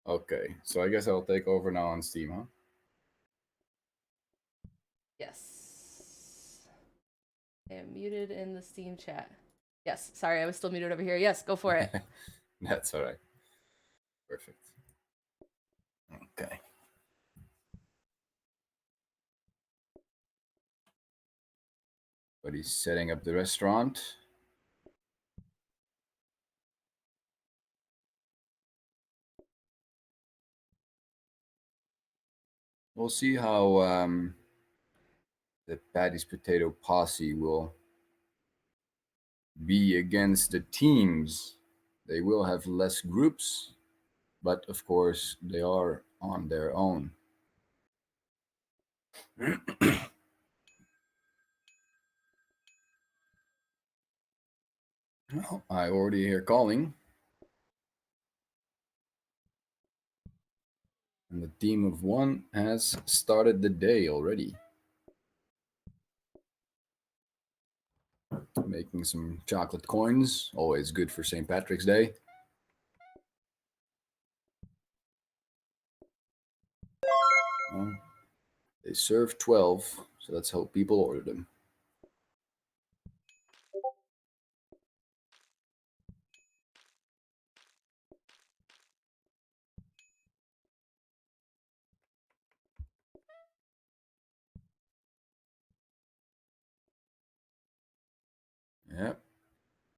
Okay, so I guess I'll take over now on Steam, huh? Yes. I am muted in the Steam chat. Yes, sorry, I was still muted over here. Yes, go for it. That's all right. Perfect. Okay. But he's setting up the restaurant. We'll see how the Patty's Potato Posse will be against the teams. They will have less groups, but of course they are on their own. Oh, I already hear calling. And the team of one has started the day already. Making some chocolate coins, always good for St. Patrick's Day. Well, they serve 12, so let's hope people order them. Yep.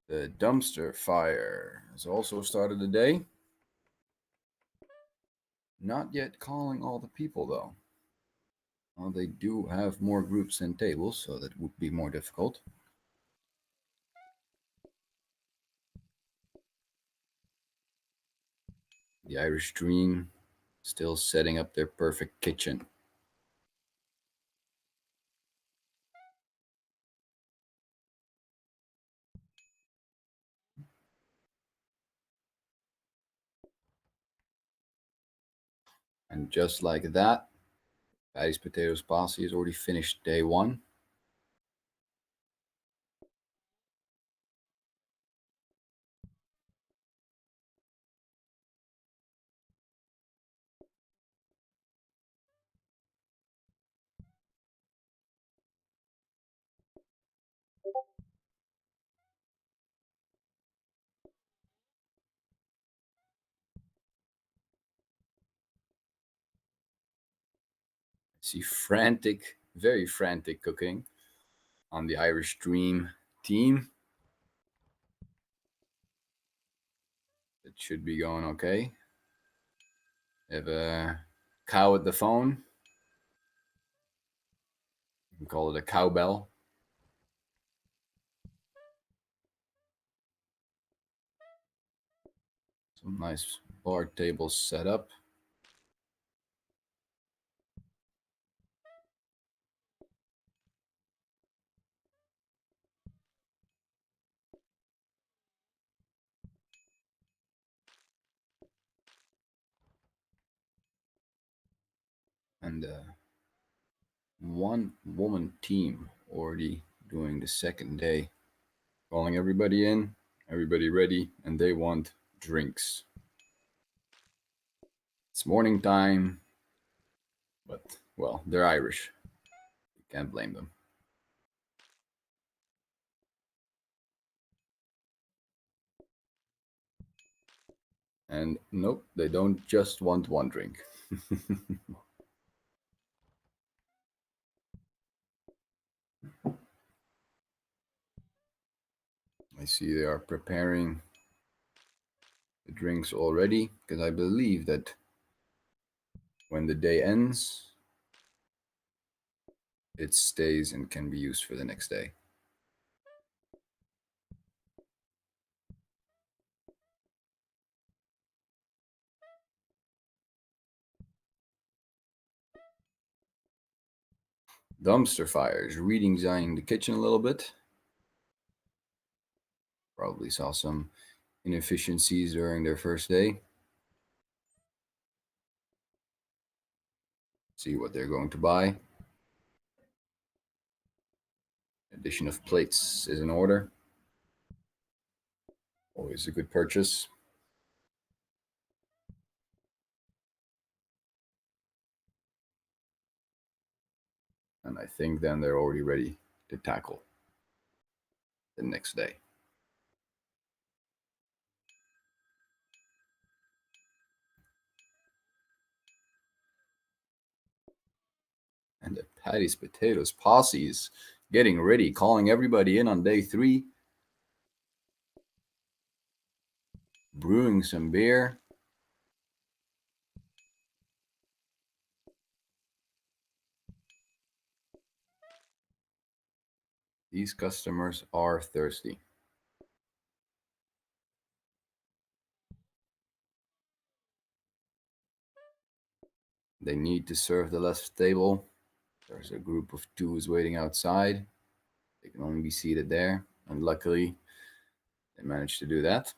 The dumpster fire has also started the day. Not yet calling all the people though. Well, they do have more groups than tables, so that would be more difficult. The Irish Dream still setting up their perfect kitchen. And just like that, Patty's Potatoes Posse has already finished day one. I see frantic, very frantic cooking on the Irish Dream team. It should be going okay. They have a cow at the phone. You can call it a cowbell. Some nice bar tables set up. And one woman team already doing the second day. Calling everybody in, everybody ready, and they want drinks. It's morning time, but well, they're Irish. You can't blame them. And nope, they don't just want one drink. I see they are preparing the drinks already because I believe that when the day ends, it stays and can be used for the next day. Dumpster fires, redesigning the kitchen a little bit. Probably saw some inefficiencies during their first day. See what they're going to buy. Addition of plates is in order. Always a good purchase. And I think then they're already ready to tackle the next day. And the Patty's Potatoes posse is getting ready, calling everybody in on day 3, brewing some beer. These customers are thirsty. They need to serve the left table. There's a group of 2s waiting outside. They can only be seated there. And luckily, they managed to do that.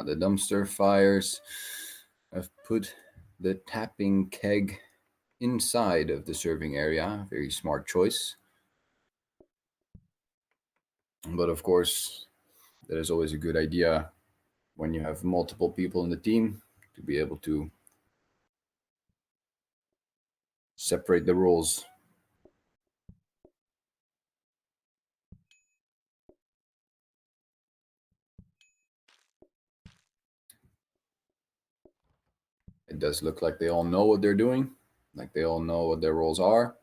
The dumpster fires have put the tapping keg inside of the serving area. Very smart choice. But of course, that is always a good idea when you have multiple people in the team to be able to separate the roles. It does look like they all know what they're doing, like they all know what their roles are.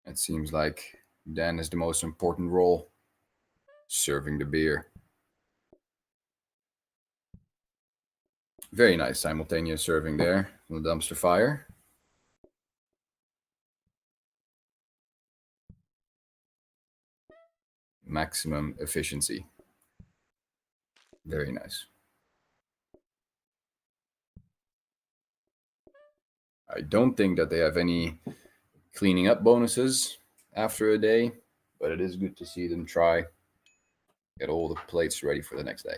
It seems like Dan is the most important role, serving the beer. Very nice simultaneous serving there from the dumpster fire. Maximum efficiency. Very nice. I don't think that they have any cleaning up bonuses after a day, but it is good to see them try get all the plates ready for the next day.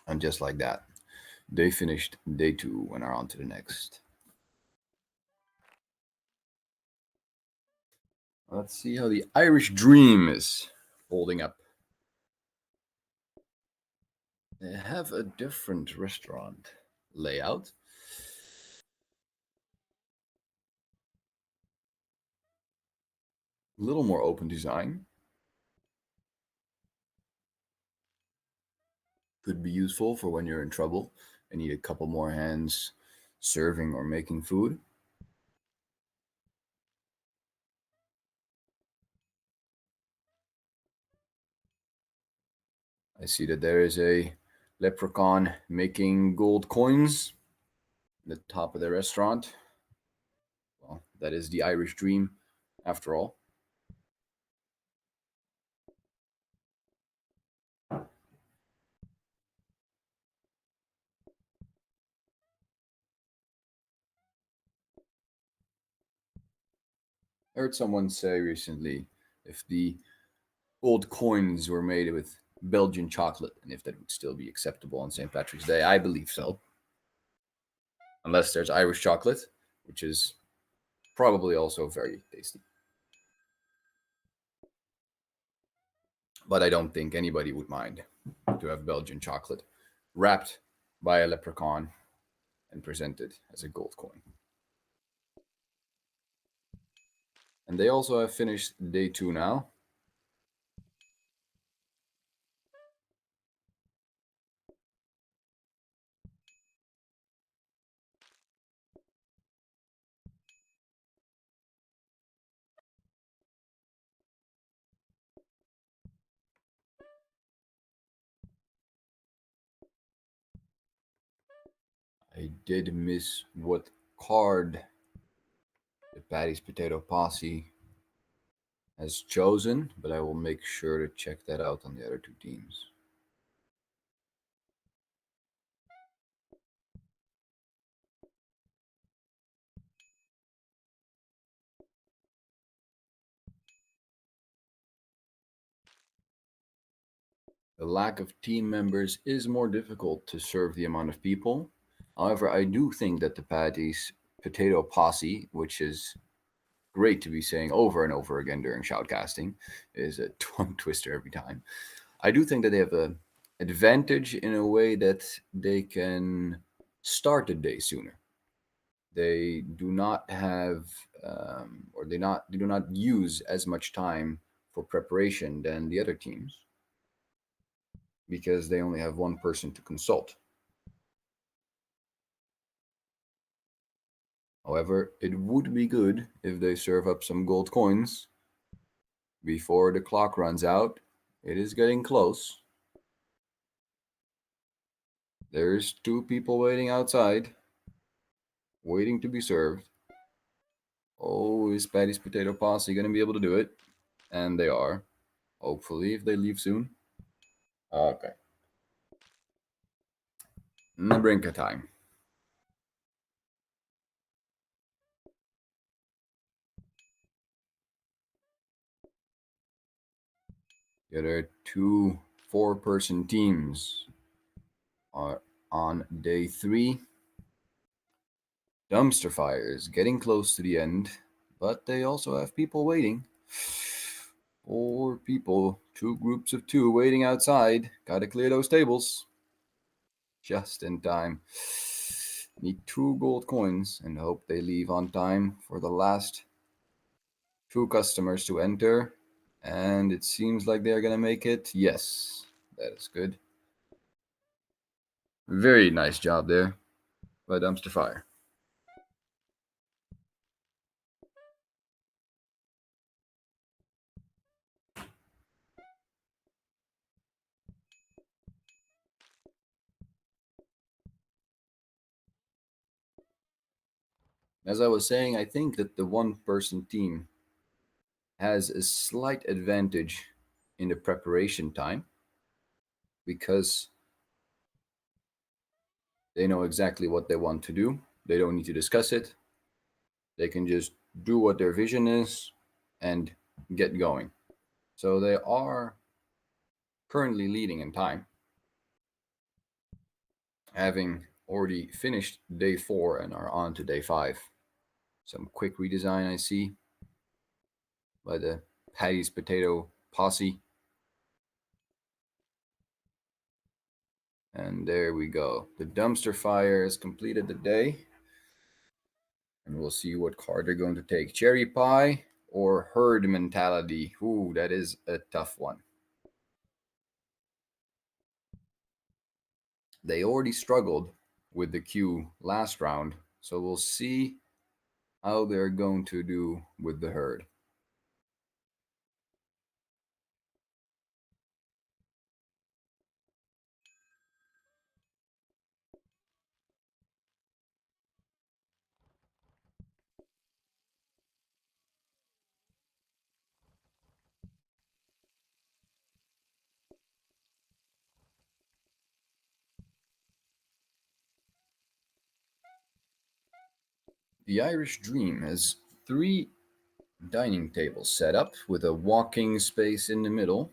And just like that, they finished day 2 and are on to the next. Let's see how the Irish Dream is holding up. They have a different restaurant layout. A little more open design. Could be useful for when you're in trouble and need a couple more hands serving or making food. I see that there is a leprechaun making gold coins at the top of the restaurant. Well, that is the Irish Dream, after all. I heard someone say recently if the old coins were made with Belgian chocolate and if that would still be acceptable on St. Patrick's Day. I believe so. Unless there's Irish chocolate, which is probably also very tasty. But I don't think anybody would mind to have Belgian chocolate wrapped by a leprechaun and presented as a gold coin. And they also have finished day 2 now. I did miss what card the Patty's Potato Posse has chosen, but I will make sure to check that out on the other 2 teams. The lack of team members is more difficult to serve the amount of people. However, I do think that the Patty's potato posse, which is great to be saying over and over again during shoutcasting, is a tongue twister every time. I do think that they have a advantage in a way that they can start the day sooner. They do not have, or they do not use as much time for preparation than the other teams because they only have one person to consult. However, it would be good if they serve up some gold coins before the clock runs out. It is getting close. There's two people waiting outside, waiting to be served. Oh, is Patty's Potato Posse going to be able to do it? And they are. Hopefully, if they leave soon. Okay. In the brink of time. The other two four-person teams are on day 3. Dumpster fires getting close to the end, but they also have people waiting. 4 people, 2 groups of 2 waiting outside. Gotta clear those tables. Just in time. Need 2 gold coins and hope they leave on time for the last 2 customers to enter. And it seems like they're gonna make it. Yes, that is good. Very nice job there by Dumpster Fire. As I was saying, I think that the one-person team has a slight advantage in the preparation time because they know exactly what they want to do. They don't need to discuss it. They can just do what their vision is and get going. So they are currently leading in time, having already finished day 4 and are on to day 5. Some quick redesign I see by the Patty's Potato Posse. And there we go. The dumpster fire has completed the day. And we'll see what card they're going to take. Cherry Pie or Herd Mentality. Ooh, that is a tough one. They already struggled with the queue last round. So we'll see how they're going to do with the herd. The Irish Dream has 3 dining tables set up with a walking space in the middle,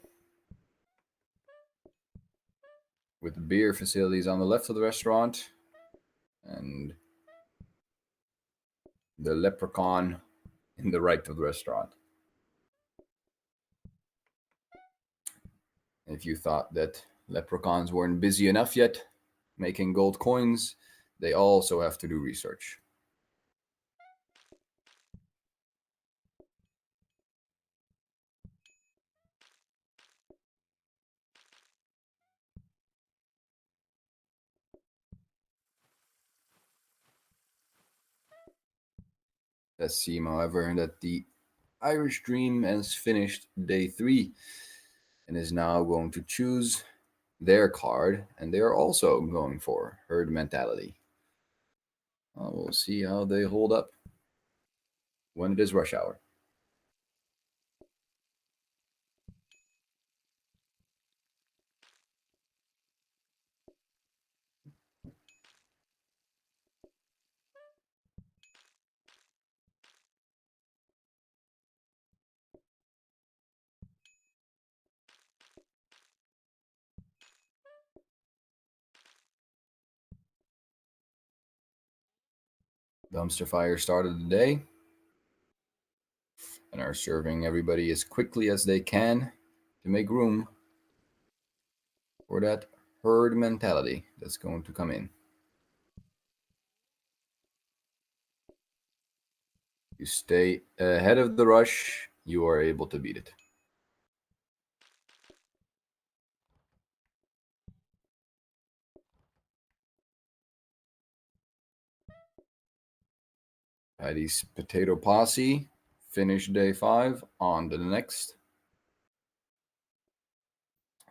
with beer facilities on the left of the restaurant and the leprechaun in the right of the restaurant. If you thought that leprechauns weren't busy enough yet making gold coins, they also have to do research. Let's see, however, that the Irish Dream has finished day 3 and is now going to choose their card, and they are also going for herd mentality. We'll see how they hold up when it is rush hour. Dumpster fire started the day and are serving everybody as quickly as they can to make room for that herd mentality that's going to come in. You stay ahead of the rush, you are able to beat it. Patty's Potato Posse finish day 5 on to the next.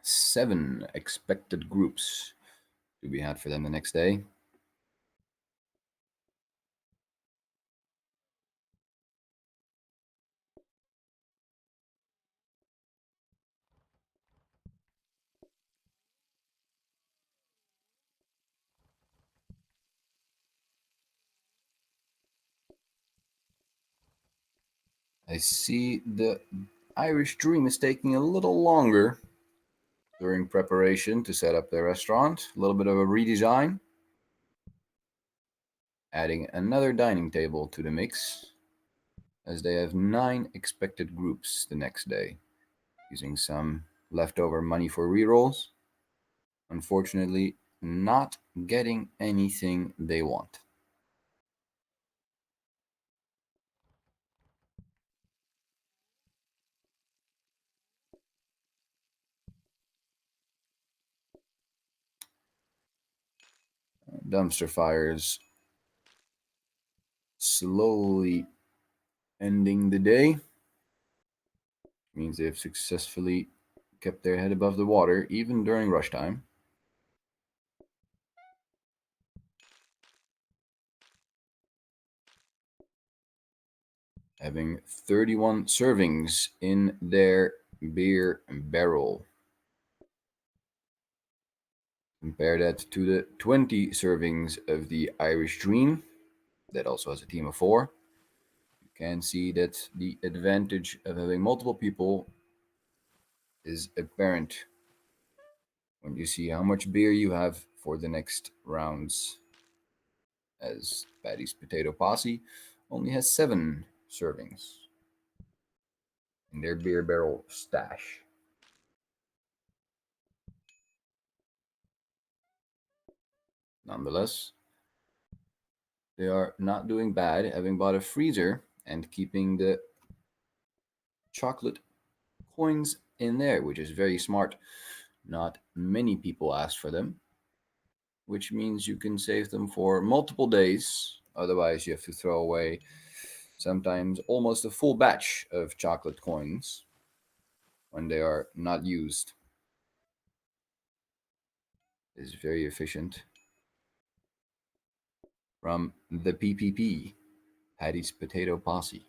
7 expected groups to be had for them the next day. I see the Irish Dream is taking a little longer during preparation to set up their restaurant. A little bit of a redesign. Adding another dining table to the mix, as they have 9 expected groups the next day, using some leftover money for rerolls. Unfortunately, not getting anything they want. Dumpster fires slowly ending the day. Means they've successfully kept their head above the water even during rush time. Having 31 servings in their beer barrel. Compare that to the 20 servings of the Irish Dream, that also has a team of 4. You can see that the advantage of having multiple people is apparent when you see how much beer you have for the next rounds, as Patty's Potato Posse only has 7 servings in their beer barrel stash. Nonetheless, they are not doing bad, having bought a freezer and keeping the chocolate coins in there, which is very smart. Not many people ask for them, which means you can save them for multiple days. Otherwise, you have to throw away sometimes almost a full batch of chocolate coins when they are not used. It's very efficient. From the PPP, Patty's Potato Posse.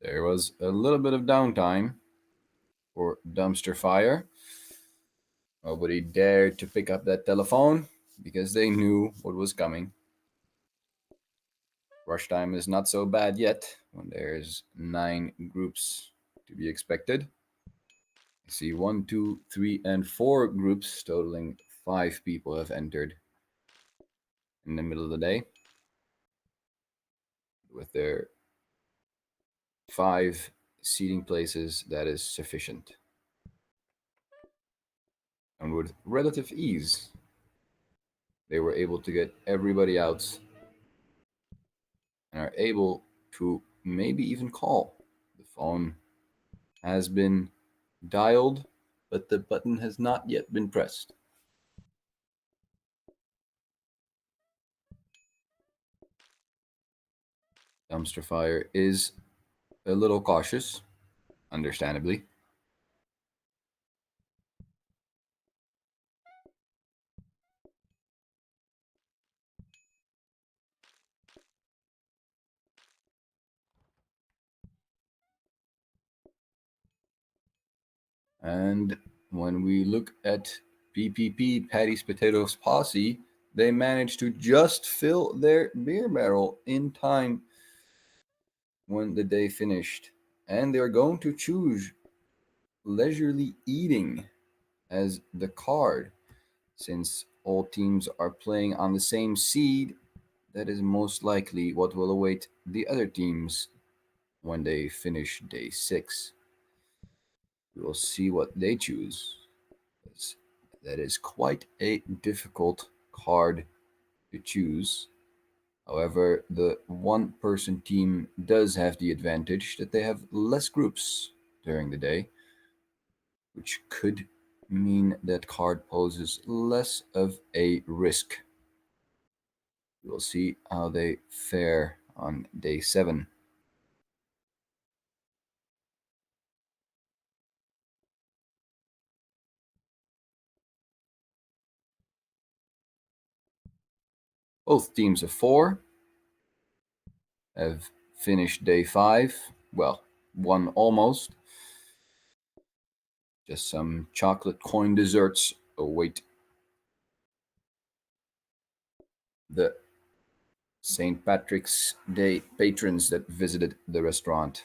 There was a little bit of downtime for dumpster fire. Nobody dared to pick up that telephone because they knew what was coming. Rush time is not so bad yet when there's 9 groups to be expected. I see 1, 2, 3, and 4 groups totaling 5 people have entered in the middle of the day with their 5 seating places. That is sufficient. And with relative ease, they were able to get everybody out and are able to maybe even call. The phone has been dialed, but the button has not yet been pressed. Dumpster fire is a little cautious, understandably. And when we look at PPP, Patty's Potatoes Posse, they managed to just fill their beer barrel in time when the day finished. And they're going to choose leisurely eating as the card. Since all teams are playing on the same seed, that is most likely what will await the other teams when they finish day 6. We will see what they choose. That is quite a difficult card to choose. However, the one person team does have the advantage that they have less groups during the day, which could mean that card poses less of a risk. We'll see how they fare on day 7. Both teams of 4 have finished day 5. Well, one almost. Just some chocolate coin desserts await the St. Patrick's Day patrons that visited the restaurant.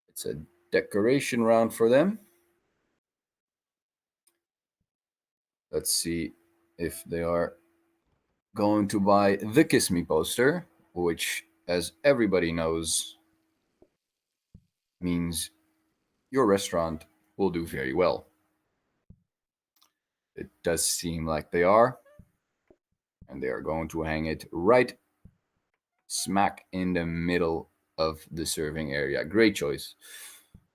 It's a decoration round for them. Let's see if they are going to buy the Kiss Me poster, which, as everybody knows, means your restaurant will do very well. It does seem like they are, and they are going to hang it right smack in the middle of the serving area. Great choice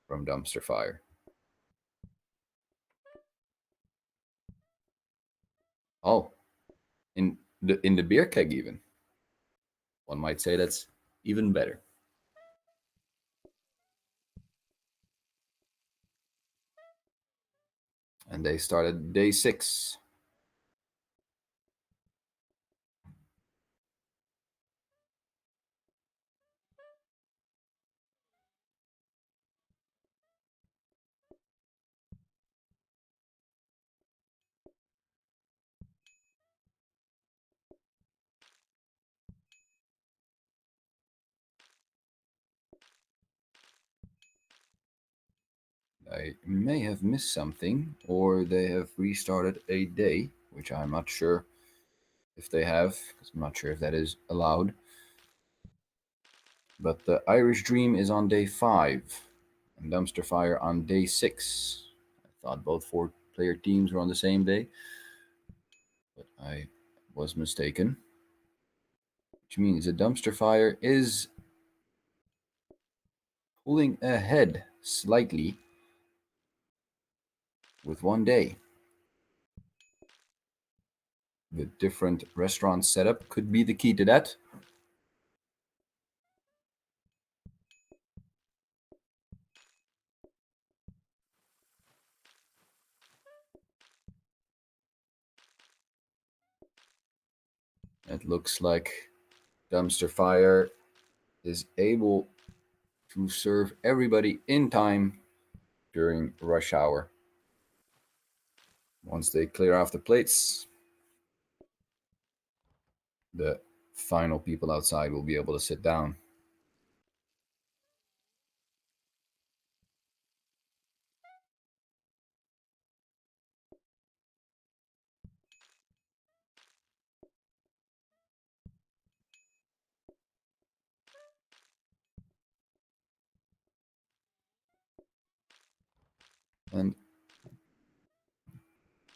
from Dumpster Fire. Oh, in the beer keg even. One might say that's even better. And they started day 6. I may have missed something, or they have restarted a day, which I'm not sure if they have, because I'm not sure if that is allowed. But the Irish Dream is on day 5, and Dumpster Fire on day 6. I thought both 4-player teams were on the same day, but I was mistaken. Which means the Dumpster Fire is pulling ahead slightly with 1 day. The different restaurant setup could be the key to that. It looks like Dumpster Fire is able to serve everybody in time during rush hour. Once they clear off the plates, the final people outside will be able to sit down. And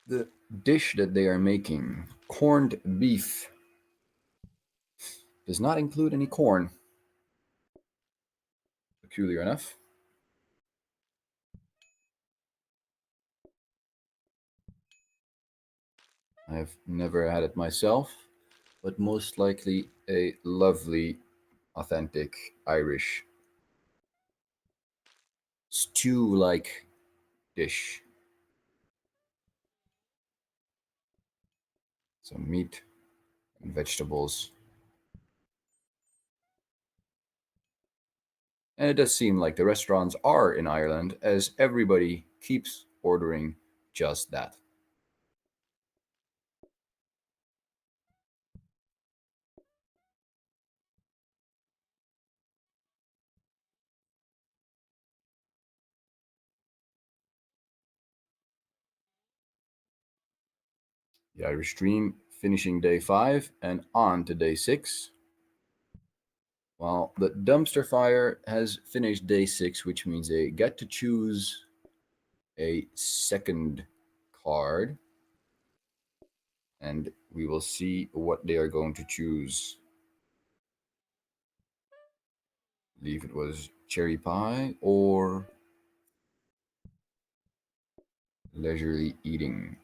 the dish that they are making, corned beef, does not include any corn. Peculiar enough. I've never had it myself, but most likely a lovely, authentic Irish stew-like dish. Some meat and vegetables. And it does seem like the restaurants are in Ireland, as everybody keeps ordering just that. The Irish Dream finishing day 5 and on to day 6. While the Dumpster Fire has finished day 6, which means they get to choose a second card. And we will see what they are going to choose. I believe it was cherry pie or leisurely eating.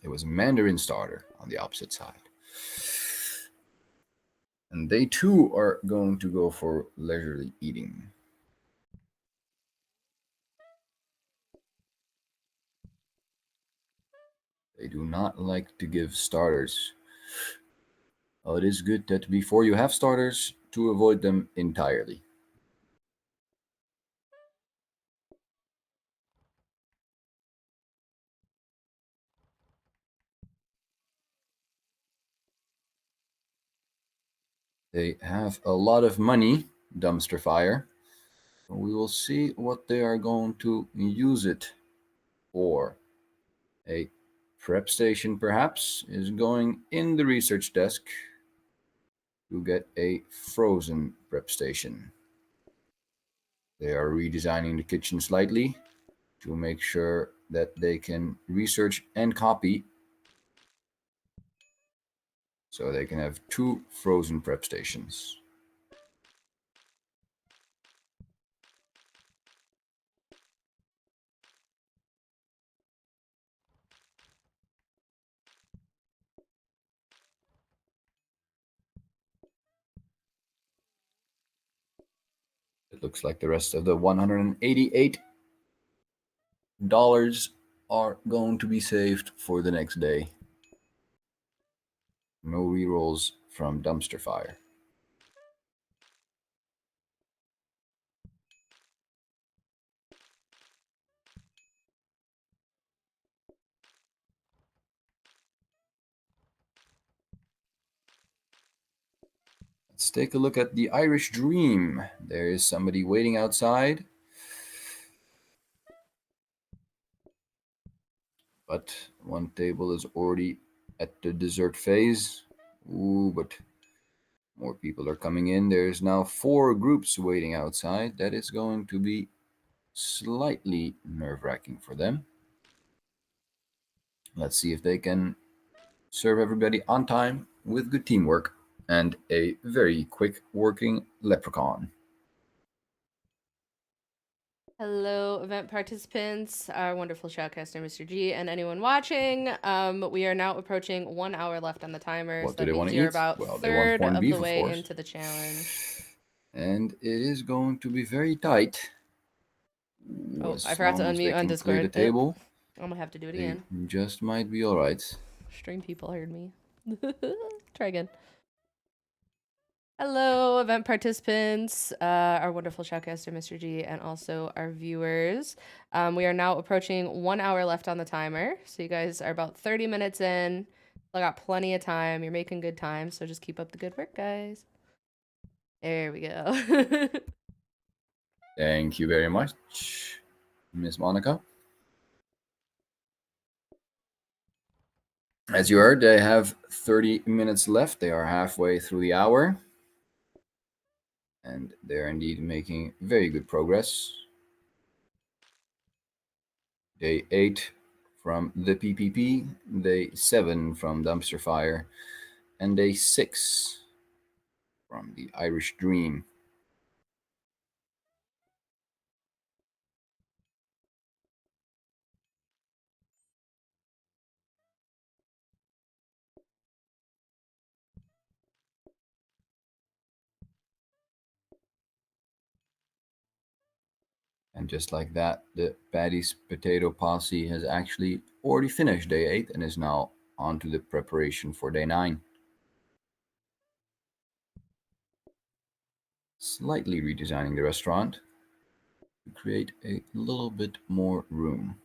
It was Mandarin Starter on the opposite side. And they too are going to go for leisurely eating. They do not like to give starters. Well, it is good that before you have starters, to avoid them entirely. They have a lot of money, Dumpster Fire. We will see what they are going to use it for. A prep station, perhaps, is going in the research desk to get a frozen prep station. They are redesigning the kitchen slightly to make sure that they can research and copy, so they can have 2 frozen prep stations. It looks like the rest of the $188 are going to be saved for the next day. No rerolls from Dumpster Fire. Let's take a look at the Irish Dream. There is somebody waiting outside. But one table is already at the dessert phase. Ooh, but more people are coming in. There's now 4 groups waiting outside. That is going to be slightly nerve-wracking for them. Let's see if they can serve everybody on time with good teamwork and a very quick working leprechaun. Hello, event participants, our wonderful shoutcaster, Mr. G, and anyone watching. We are now approaching 1 hour left on the timer. What So do that they want means to you're eat? about Well, they want third corned of beef, the of way course. into the challenge. And it is going to be very tight. Ooh, Oh, as I forgot to long as they unmute on can clear the Discord. table, I'm gonna have to do it they again. just might be all right. Stream people heard me. Try again. Hello, event participants, our wonderful shoutcaster, Mr. G, and also our viewers. We are now approaching 1 hour left on the timer. So you guys are about 30 minutes in. I got plenty of time. You're making good time. So just keep up the good work, guys. There we go. Thank you very much, Miss Monica. As you heard, they have 30 minutes left. They are halfway through the hour. And they're indeed making very good progress. Day 8 from the PPP, day 7 from Dumpster Fire, and day 6 from the Irish Dream. And just like that, the Patty's Potato Posse has actually already finished day 8 and is now on to the preparation for day 9. Slightly redesigning the restaurant. to create a little bit more room.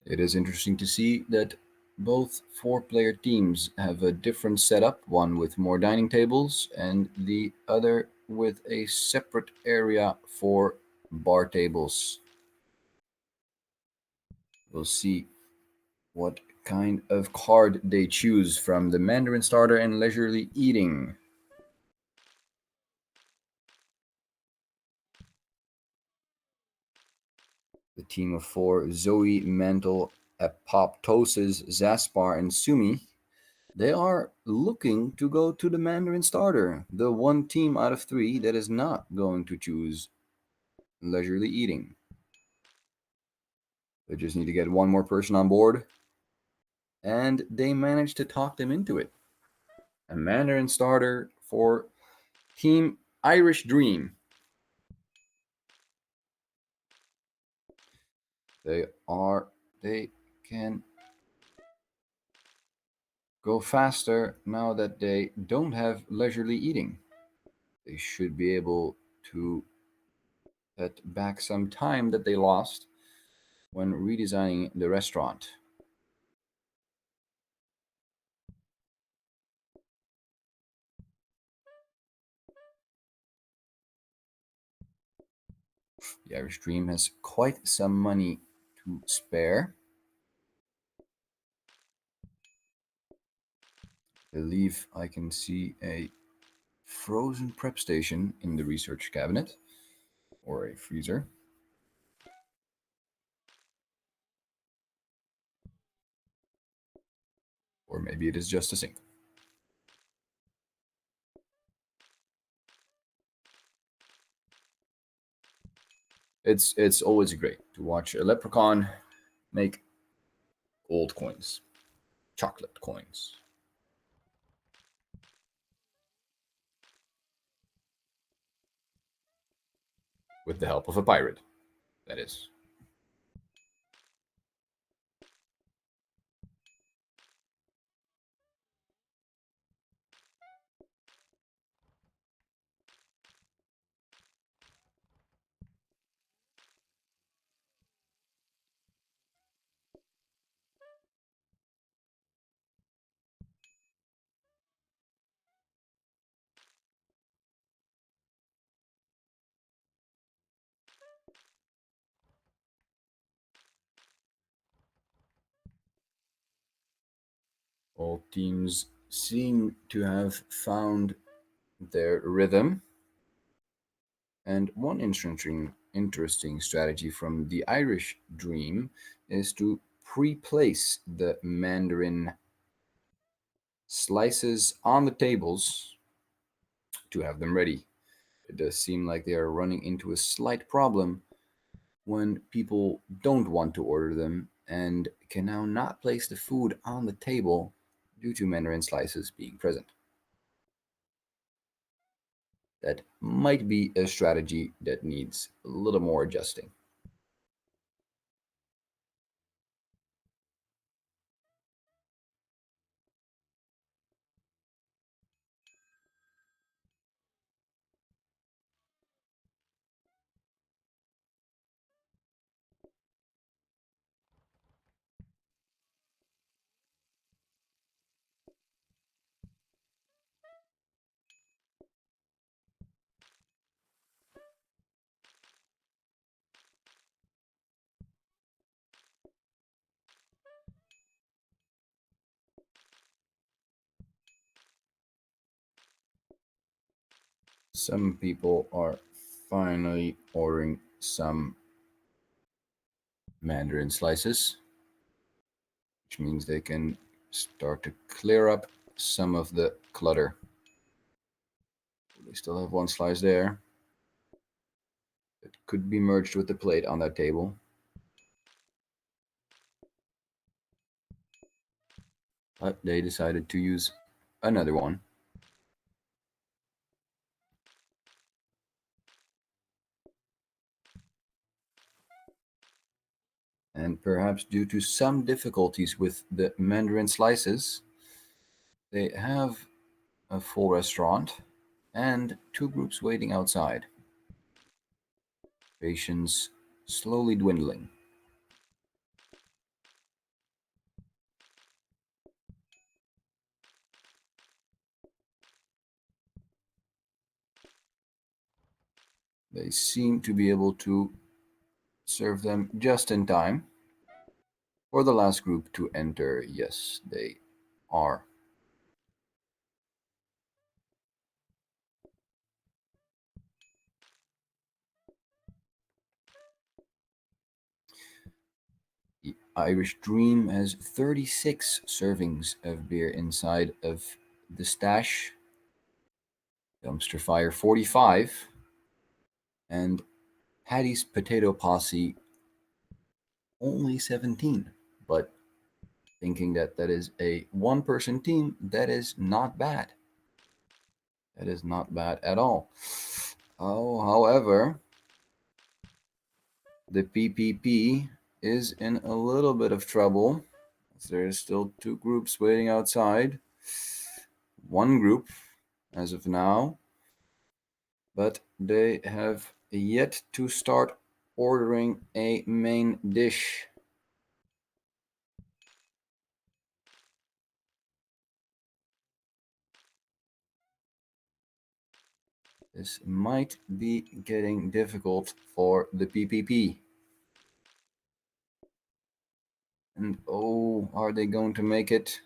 It is interesting to see that both four-player teams have a different setup, one with more dining tables and the other with a separate area for bar tables. We'll see what kind of card they choose from the Mandarin Starter and Leisurely Eating. The team of four, Zoe, Mantle, Apoptosis, Zaspar, and Sumi, they are looking to go to the Mandarin Starter, the one team out of three that is not going to choose Leisurely Eating. They just need to get one more person on board, and they managed to talk them into it. A Mandarin Starter for Team Irish Dream. They can go faster now that they don't have Leisurely Eating. They should be able to get back some time that they lost when redesigning the restaurant. The Irish Dream has quite some money to spare. I believe I can see a frozen prep station in the research cabinet, or a freezer. Or maybe it is just a sink. It's always great to watch a leprechaun make gold coins, chocolate coins, with the help of a pirate, that is. All teams seem to have found their rhythm. And one interesting strategy from the Irish Dream is to pre-place the Mandarin slices on the tables to have them ready. It does seem like they are running into a slight problem when people don't want to order them and can now not place the food on the table due to Mandarin slices being present. That might be a strategy that needs a little more adjusting. Some people are finally ordering some Mandarin slices, which means they can start to clear up some of the clutter. They still have one slice there. It could be merged with the plate on that table. But they decided to use another one. And perhaps due to some difficulties with the mandarin slices, they have a full restaurant and two groups waiting outside. Patience slowly dwindling. They seem to be able to serve them just in time for the last group to enter. Yes, they are. The Irish Dream has 36 servings of beer inside of the stash. Dumpster Fire 45. And Patty's Potato Posse only 17. But thinking that that is a one-person team, that is not bad. That is not bad at all. Oh, however, the PPP is in a little bit of trouble. There's still two groups waiting outside. One group, as of now, but they have yet to start ordering a main dish. This might be getting difficult for the PPP. And oh, are they going to make it?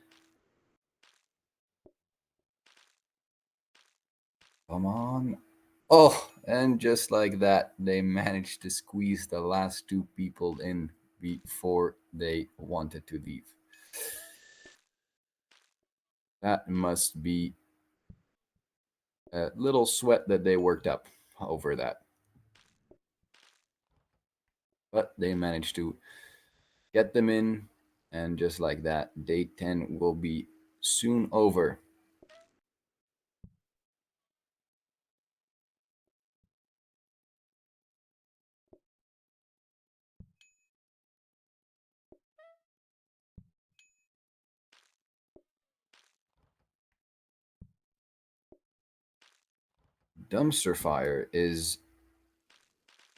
Come on. Oh, and just like that, they managed to squeeze the last two people in before they wanted to leave. That must be a little sweat that they worked up over that. But they managed to get them in, and just like that, day 10 will be soon over. Dumpster Fire is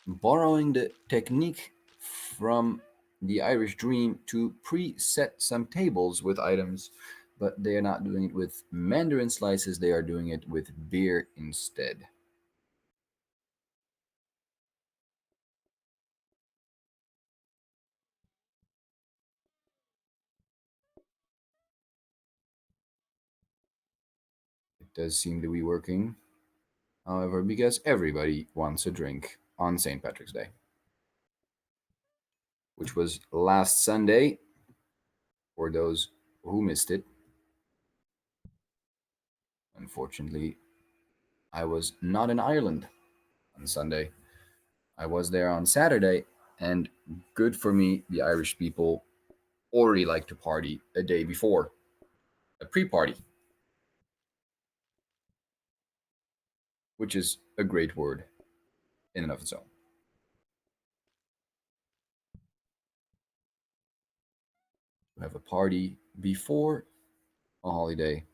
borrowing the technique from the Irish Dream to preset some tables with items, but they are not doing it with mandarin slices, they are doing it with beer instead. It does seem to be working, however, because everybody wants a drink on St. Patrick's Day, which was last Sunday for those who missed it. Unfortunately, I was not in Ireland on Sunday. I was there on Saturday, and good for me, the Irish people already like to party a day before, a pre party, which is a great word in and of its own. You have a party before a holiday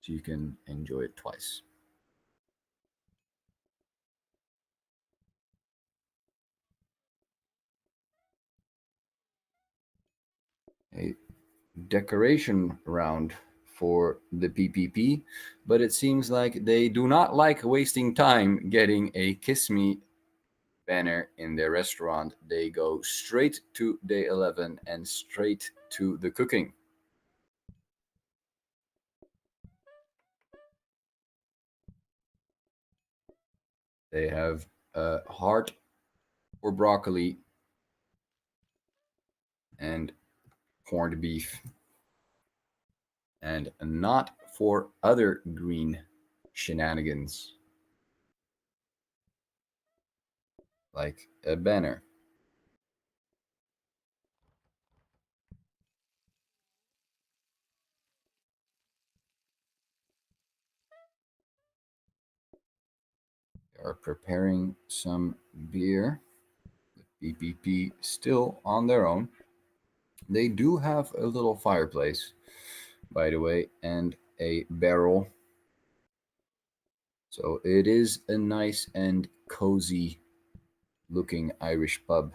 so you can enjoy it twice. A decoration round for the PPP, but it seems like they do not like wasting time getting a Kiss Me banner in their restaurant. They go straight to day 11 and straight to the cooking. They have a heart for broccoli and corned beef. and not for other green shenanigans like a banner. They are preparing some beer. The PPP still on their own. They do have a little fireplace, by the way, and a barrel. So it is a nice and cozy looking Irish pub.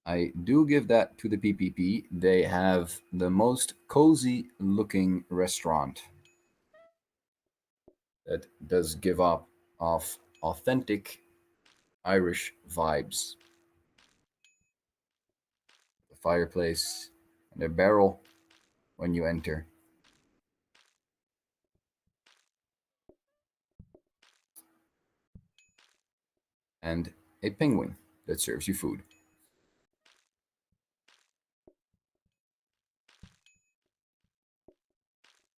I do give that to the PPP. They have the most cozy looking restaurant that does give up off authentic Irish vibes. The fireplace and a barrel when you enter, and a penguin that serves you food.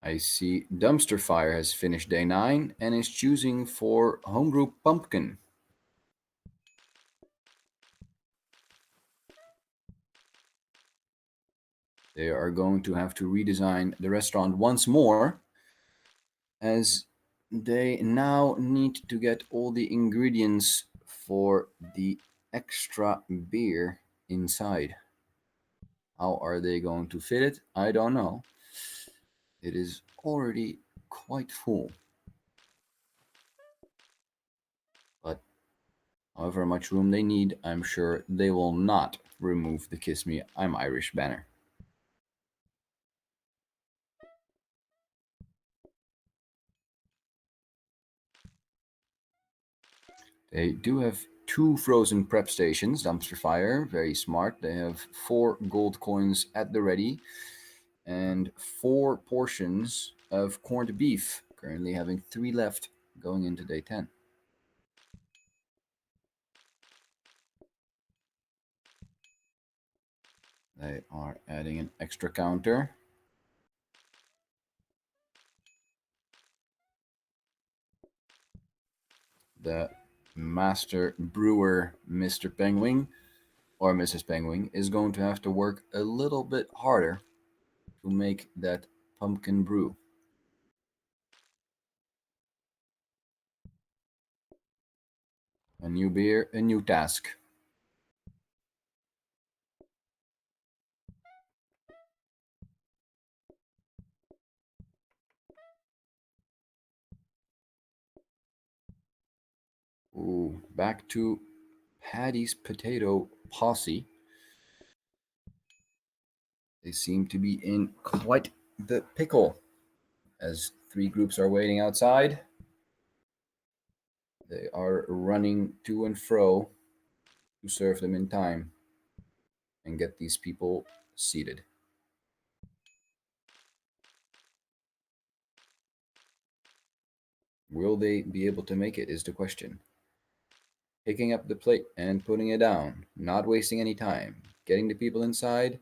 I see Dumpster Fire has finished day 9 and is choosing for Homebrew Pumpkin. They are going to have to redesign the restaurant once more, as they now need to get all the ingredients for the extra beer inside. How are they going to fit it? I don't know. It is already quite full. But however much room they need, I'm sure they will not remove the Kiss Me, I'm Irish banner. They do have 2 frozen prep stations, Dumpster Fire, very smart. They have 4 gold coins at the ready and 4 portions of corned beef, currently having 3 left going into day 10. They are adding an extra counter. The master brewer, Mr. Penguin, or Mrs. Penguin, is going to have to work a little bit harder to make that pumpkin brew. A new beer, a new task. Ooh, back to Patty's Potato Posse. They seem to be in quite the pickle as 3 groups are waiting outside. They are running to and fro to serve them in time and get these people seated. Will they be able to make it is the question. Picking up the plate and putting it down, not wasting any time, getting the people inside,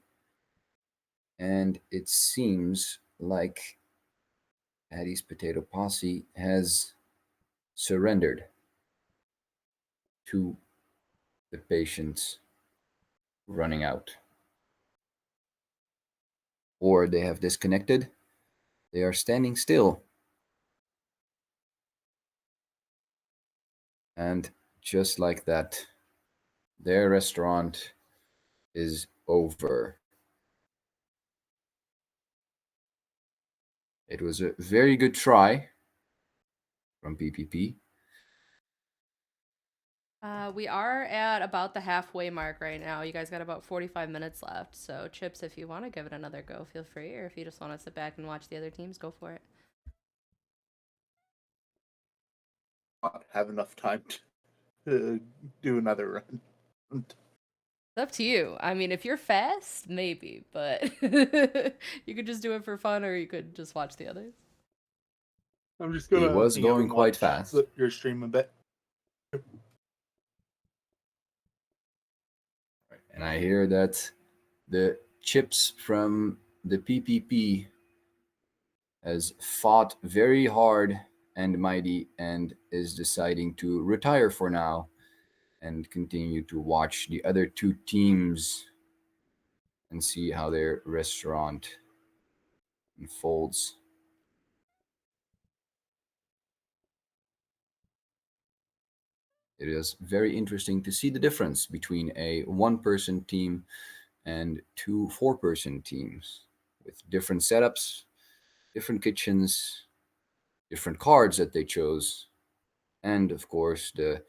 and it seems like Patty's Potato Posse has surrendered to the patients running out. Or they have disconnected. They are standing still. And just like that, their restaurant is over. It was a very good try from PPP. We are at about the halfway mark right now. You guys got about 45 minutes left. So, Chips, if you want to give it another go, feel free. Or if you just want to sit back and watch the other teams, go for it. Not have enough time to do another run. It's up to you. I mean, if you're fast, maybe, but you could just do it for fun or you could just watch the others. I'm just He gonna was hang out going and quite watch fast. your stream a bit. And I hear that the chips from the PPP has fought very hard and mighty and is deciding to retire for now and continue to watch the other two teams and see how their restaurant unfolds. It is very interesting to see the difference between a one-person team and two four-person teams with different setups, different kitchens, different cards that they chose, and of course the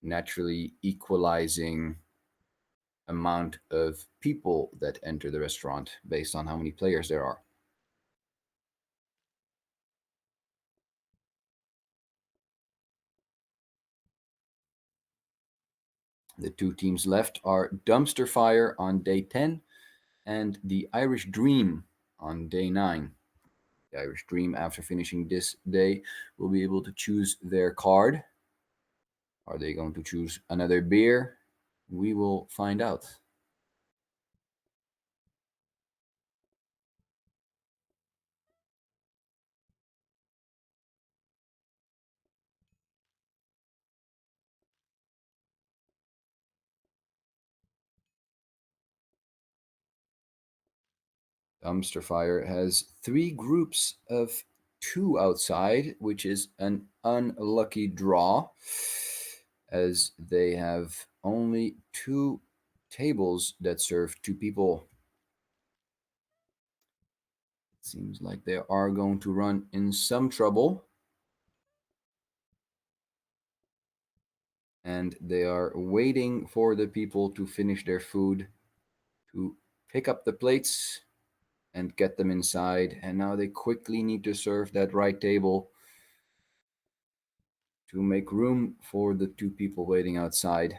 naturally equalizing amount of people that enter the restaurant based on how many players there are. The two teams left are Dumpster Fire on day 10 and the Irish Dream on day 9. The Irish Dream, after finishing this day, will be able to choose their card. Are they going to choose another beer? We will find out. Dumpster Fire has 3 groups of 2 outside, which is an unlucky draw, as they have only 2 tables that serve 2 people. It seems like they are going to run in some trouble. And they are waiting for the people to finish their food, to pick up the plates and get them inside. And now they quickly need to serve that right table to make room for the 2 people waiting outside.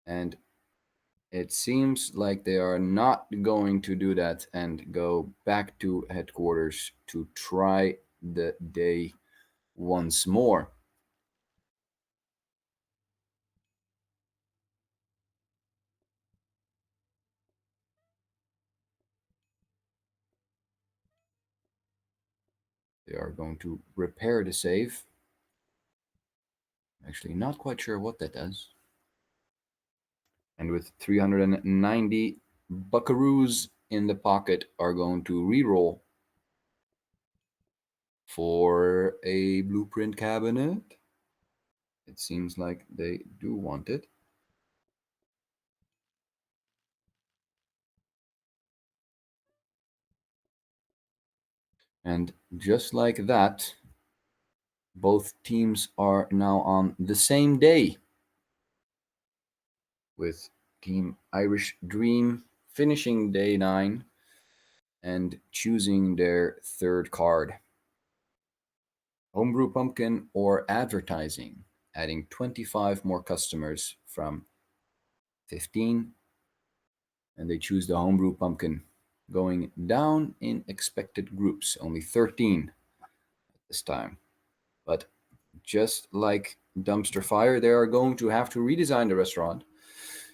And it seems like they are not going to do that and go back to headquarters to try the day once more. They are going to repair the save. Actually, not quite sure what that does. And with 390 buckaroos in the pocket, are going to reroll for a blueprint cabinet. It seems like they do want it. And just like that, both teams are now on the same day, with Team Irish Dream finishing day 9 and choosing their third card. Homebrew Pumpkin or Advertising, adding 25 more customers from 15, and they choose the Homebrew Pumpkin, going down in expected groups, only 13 this time. But just like Dumpster Fire, they are going to have to redesign the restaurant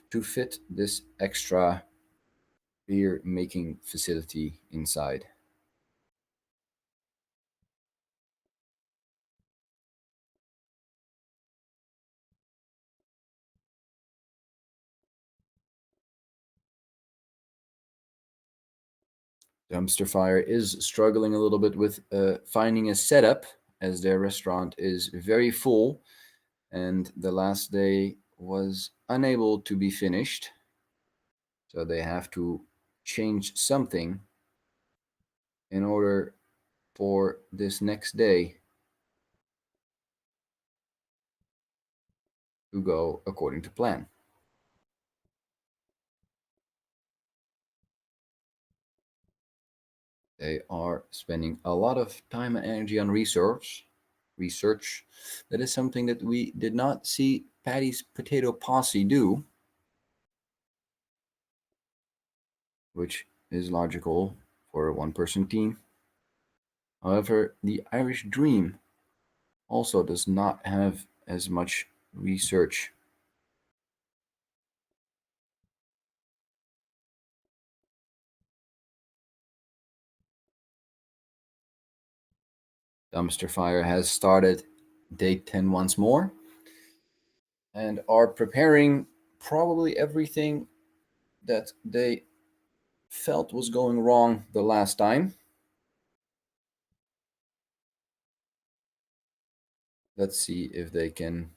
to fit this extra beer making facility inside. Dumpster Fire is struggling a little bit with finding a setup, as their restaurant is very full and the last day was unable to be finished. So they have to change something in order for this next day to go according to plan. They are spending a lot of time and energy on research. That is something that we did not see Patty's Potato Posse do, which is logical for a one-person team. However, the Irish Dream also does not have as much research. Dumpster Fire has started day 10 once more and are preparing probably everything that they felt was going wrong the last time. Let's see if they can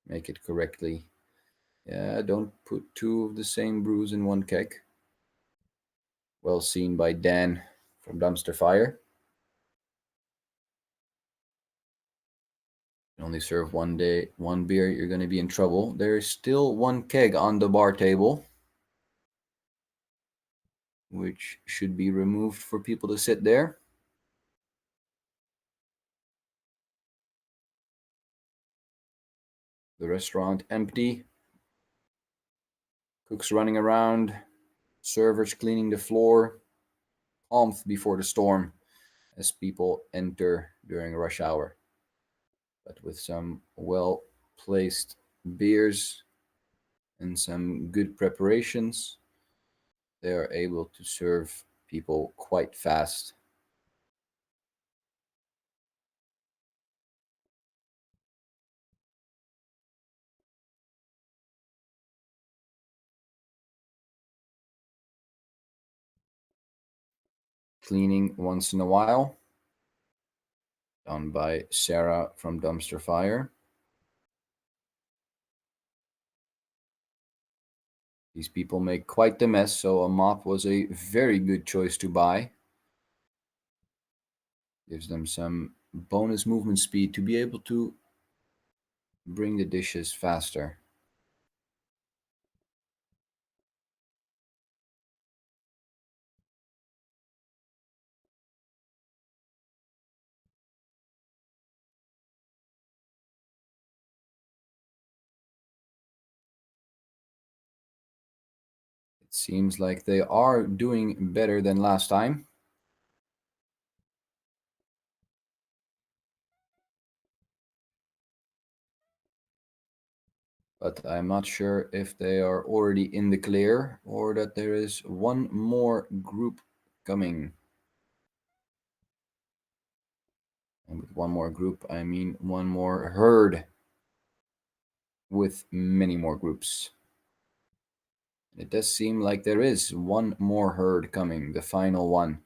make it correctly. Yeah, don't put two of the same brews in one keg. Well seen by Dan from Dumpster Fire. Only serve one day, one beer, you're going to be in trouble. There is still one keg on the bar table, which should be removed for people to sit there. The restaurant empty. Cooks running around. Servers cleaning the floor. Calmed before the storm as people enter during rush hour. But with some well placed beers and some good preparations, they are able to serve people quite fast. Cleaning once in a while, done by Sarah from Dumpster Fire. These people make quite the mess, so a mop was a very good choice to buy. Gives them some bonus movement speed to be able to bring the dishes faster. It seems like they are doing better than last time. But I'm not sure if they are already in the clear or that there is one more group coming. And with one more group, I mean one more herd with many more groups. It does seem like there is one more herd coming, the final one.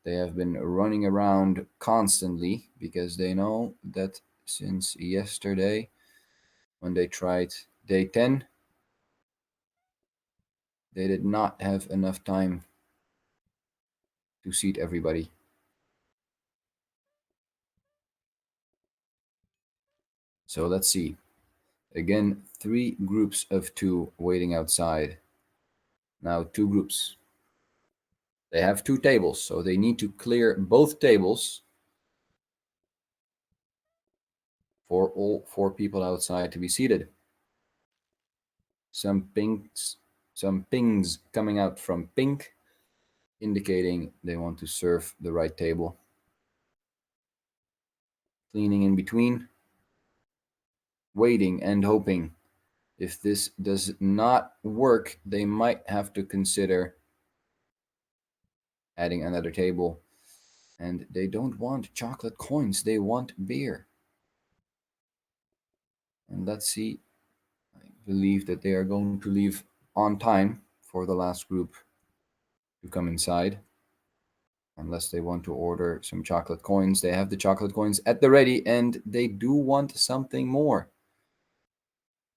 They have been running around constantly because they know that since yesterday, when they tried day 10, they did not have enough time to seat everybody. So let's see. Again, 3 groups of 2 waiting outside. Now 2 groups. They have 2 tables, so they need to clear both tables for all 4 people outside to be seated. Some pings coming out from pink, indicating they want to serve the right table. Cleaning in between, waiting and hoping. If this does not work, they might have to consider adding another table. And they don't want chocolate coins, they want beer. And let's see. I believe that they are going to leave on time for the last group to come inside. Unless they want to order some chocolate coins. They have the chocolate coins at the ready and they do want something more.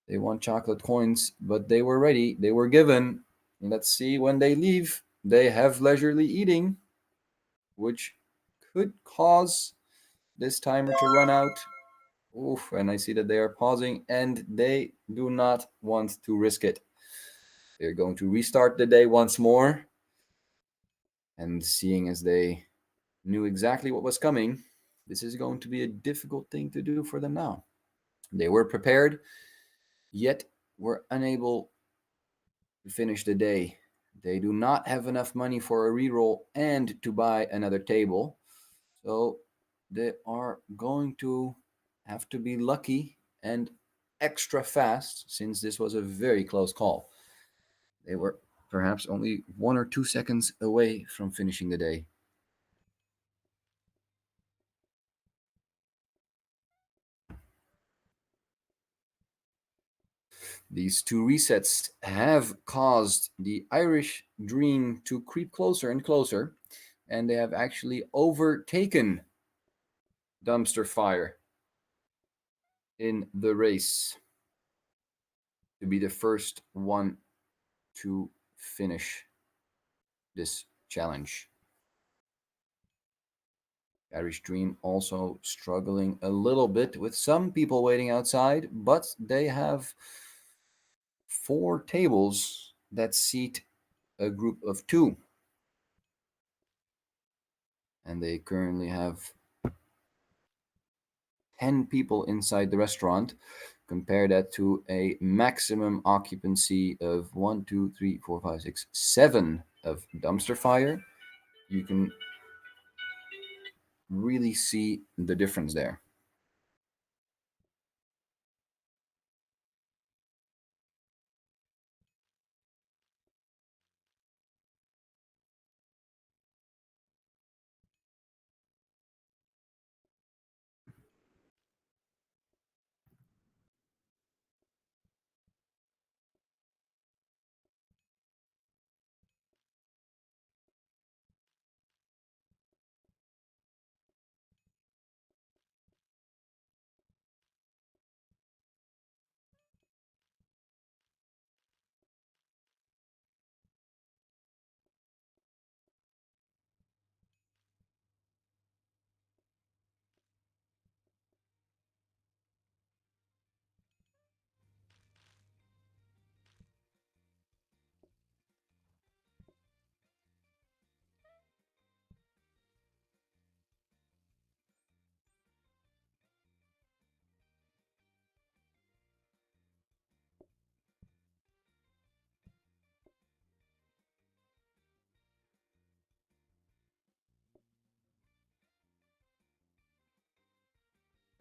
They want chocolate coins, but they were ready. They were given. Let's see when they leave. They have leisurely eating, which could cause this timer to run out. Oof, and I see that they are pausing and they do not want to risk it. They're going to restart the day once more. And seeing as they knew exactly what was coming, this is going to be a difficult thing to do for them now. They were prepared, yet were unable to finish the day. They do not have enough money for a reroll and to buy another table. So they are going to have to be lucky and extra fast since this was a very close call. They were perhaps only 1 or 2 seconds away from finishing the day. These two resets have caused the Irish Dream to creep closer and closer, and they have actually overtaken Dumpster Fire in the race to be the first one to finish this challenge. Irish Dream also struggling a little bit with some people waiting outside, but they have 4 tables that seat a group of 2. And they currently have 10 people inside the restaurant. Compare that to a maximum occupancy of 1, 2, 3, 4, 5, 6, 7 of Dumpster Fire. You can really see the difference there.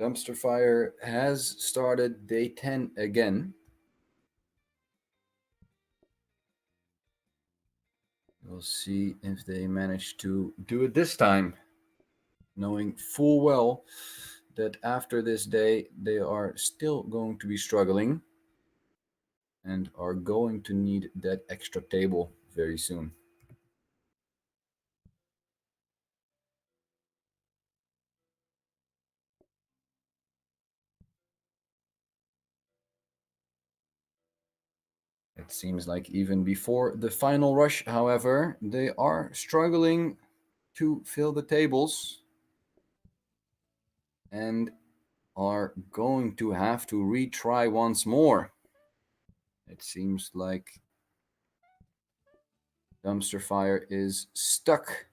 Dumpster Fire has started day 10 again. We'll see if they manage to do it this time, knowing full well that after this day they are still going to be struggling and are going to need that extra table very soon. It seems like even before the final rush, however, they are struggling to fill the tables and are going to have to retry once more. It seems like Dumpster Fire is stuck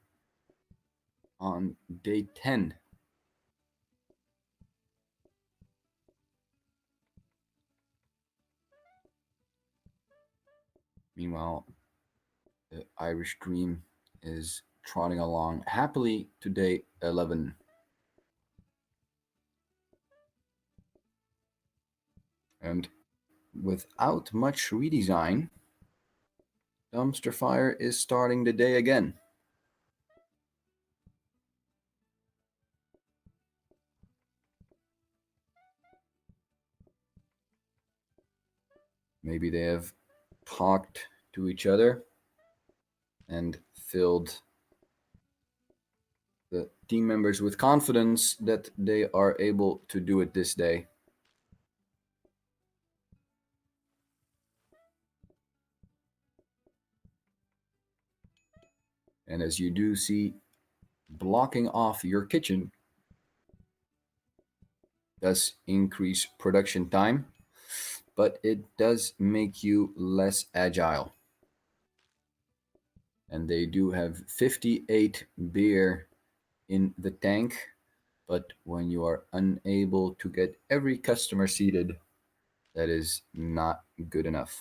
on day 10. Meanwhile, the Irish Dream is trotting along happily to day 11. And without much redesign, Dumpster Fire is starting the day again. Maybe they have talked to each other and filled the team members with confidence that they are able to do it this day. And as you do see, blocking off your kitchen does increase production time, but it does make you less agile. And they do have 58 beer in the tank, but when you are unable to get every customer seated, that is not good enough.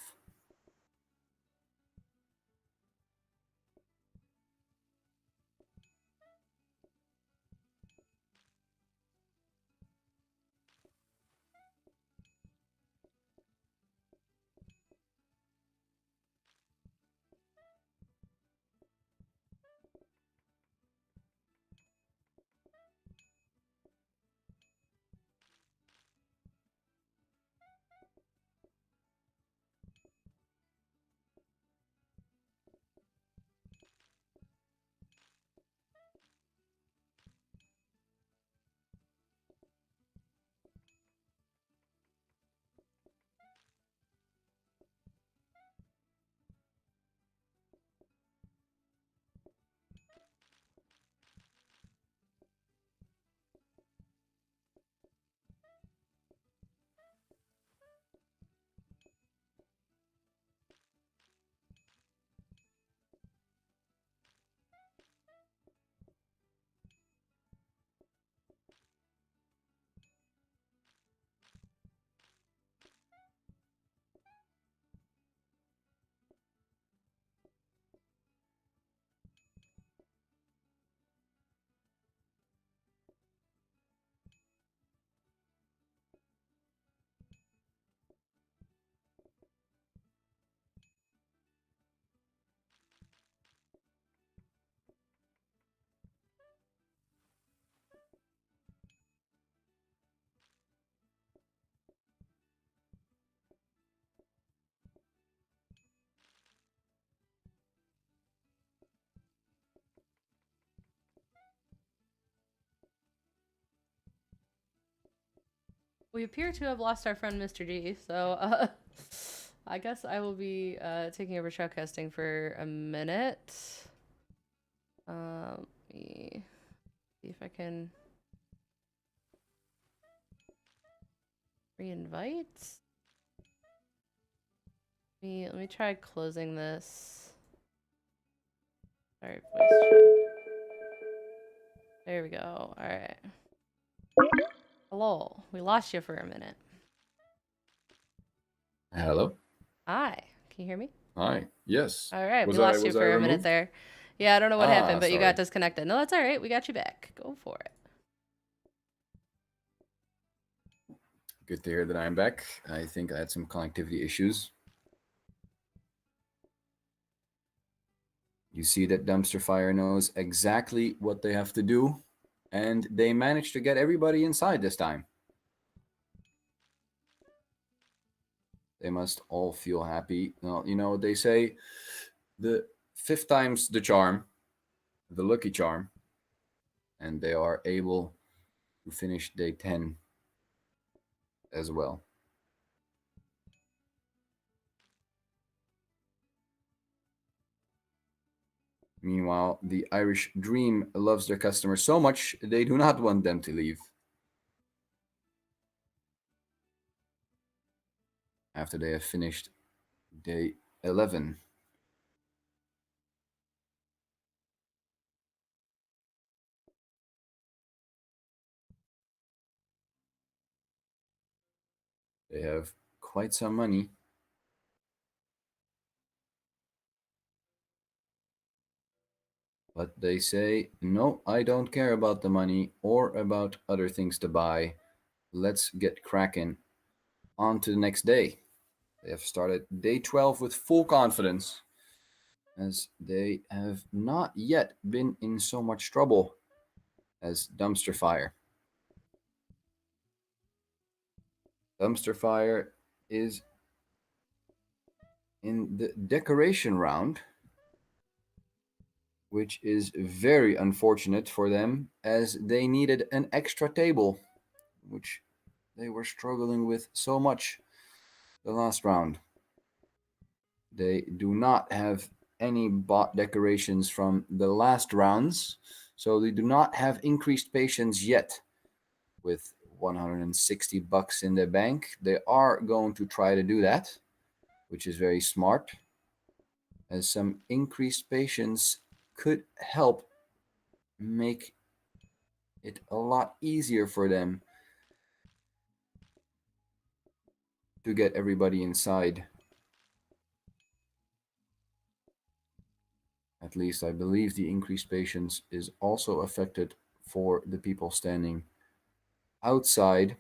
We appear to have lost our friend Mr. G, so I guess I will be taking over shoutcasting for a minute. Let me see if I can re-invite. Let me try closing this. Sorry, voice chat. There we go. All right. Hello. We lost you for a minute. Hello. Hi. Can you hear me? Hi. Yes. All right. Was We lost you was I for a minute removed? there. Yeah, I don't know what happened, but you Sorry. got disconnected. No, that's all right. We got you back. Go for it. Good to hear that I'm back. I think I had some connectivity issues. You see that Dumpster Fire knows exactly what they have to do, and they managed to get everybody inside this time. They must all feel happy. Well, you know what they say, the fifth time's the charm, the lucky charm, and they are able to finish day 10 as well. Meanwhile, the Irish Dream loves their customers so much, they do not want them to leave. After they have finished day 11. They have quite some money. But they say, no, I don't care about the money or about other things to buy. Let's get cracking. On to the next day. They have started day 12 with full confidence, as they have not yet been in so much trouble as Dumpster Fire. Dumpster Fire is in the decoration round, which is very unfortunate for them as they needed an extra table, which they were struggling with so much the last round. They do not have any bot decorations from the last rounds, so they do not have increased patience yet. With 160 bucks in the bank, they are going to try to do that, which is very smart, as some increased patience could help make it a lot easier for them to get everybody inside. At least I believe the increased patience is also affected for the people standing outside.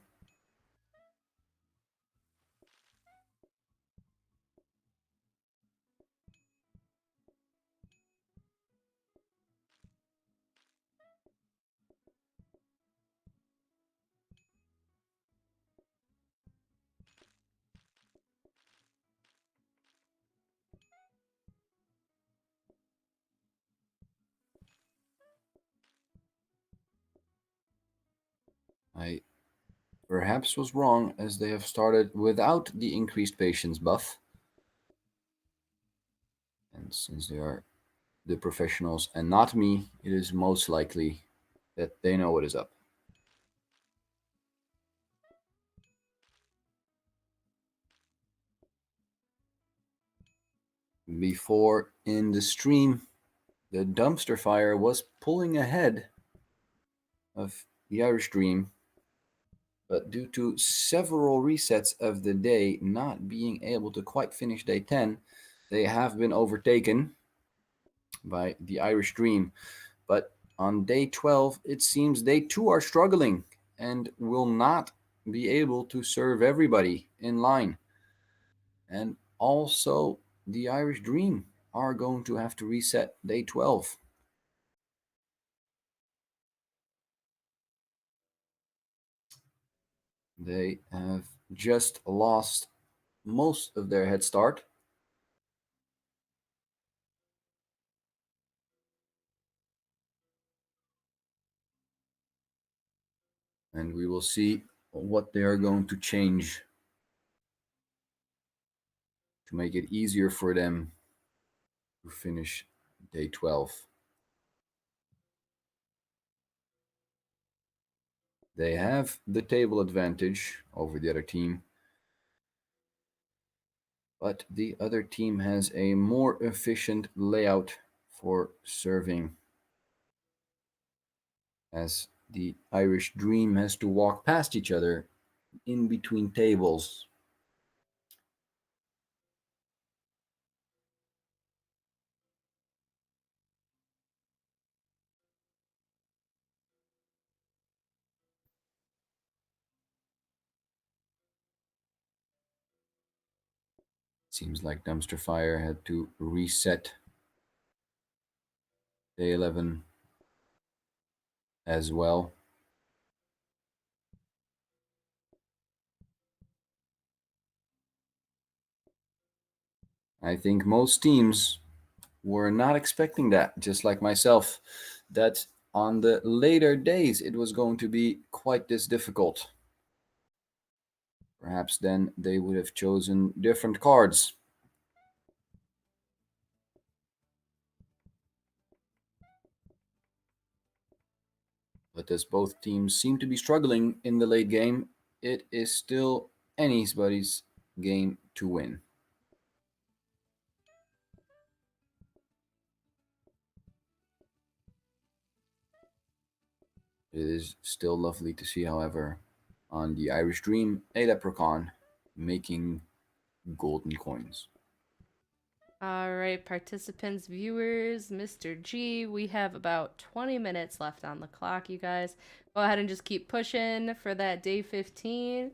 I perhaps was wrong, as they have started without the increased patience buff. And since they are the professionals and not me, it is most likely that they know what is up. Before in the stream, the Dumpster Fire was pulling ahead of the Irish Dream, but due to several resets of the day not being able to quite finish day 10, they have been overtaken by the Irish Dream. But on day 12, it seems they too are struggling and will not be able to serve everybody in line. And also, the Irish Dream are going to have to reset day 12. They have just lost most of their head start. And we will see what they are going to change to make it easier for them to finish day 12. They have the table advantage over the other team, but the other team has a more efficient layout for serving, as the Irish Dream has to walk past each other in between tables. Seems like Dumpster Fire had to reset day 11 as well. I think most teams were not expecting that, just like myself, that on the later days it was going to be quite this difficult. Perhaps then they would have chosen different cards. But as both teams seem to be struggling in the late game, it is still anybody's game to win. It is still lovely to see, however, on the Irish Dream, a leprechaun making golden coins. All right, participants, viewers, Mr. G, we have about 20 minutes left on the clock, you guys. Go ahead and just keep pushing for that day 15.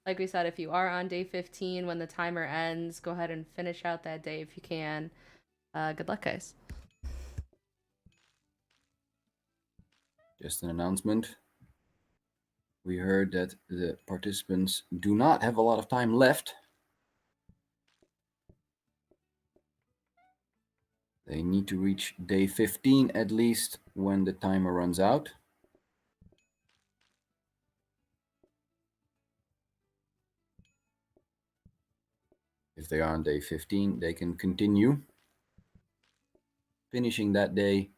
Like we said, if you are on day 15 when the timer ends, go ahead and finish out that day if you can. Good luck, guys. Just an announcement. We heard that the participants do not have a lot of time left. They need to reach day 15 at least when the timer runs out. If they are on day 15, they can continue finishing that day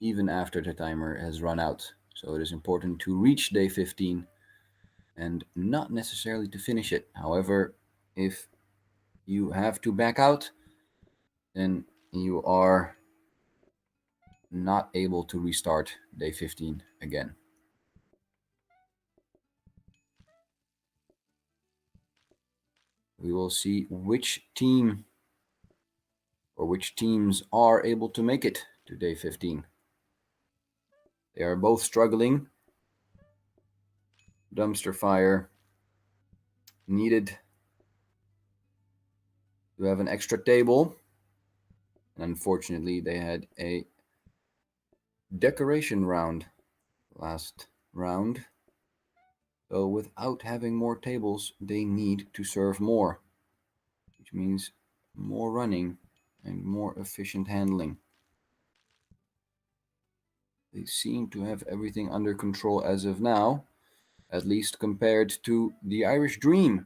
even after the timer has run out. So it is important to reach day 15 and not necessarily to finish it. However, if you have to back out, then you are not able to restart day 15 again. We will see which team or which teams are able to make it to day 15. They are both struggling. Dumpster Fire needed to have an extra table, and unfortunately they had a decoration round last round. So without having more tables, they need to serve more, which means more running and more efficient handling. They seem to have everything under control as of now, at least compared to the Irish Dream,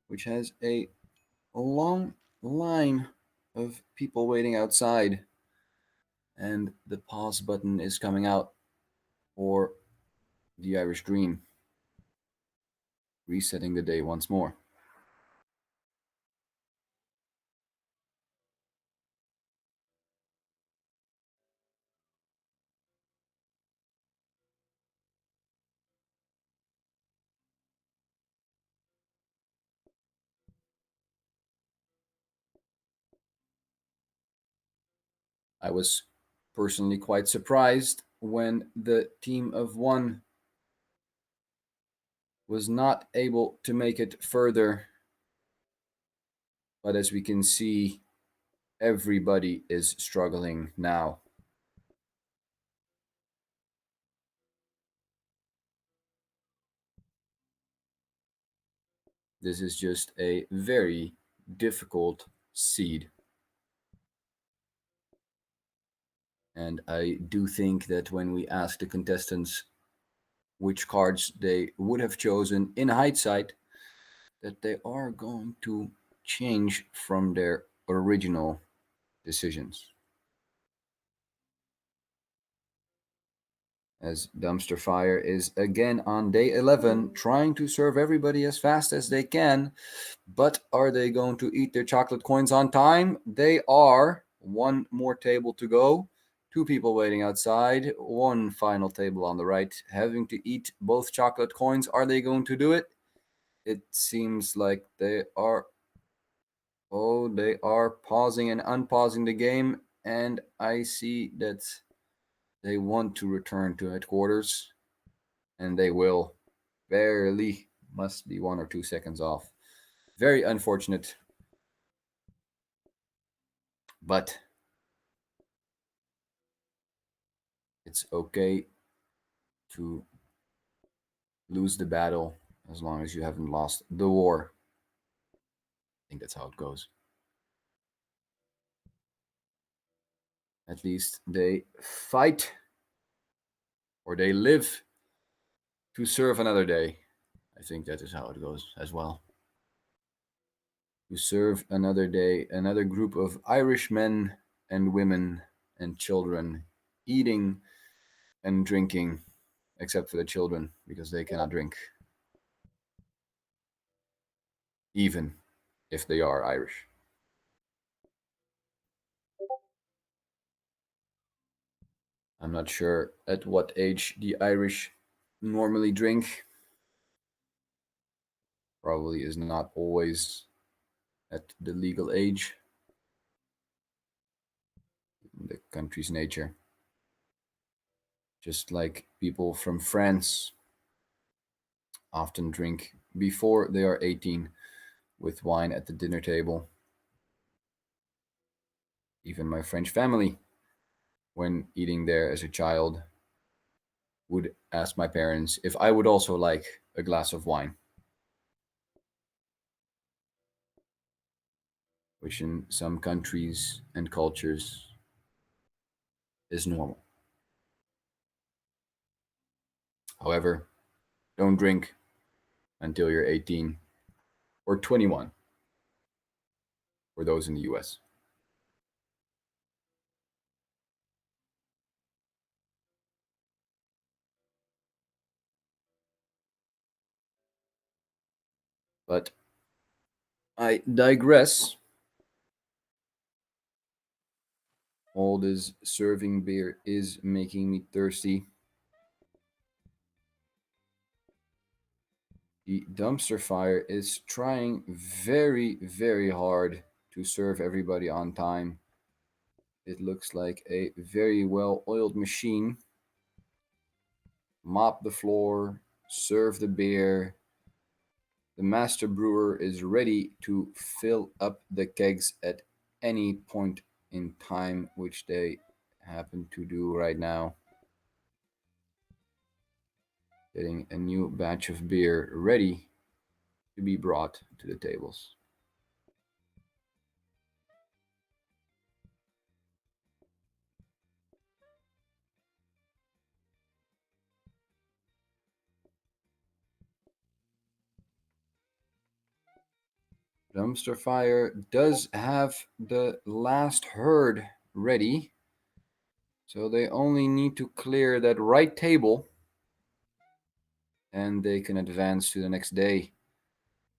which has a long line of people waiting outside, and the pause button is coming out for the Irish Dream, resetting the day once more. I was personally quite surprised when the team of one was not able to make it further. But as we can see, everybody is struggling now. This is just a very difficult seed. And I do think that when we ask the contestants which cards they would have chosen in hindsight, that they are going to change from their original decisions. As Dumpster Fire is again on day 11, trying to serve everybody as fast as they can. But are they going to eat their chocolate coins on time? They are. One more table to go. Two people waiting outside. One final table on the right, having to eat both chocolate coins. Are they going to do it? It seems like they are. Oh, they are pausing and unpausing the game. And I see that they want to return to headquarters. And they will. Barely. Must be 1 or 2 seconds off. Very unfortunate. But it's okay to lose the battle as long as you haven't lost the war. I think that's how it goes. At least they fight or they live to serve another day. I think that is how it goes as well. To serve another day, another group of Irish men and women and children eating and drinking, except for the children because they cannot drink, even if they are Irish. I'm not sure at what age the Irish normally drink. Probably is not always at the legal age, the country's nature. Just like people from France often drink before they are 18 with wine at the dinner table. Even my French family, when eating there as a child, would ask my parents if I would also like a glass of wine, which in some countries and cultures is normal. However, don't drink until you're 18 or 21 for those in the US. But I digress. All this serving beer is making me thirsty. The dumpster fire is trying very, very hard to serve everybody on time. It looks like a very well oiled machine. Mop the floor, serve the beer. The master brewer is ready to fill up the kegs at any point in time, which they happen to do right now. Getting a new batch of beer ready to be brought to the tables. Dumpster Fire does have the last herd ready, so they only need to clear that right table and they can advance to the next day.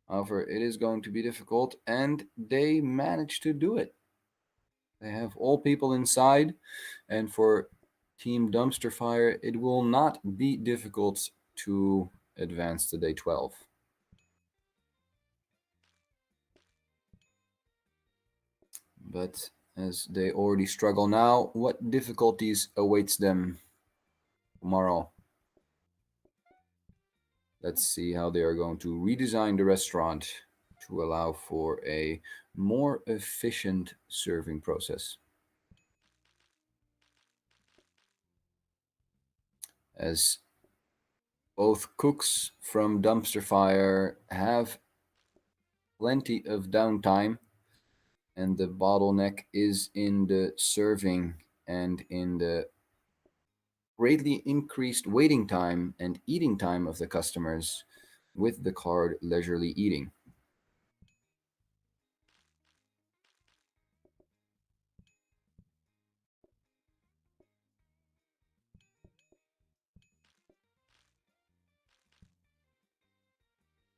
However, it is going to be difficult, and they managed to do it. They have all people inside, and for Team Dumpster Fire, it will not be difficult to advance to day 12. But as they already struggle now, what difficulties awaits them tomorrow? Let's see how they are going to redesign the restaurant to allow for a more efficient serving process. As both cooks from Dumpster Fire have plenty of downtime, and the bottleneck is in the serving and in the greatly increased waiting time and eating time of the customers with the card leisurely eating.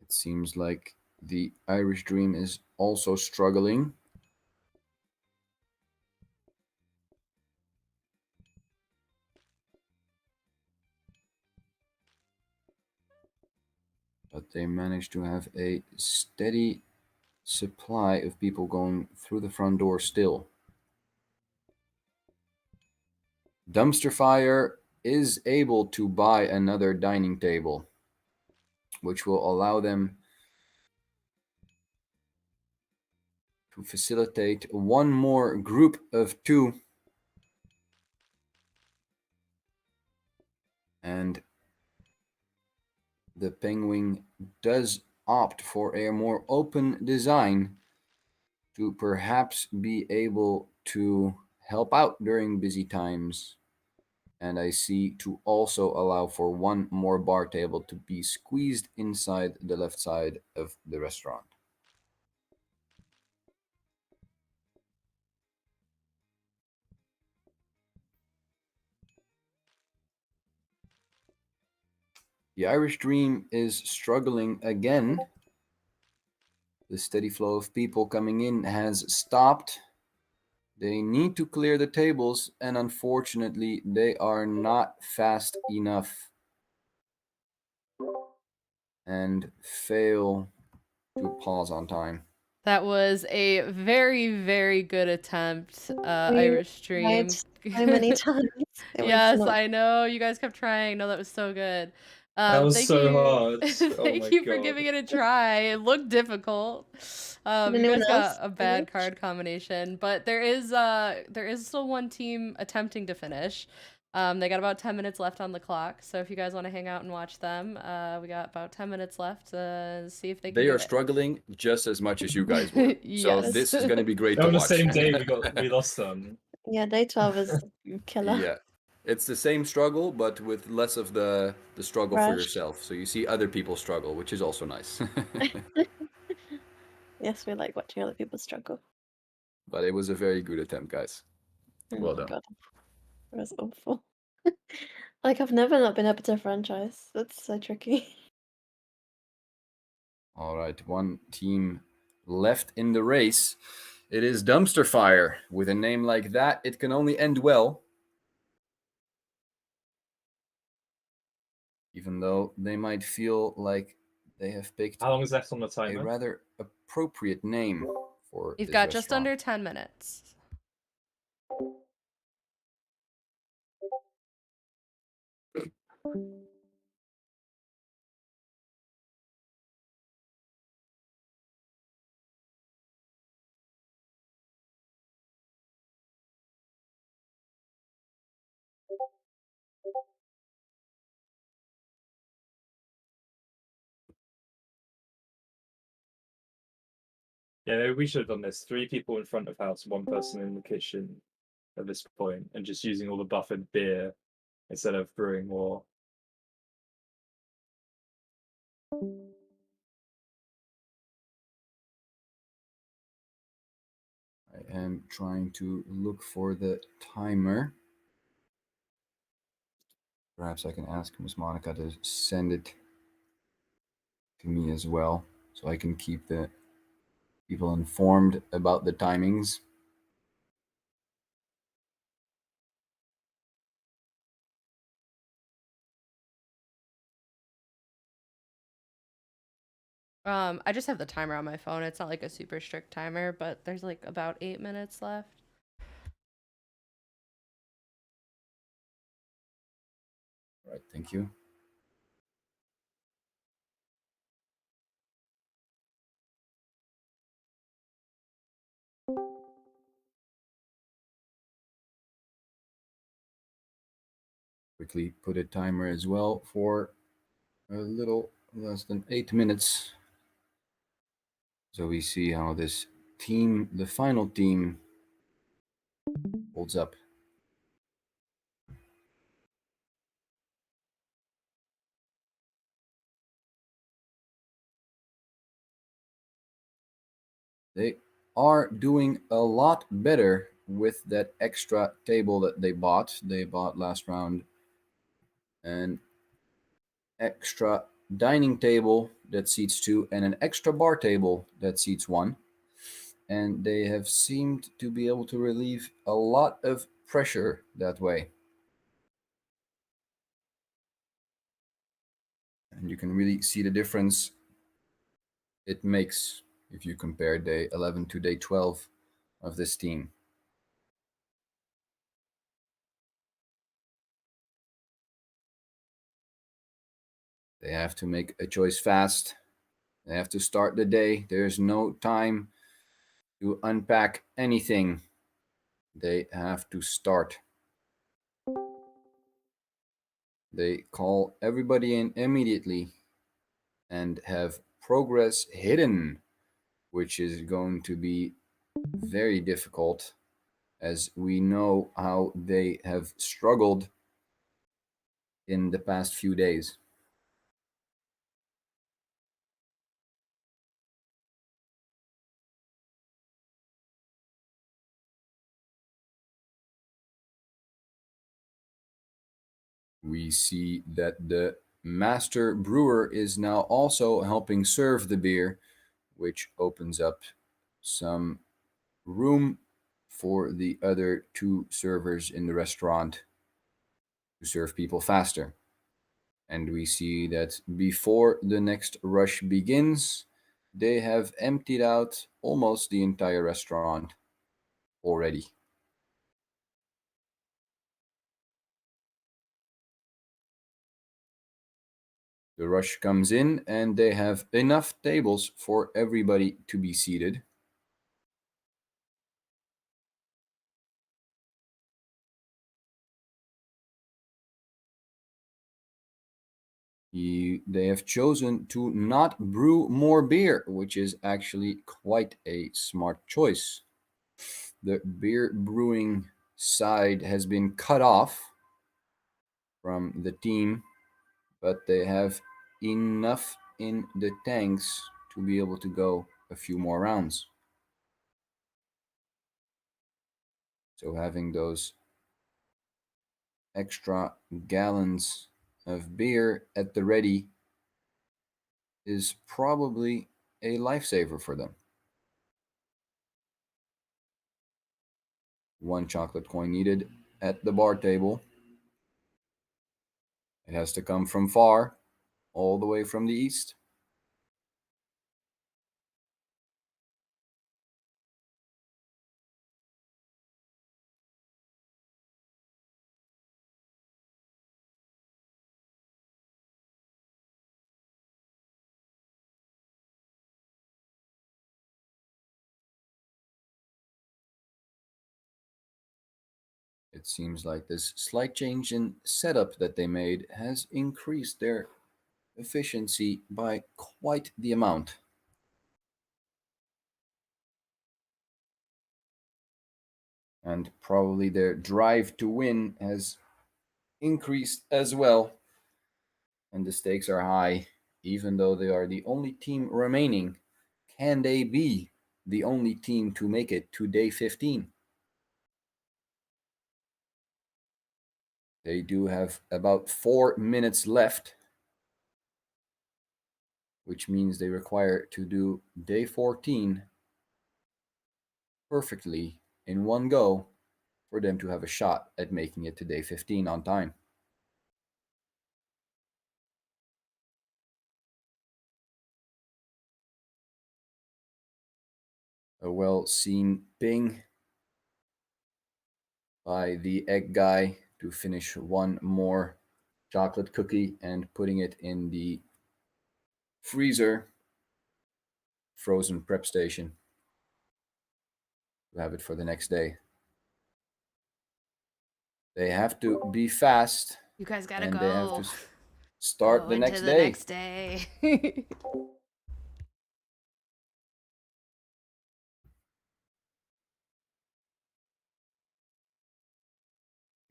It seems like the Irish Dream is also struggling. But they managed to have a steady supply of people going through the front door still. Dumpster Fire is able to buy another dining table, which will allow them to facilitate one more group of two. And the Penguin does opt for a more open design to perhaps be able to help out during busy times. And I see to also allow for one more bar table to be squeezed inside the left side of the restaurant. The Irish Dream is struggling again. The steady flow of people coming in has stopped. They need to clear the tables, and unfortunately, they are not fast enough and fail to pause on time. That was a very, very good attempt, We Irish tried Dream. so many times. It was Yes, not. I know. You guys kept trying. No, that was so good. That was Thank so you. hard. Oh Thank my you for God. giving it a try. It looked difficult. Did You anyone guys else got a bad finish? card combination, but there is still one team attempting to finish. They got about 10 minutes left on the clock, so if you guys want to hang out and watch them, we got about 10 minutes left to see if they can They do are it. struggling just as much as you guys were. So Yes. this is going to be great On to the watch. same day we lost them. Yeah, day 12 is killer. Yeah. It's the same struggle, but with less of the struggle for Rush. yourself. So you see other people struggle, which is also nice. Yes, we like watching other people struggle. But it was a very good attempt, guys. Oh Well my done. God. It was awful. Like, I've never not been able to franchise. That's so tricky. All right, one team left in the race. It is Dumpster Fire. With a name like that, it can only end well. Even though they might feel like they have picked How long is left on the a timer? rather appropriate name for You've this got just restaurant. under 10 minutes. Yeah, maybe we should have done this. 3 people in front of house, 1 person in the kitchen at this point, and just using all the buffered beer instead of brewing more. I am trying to look for the timer. Perhaps I can ask Miss Monica to send it to me as well, so I can keep the people informed about the timings. I just have the timer on my phone. It's not like a super strict timer, but there's like about 8 minutes left. All right, thank you. Quickly put a timer as well for a little less than 8 minutes. So we see how this team, the final team, holds up. They are doing a lot better with that extra table that they bought. They bought last round an extra dining table that seats 2 and an extra bar table that seats 1. And they have seemed to be able to relieve a lot of pressure that way. And you can really see the difference it makes if you compare day 11 to day 12 of this team. They have to make a choice fast. They have to start the day. There's no time to unpack anything. They have to start. They call everybody in immediately and have progress hidden, which is going to be very difficult, as we know how they have struggled in the past few days. We see that the master brewer is now also helping serve the beer, which opens up some room for the other 2 servers in the restaurant to serve people faster. And we see that before the next rush begins, they have emptied out almost the entire restaurant already. The rush comes in and they have enough tables for everybody to be seated. They have chosen to not brew more beer, which is actually quite a smart choice. The beer brewing side has been cut off from the team, but they have enough in the tanks to be able to go a few more rounds. So having those extra gallons of beer at the ready is probably a lifesaver for them. 1 chocolate coin needed at the bar table. It has to come from far, all the way from the east. It seems like this slight change in setup that they made has increased their efficiency by quite the amount. And probably their drive to win has increased as well. And the stakes are high, even though they are the only team remaining. Can they be the only team to make it to day 15? They do have about 4 minutes left, which means they require to do day 14 perfectly in one go for them to have a shot at making it to day 15 on time. A well-seen ping by the egg guy to finish 1 more chocolate cookie and putting it in the freezer, frozen prep station, to have it for the next day. They have to be fast. You guys gotta and go. they have to start Go the into next the day. next day.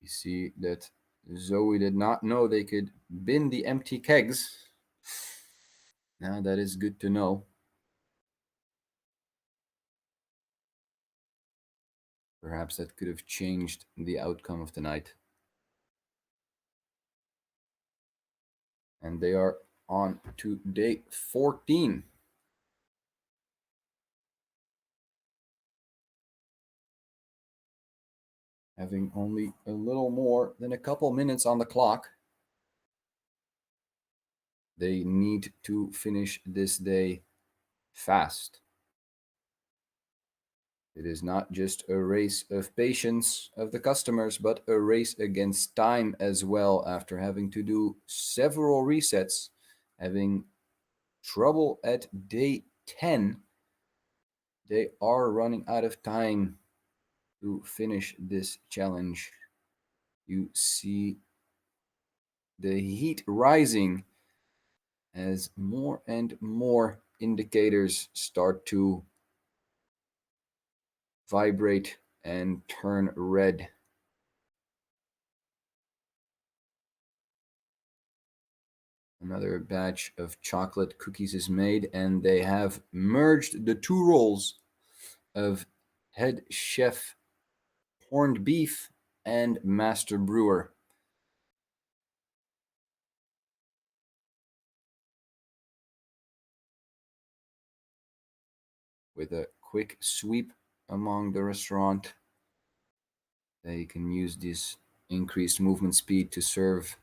You see that Zoe did not know they could bin the empty kegs. Now that is good to know. Perhaps that could have changed the outcome of the night. And they are on to day 14. Having only a little more than a couple minutes on the clock. They need to finish this day fast. It is not just a race of patience of the customers, but a race against time as well, after having to do several resets, having trouble at day 10. They are running out of time to finish this challenge. You see the heat rising as more and more indicators start to vibrate and turn red. Another batch of chocolate cookies is made, and they have merged the two roles of head chef corned beef and master brewer. With a quick sweep among the restaurant, they can use this increased movement speed to serve,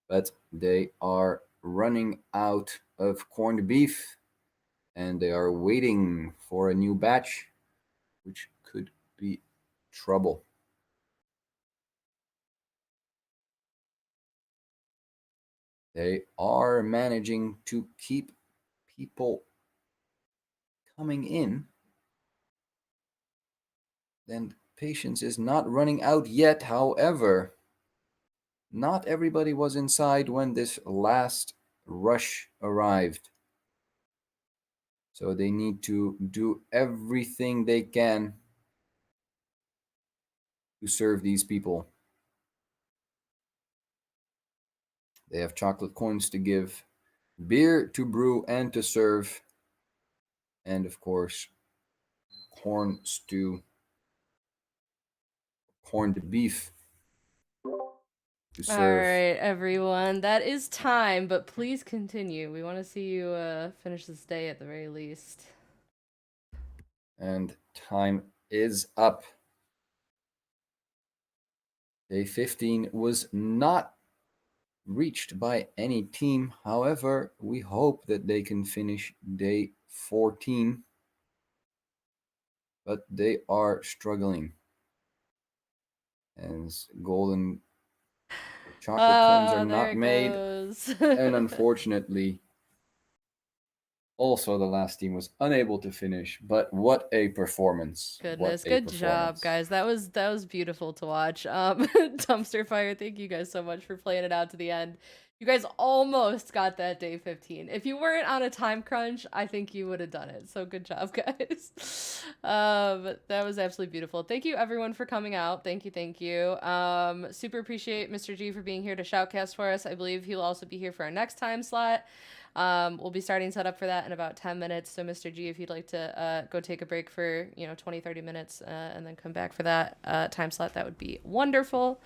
but they are running out of corned beef and they are waiting for a new batch, which could be trouble. They are managing to keep people coming in. Then patience is not running out yet. However, not everybody was inside when this last rush arrived. So they need to do everything they can to serve these people. They have chocolate coins to give, beer to brew and to serve, and of course, corn stew, corned beef to All serve. right, everyone, that is time, but please continue. We want to see you finish this day at the very least. And time is up. Day 15 was not reached by any team. However, we hope that they can finish day 14. But they are struggling. As golden chocolate coins are Oh, there not it made. goes. And unfortunately, also the last team was unable to finish. But what a performance. Goodness, What a good job, performance. guys. That was beautiful to watch. Dumpster Fire, thank you guys so much for playing it out to the end. You guys almost got that day 15. If you weren't on a time crunch, I think you would have done it. So good job, guys. That was absolutely beautiful. Thank you everyone for coming out. Thank you. Super appreciate Mr. G for being here to shoutcast for us. I believe he'll also be here for our next time slot. We'll be starting setup for that in about 10 minutes. So Mr. G, if you'd like to go take a break for 20-30 minutes and then come back for that time slot, that would be wonderful.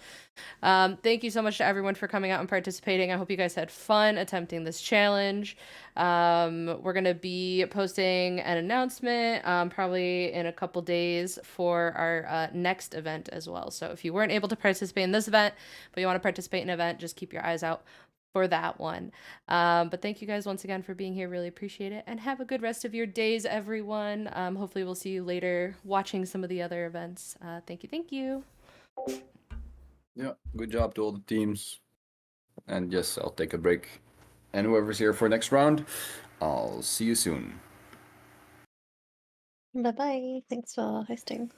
Thank you so much to everyone for coming out and participating. I hope you guys had fun attempting this challenge. We're gonna be posting an announcement probably in a couple days for our next event as well. So if you weren't able to participate in this event but you want to participate in an event, just keep your eyes out for that one. But thank you guys once again for being here. Really appreciate it. And have a good rest of your days, everyone. Hopefully we'll see you later watching some of the other events. Thank you. Yeah, good job to all the teams. And yes, I'll take a break. And whoever's here for next round, I'll see you soon. Bye-bye. Thanks for hosting.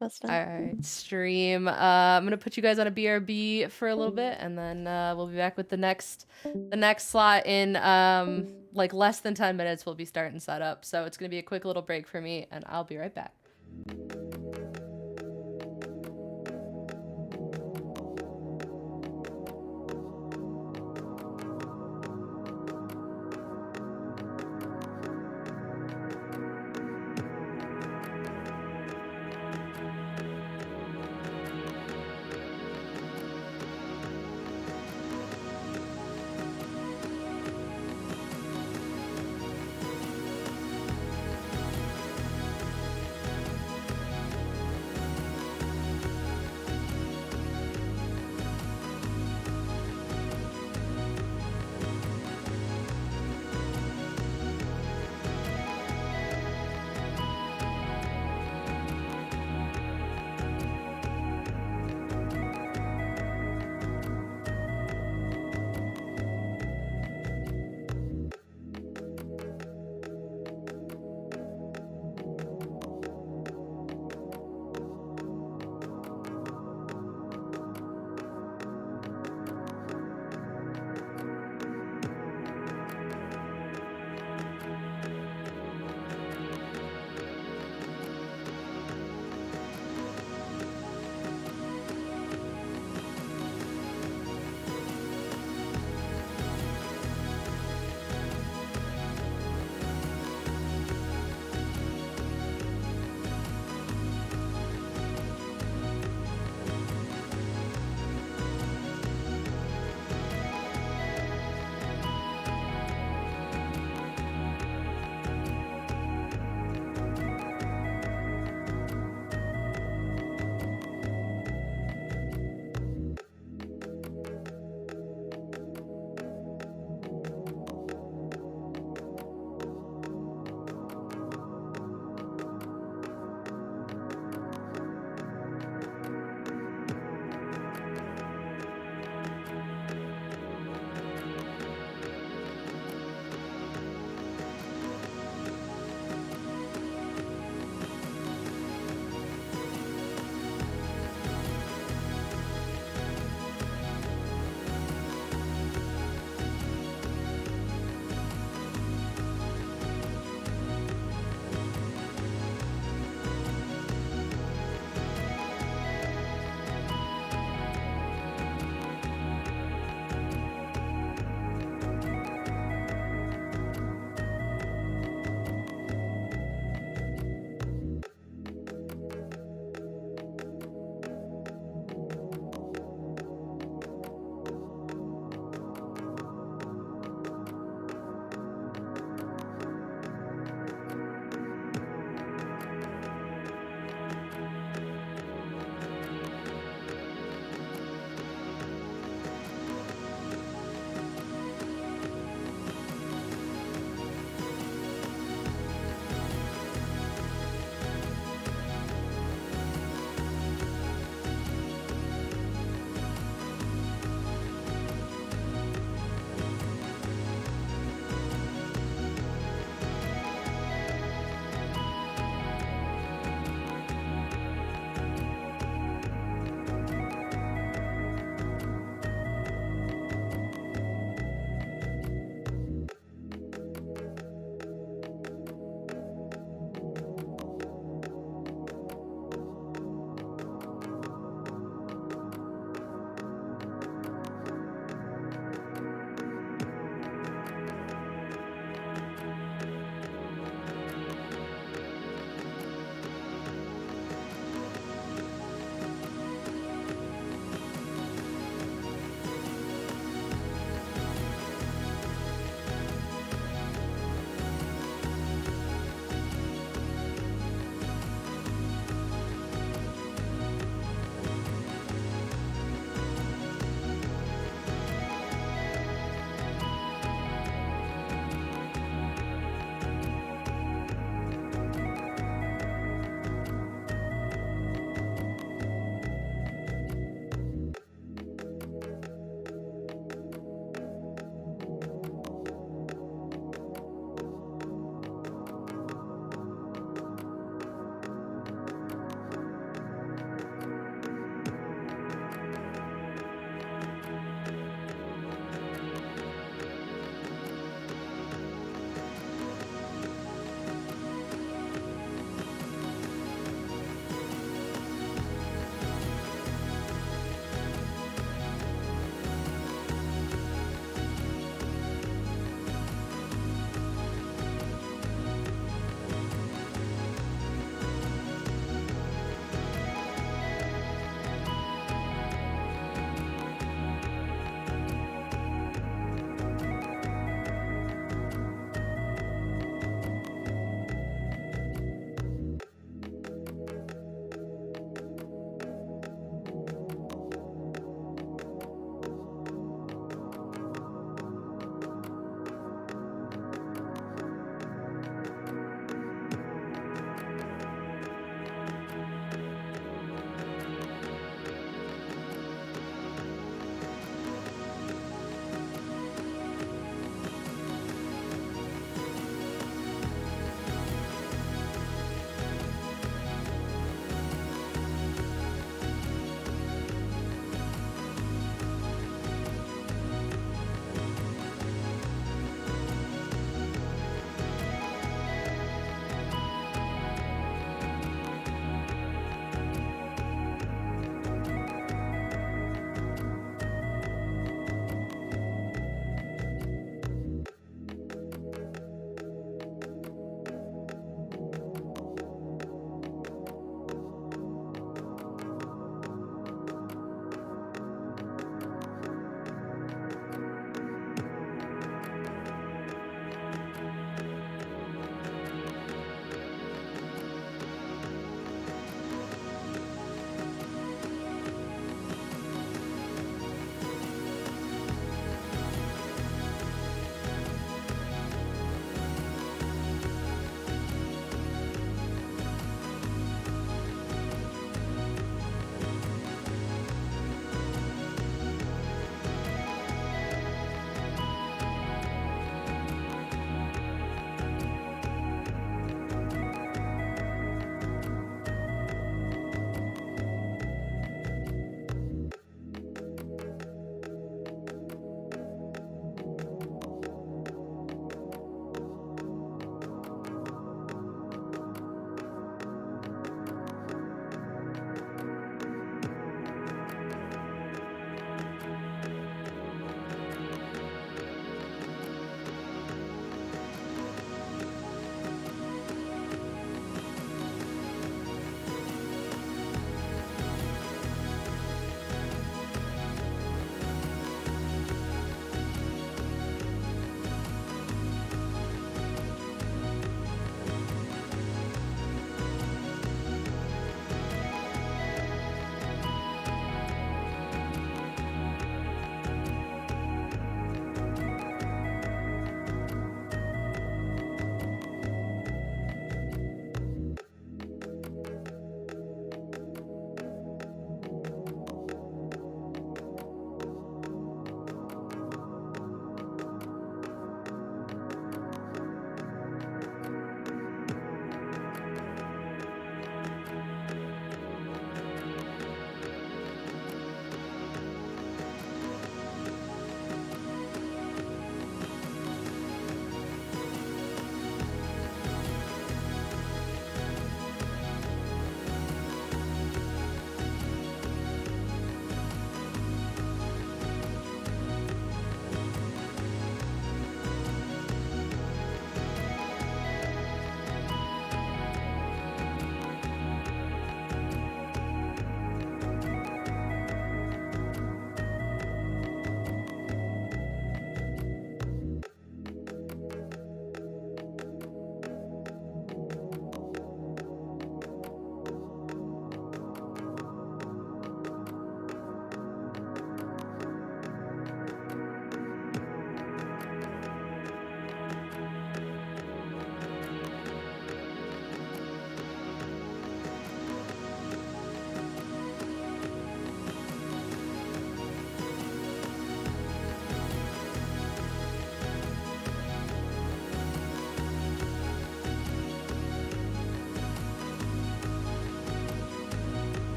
That's fun. All right, stream. I'm gonna put you guys on a BRB for a little bit, and then we'll be back with the next slot in like less than 10 minutes. We'll be starting setup, so it's gonna be a quick little break for me, and I'll be right back.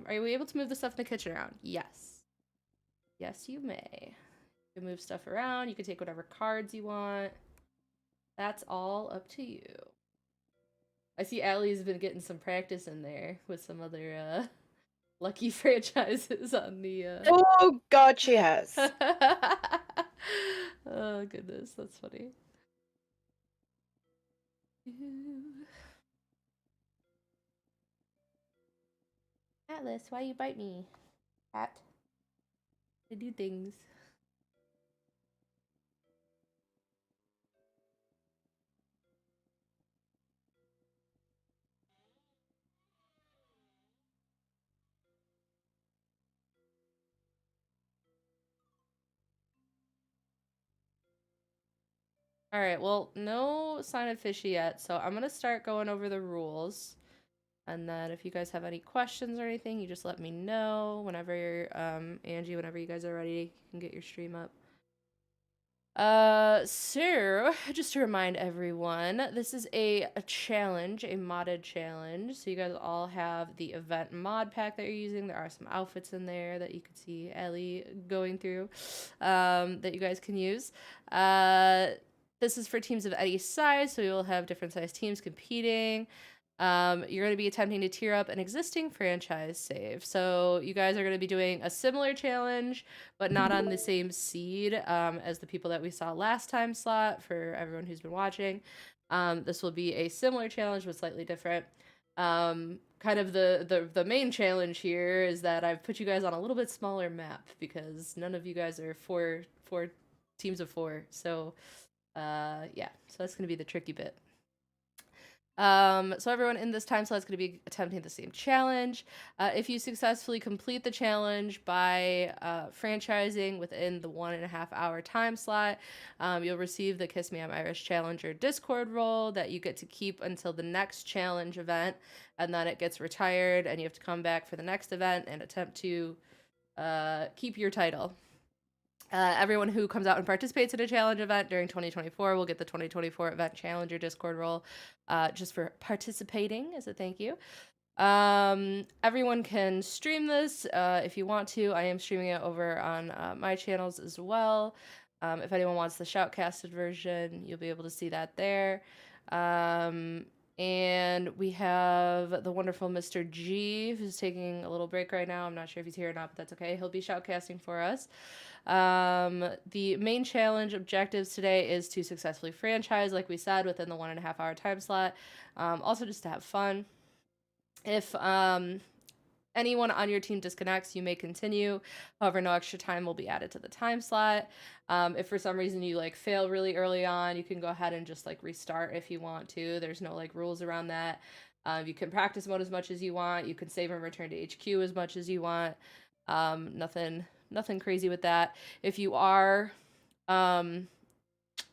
Are you able to move the stuff in the kitchen around? Yes. Yes, you may. You can move stuff around. You can take whatever cards you want. That's all up to you. I see Allie's been getting some practice in there with some other lucky franchises on the Oh God, she has. Oh goodness, that's funny. Atlas, why you bite me? Cat. I do things. All right, well, no sign of fishy yet, so I'm gonna start going over the rules. And then if you guys have any questions or anything, you just let me know whenever you're, Angie, whenever you guys are ready, you can get your stream up. So just to remind everyone, this is a challenge, a modded challenge. So you guys all have the event mod pack that you're using. There are some outfits in there that you could see Ellie going through, that you guys can use. This is for teams of any size, so you'll have different size teams competing. You're going to be attempting to tier up an existing franchise save. So you guys are going to be doing a similar challenge, but not on the same seed as the people that we saw last time slot for everyone who's been watching. This will be a similar challenge, but slightly different. Kind of the main challenge here is that I've put you guys on a little bit smaller map because none of you guys are four teams of 4. So yeah, so that's going to be the tricky bit. So everyone in this time slot is going to be attempting the same challenge. If you successfully complete the challenge by franchising within the 1.5 hour time slot, you'll receive the Kiss Me I'm Irish Challenger Discord role that you get to keep until the next challenge event, and then it gets retired and you have to come back for the next event and attempt to keep your title. Everyone who comes out and participates in a challenge event during 2024 will get the 2024 Event Challenger Discord role just for participating as a thank you. Everyone can stream this if you want to. I am streaming it over on my channels as well. If anyone wants the shoutcasted version, you'll be able to see that there. And we have the wonderful Mr. G, who's taking a little break right now. I'm not sure if he's here or not, but that's okay. He'll be shoutcasting for us. The main challenge objectives today is to successfully franchise, like we said, within the 1.5 hour time slot. Also just to have fun. If anyone on your team disconnects, you may continue. However, no extra time will be added to the time slot. If for some reason you like fail really early on, you can go ahead and just like restart if you want to. There's no like rules around that. You can practice mode as much as you want. You can save and return to HQ as much as you want. Nothing crazy with that. If you are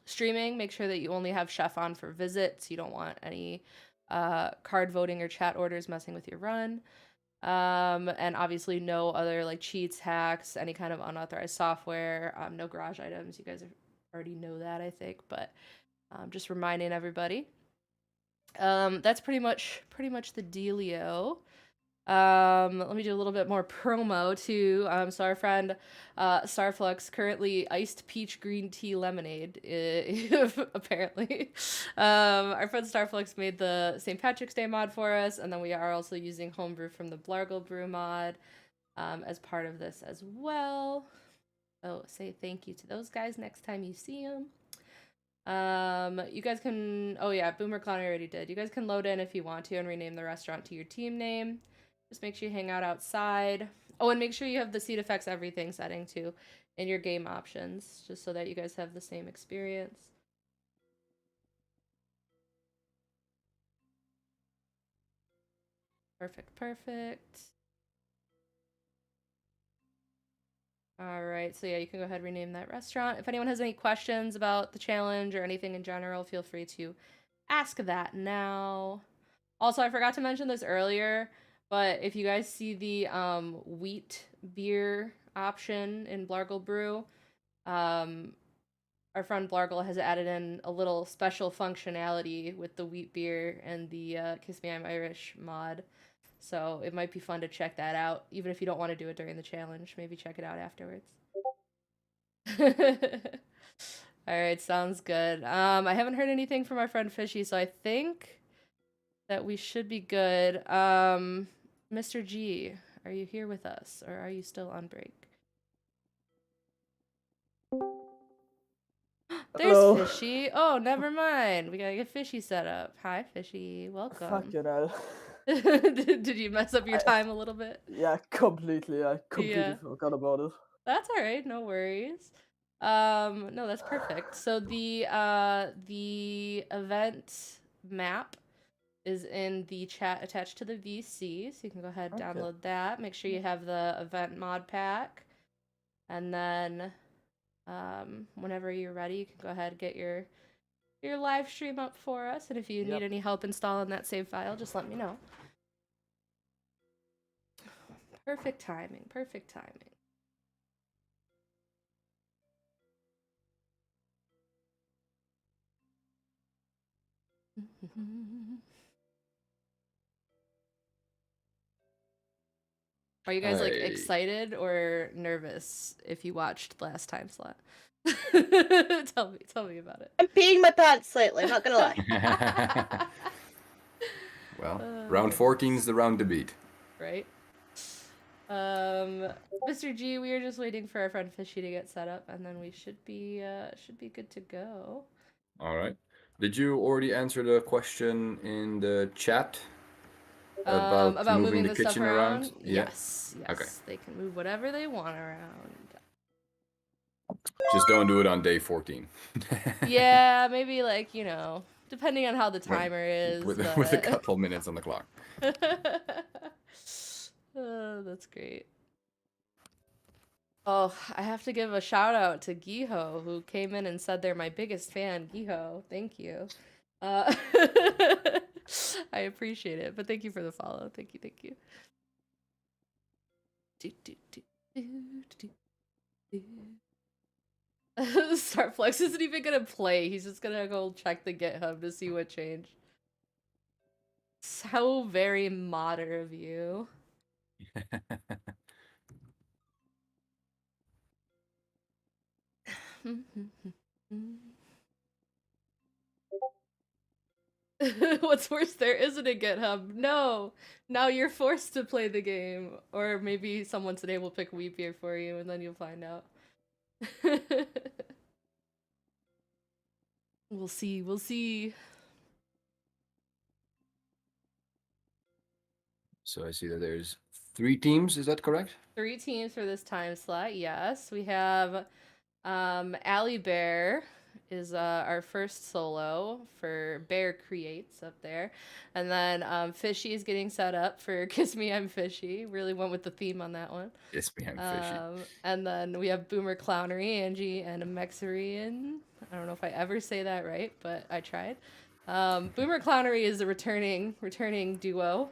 streaming, make sure that you only have Chef on for visits. You don't want any card voting or chat orders messing with your run. And obviously no other like cheats, hacks, any kind of unauthorized software, no garage items. You guys already know that, I think, but just reminding everybody. That's pretty much the dealio. Let me do a little bit more promo too. So our friend Starflux, currently iced peach green tea lemonade, apparently. Our friend Starflux made the St. Patrick's Day mod for us, and then we are also using homebrew from the Blargle Brew mod as part of this as well. So say thank you to those guys next time you see them. You guys can, oh yeah, Boomer Clown already did. You guys can load in if you want to and rename the restaurant to your team name. Just make sure you hang out outside. Oh, and make sure you have the seed effects everything setting too in your game options, just so that you guys have the same experience. Perfect. All right, so yeah, you can go ahead and rename that restaurant. If anyone has any questions about the challenge or anything in general, feel free to ask that now. Also, I forgot to mention this earlier, but if you guys see the wheat beer option in Blargle Brew, our friend Blargle has added in a little special functionality with the wheat beer and the Kiss Me I'm Irish mod. So it might be fun to check that out, even if you don't want to do it during the challenge. Maybe check it out afterwards. All right, sounds good. I haven't heard anything from our friend Fishy, so I think that we should be good. Mr. G, are you here with us, or are you still on break? There's Hello. Fishy. Oh, never mind. We gotta get Fishy set up. Hi, Fishy. Welcome. Fucking hell. Did you mess up your time a little bit? Yeah, completely. I completely Yeah. forgot about it. That's all right. No worries. No, that's perfect. So the event map is in the chat attached to the VC, so you can go ahead and Okay. download that. Make sure you have the event mod pack, and then whenever you're ready, you can go ahead and get your live stream up for us. And if you need Yep. any help installing that save file, just let me know. Perfect timing. Perfect timing. Are you guys like Hey. excited or nervous if you watched last time slot? Tell me about it. I'm peeing my pants slightly, I'm not gonna lie. Well, round 14 is the round to beat. Right? Mr. G, we are just waiting for our friend Fishy to get set up, and then we should be good to go. All right. Did you already answer the question in the chat about moving the stuff kitchen around? Yeah. Yes, yes. Okay. They can move whatever they want around. Just don't do it on day 14. Yeah, maybe like, depending on how the timer is. with a but- couple minutes on the clock. Oh, that's great. Oh, I have to give a shout out to Giho, who came in and said they're my biggest fan. Giho, thank you. I appreciate it, but thank you for the follow. Thank you, thank you. Starflex isn't even gonna play. He's just gonna go check the GitHub to see what changed. So very modern of you. What's worse, there isn't a GitHub. No, now you're forced to play the game, or maybe someone today will pick Weepier for you, and then you'll find out. We'll see. We'll see. So I see that there's 3 teams. Is that correct? 3 teams for this time slot. Yes, we have Allie Bear is our first solo for Bear Creates up there, and then Fishy is getting set up for Kiss Me I'm Fishy. Really went with the theme on that one. Yes, I'm fishy. And then we have Boomer Clownery, Angie, and Mexerian. I don't know if I ever say that right, but I tried. Boomer Clownery is a returning duo.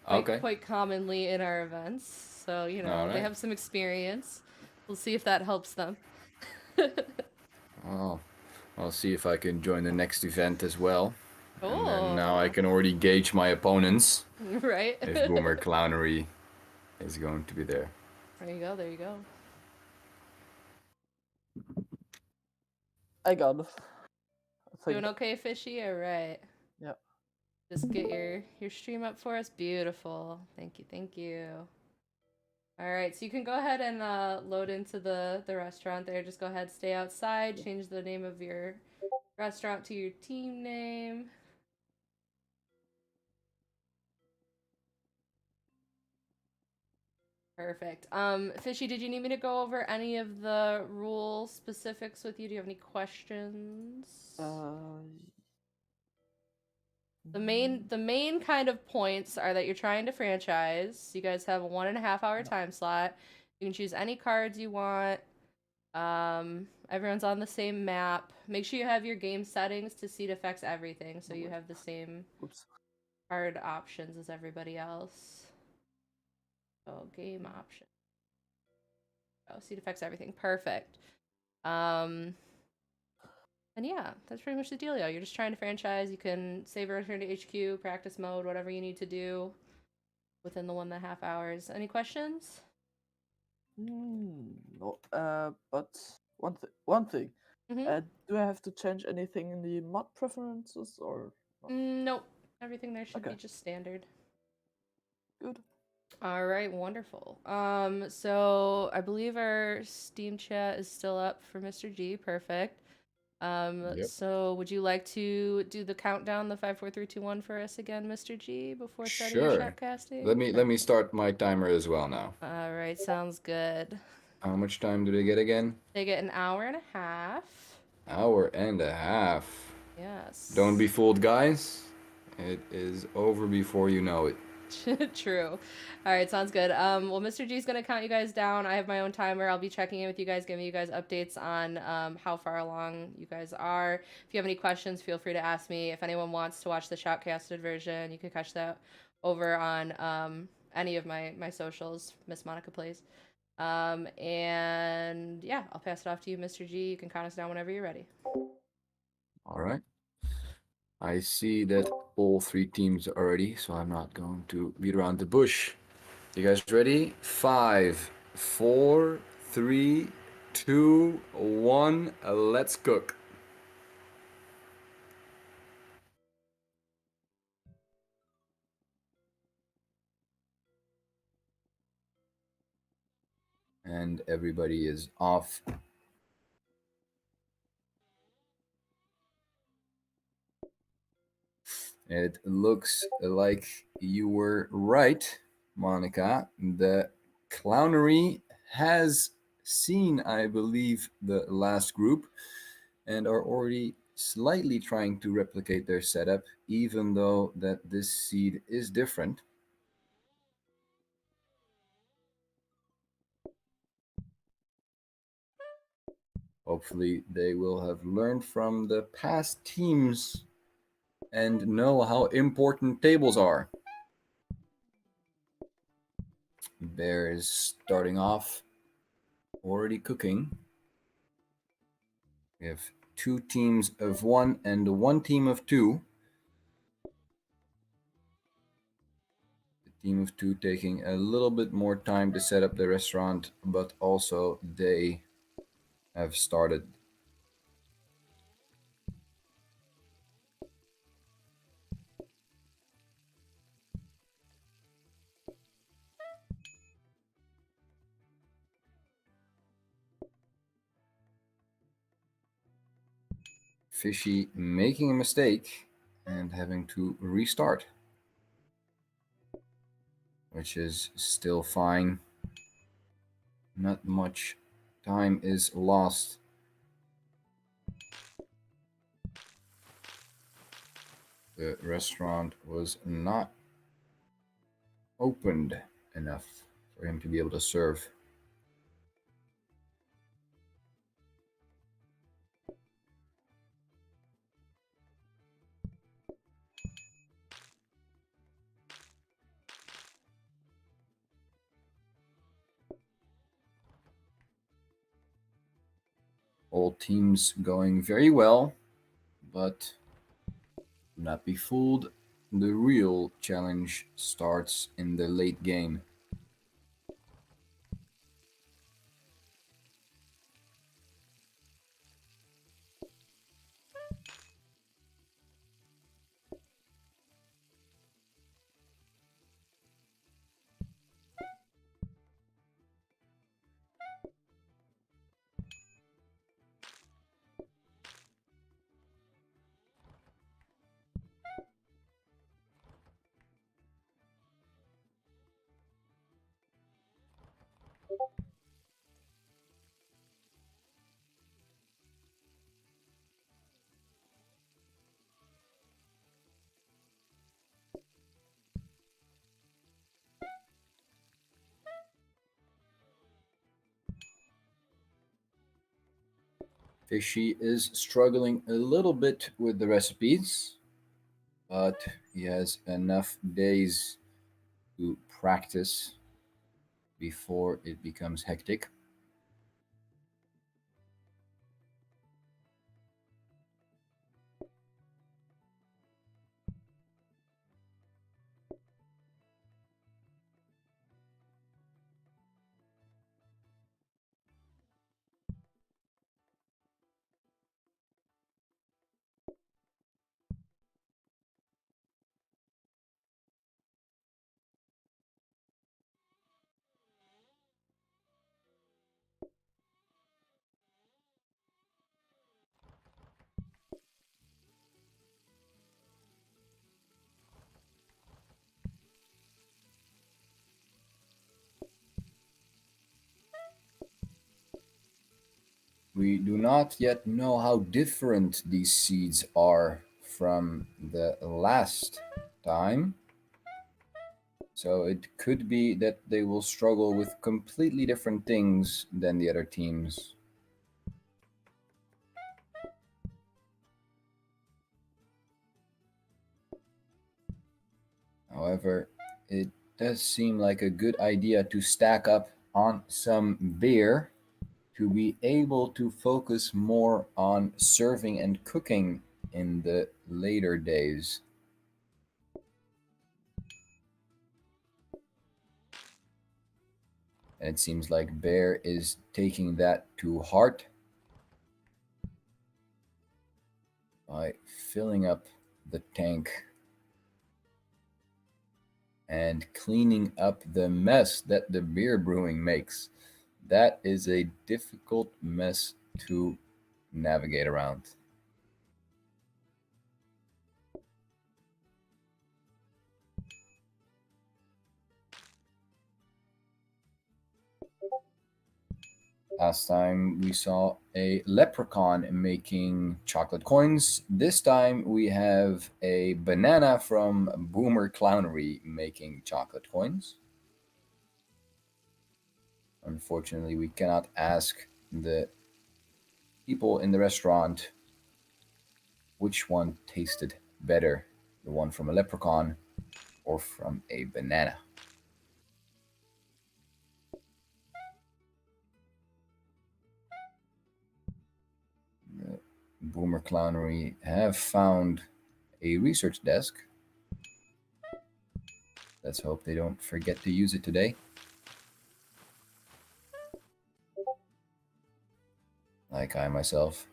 Okay. Quite commonly in our events, so they Alright. have some experience. We'll see if that helps them. Well, I'll see if I can join the next event as well. And then now I Cool. can already gauge my opponents Right? if Boomer Clownery is going to be there. There you go. There you go. I got it. I think. Doing okay, Fishy? All right. Yep. Just get your stream up for us. Beautiful. Thank you. Thank you. All right, so you can go ahead and load into the restaurant there. Just go ahead, stay outside, change the name of your restaurant to your team name. Perfect. Fishy, did you need me to go over any of the rule specifics with you? Do you have any questions? The main kind of points are that you're trying to franchise. You guys have a 1.5 hour time slot. You can choose any cards you want. Everyone's on the same map. Make sure you have your game settings to see it affects everything, so you have the same card options as everybody else. Oh, game option. Oh, seat affects everything. Perfect. And yeah, that's pretty much the dealio. You're just trying to franchise. You can save or return to HQ, practice mode, whatever you need to do. within the 1.5 hours. Any questions? No. But one thing. Mm-hmm. Do I have to change anything in the mod preferences or not? Nope. Everything there should be Okay. just standard. Good. All right, wonderful. So I believe our Steam chat is still up for Mr. G. Perfect. Yep. So would you like to do the countdown, the 5, 4, 3, 2, 1 for us again, Mr. G, before starting your Sure. shoutcasting? Let me start my timer as well now. All right, sounds good. How much time do they get again? They get an hour and a half. Hour and a half. Yes. Don't be fooled, guys. It is over before you know it. True. All right, sounds good. Well, Mr. G is gonna count you guys down. I have my own timer. I'll be checking in with you guys, giving you guys updates on how far along you guys are. If you have any questions, feel free to ask me. If anyone wants to watch the shoutcasted version, you can catch that over on any of my socials. Miss Monica Plays. And yeah, I'll pass it off to you, Mr. G. You can count us down whenever you're ready. All right. I see that all 3 teams are ready, so I'm not going to beat around the bush. You guys ready? 5, 4, 3, 2, 1. Let's cook. And everybody is off. It looks like you were right, Monica. The clownery has seen, I believe, the last group and are already slightly trying to replicate their setup, even though that this seed is different. Hopefully they will have learned from the past teams and know how important tables are. Bear is starting off, already cooking. We have 2 teams of 1 and 1 team of 2. The team of 2 taking a little bit more time to set up the restaurant, but also they have started. Fishy making a mistake and having to restart, which is still fine. Not much time is lost. The restaurant was not opened enough for him to be able to serve. All teams going very well, but do not be fooled. The real challenge starts in the late game. Fishy is struggling a little bit with the recipes, but he has enough days to practice before it becomes hectic. We do not yet know how different these seeds are from the last time. So it could be that they will struggle with completely different things than the other teams. However, it does seem like a good idea to stack up on some beer to be able to focus more on serving and cooking in the later days. And it seems like Bear is taking that to heart by filling up the tank and cleaning up the mess that the beer brewing makes. That is a difficult mess to navigate around. Last time we saw a leprechaun making chocolate coins. This time we have a banana from Boomer Clownery making chocolate coins. Unfortunately, we cannot ask the people in the restaurant which one tasted better, the one from a leprechaun or from a banana. The Boomer Clownery have found a research desk. Let's hope they don't forget to use it today. Like I myself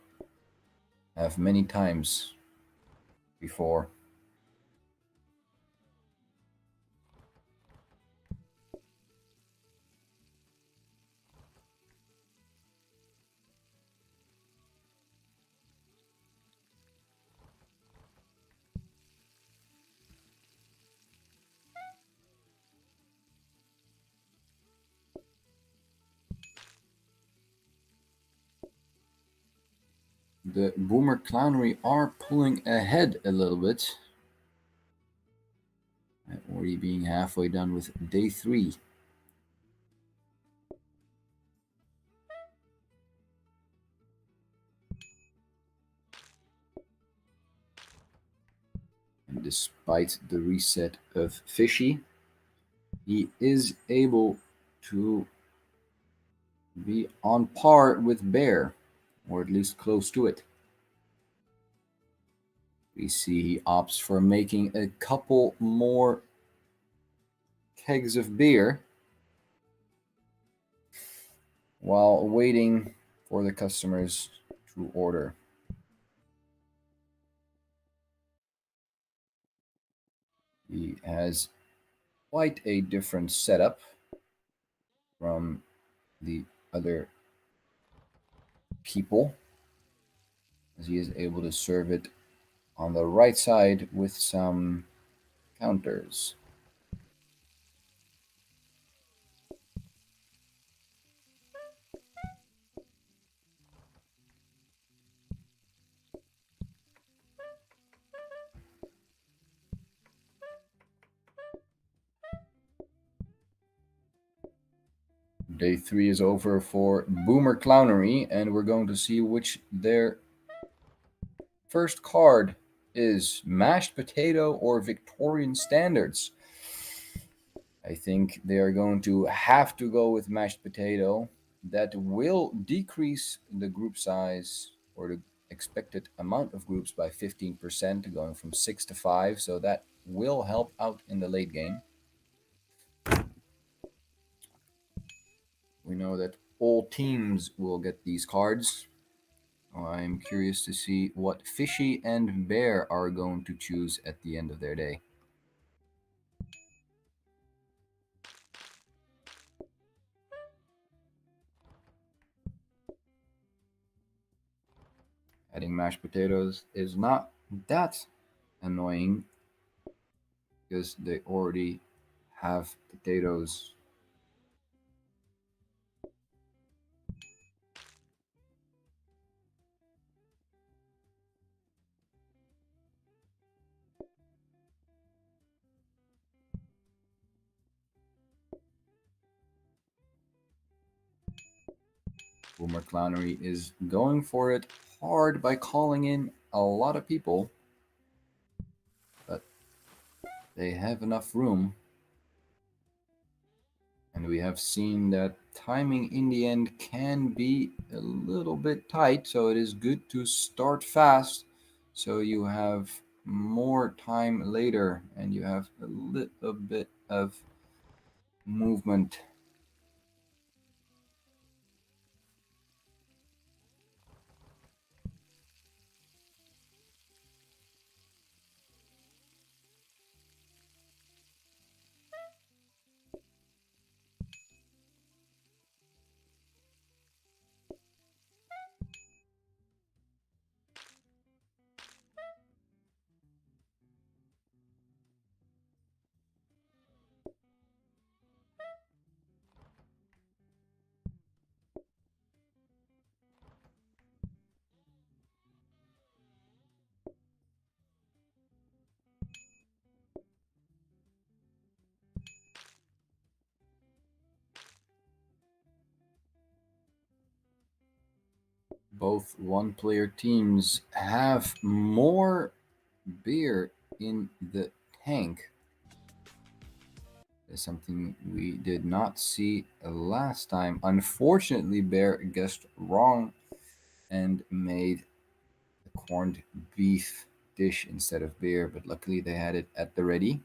have many times before. The Boomer Clownery are pulling ahead a little bit. Already being halfway done with day 3. And despite the reset of Fishy, he is able to be on par with Bear, or at least close to it. We see he opts for making a couple more kegs of beer while waiting for the customers to order. He has quite a different setup from the other people, as he is able to serve it on the right side with some counters. Day 3 is over for Boomer Clownery, and we're going to see which their first card is: mashed potato or Victorian standards. I think they are going to have to go with mashed potato. That will decrease the group size, or the expected amount of groups, by 15%, going from 6 to 5. So that will help out in the late game. We know that all teams will get these cards. I'm curious to see what Fishy and Bear are going to choose at the end of their day. Adding mashed potatoes is not that annoying because they already have potatoes. Boomer Clownery is going for it hard by calling in a lot of people, but they have enough room. And we have seen that timing in the end can be a little bit tight, so it is good to start fast so you have more time later and you have a little bit of movement. Both one-player teams have more beer in the tank. Is something we did not see last time. Unfortunately, Bear guessed wrong and made a corned beef dish instead of beer, but luckily they had it at the ready.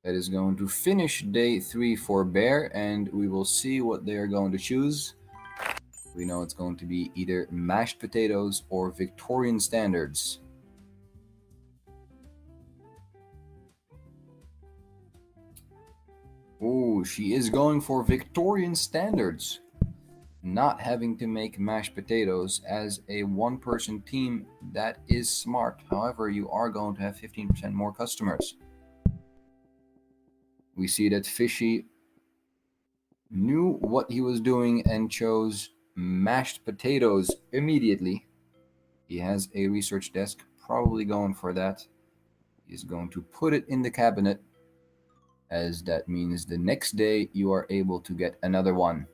That is going to finish day 3 for Bear, and we will see what they are going to choose. We know it's going to be either mashed potatoes or Victorian standards. Oh, she is going for Victorian standards. Not having to make mashed potatoes as a one-person team, that is smart. However, you are going to have 15% more customers. We see that Fishy knew what he was doing and chose mashed potatoes immediately. He has a research desk, probably going for that. He's going to put it in the cabinet, as that means the next day you are able to get another one.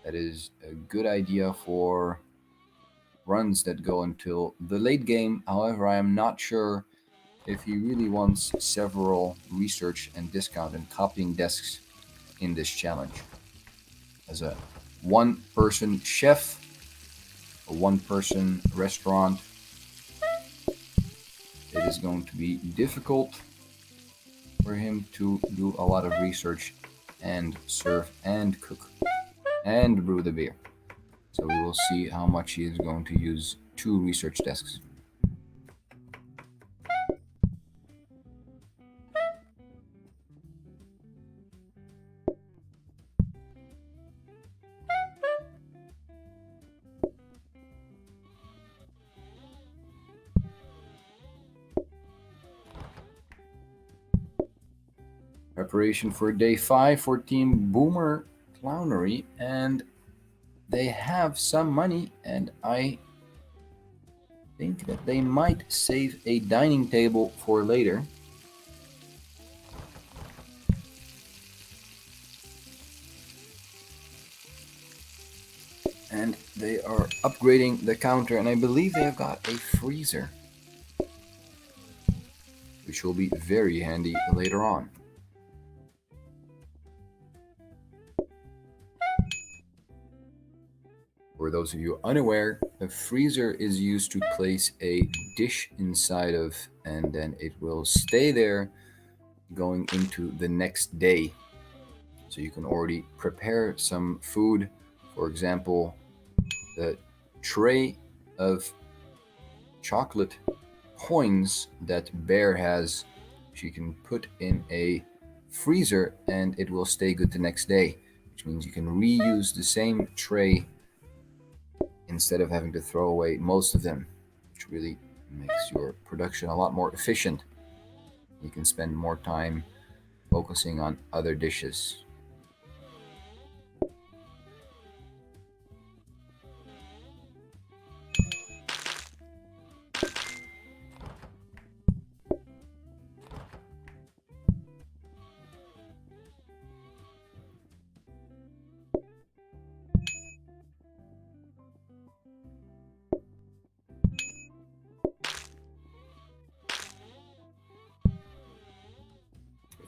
That is a good idea for runs that go until the late game. However, I am not sure if he really wants several research and discount and copying desks in this challenge. As a one-person chef, a one-person restaurant, it is going to be difficult for him to do a lot of research and serve and cook and brew the beer. So we will see how much he is going to use 2 research desks. Preparation for day 5 for Team Boomer Clownery, and they have some money, and I think that they might save a dining table for later. And they are upgrading the counter, and I believe they have got a freezer, which will be very handy later on. For those of you unaware, a freezer is used to place a dish inside of, and then it will stay there going into the next day. So you can already prepare some food. For example, the tray of chocolate coins that Bear has, she can put in a freezer and it will stay good the next day, which means you can reuse the same tray instead of having to throw away most of them, which really makes your production a lot more efficient. You can spend more time focusing on other dishes.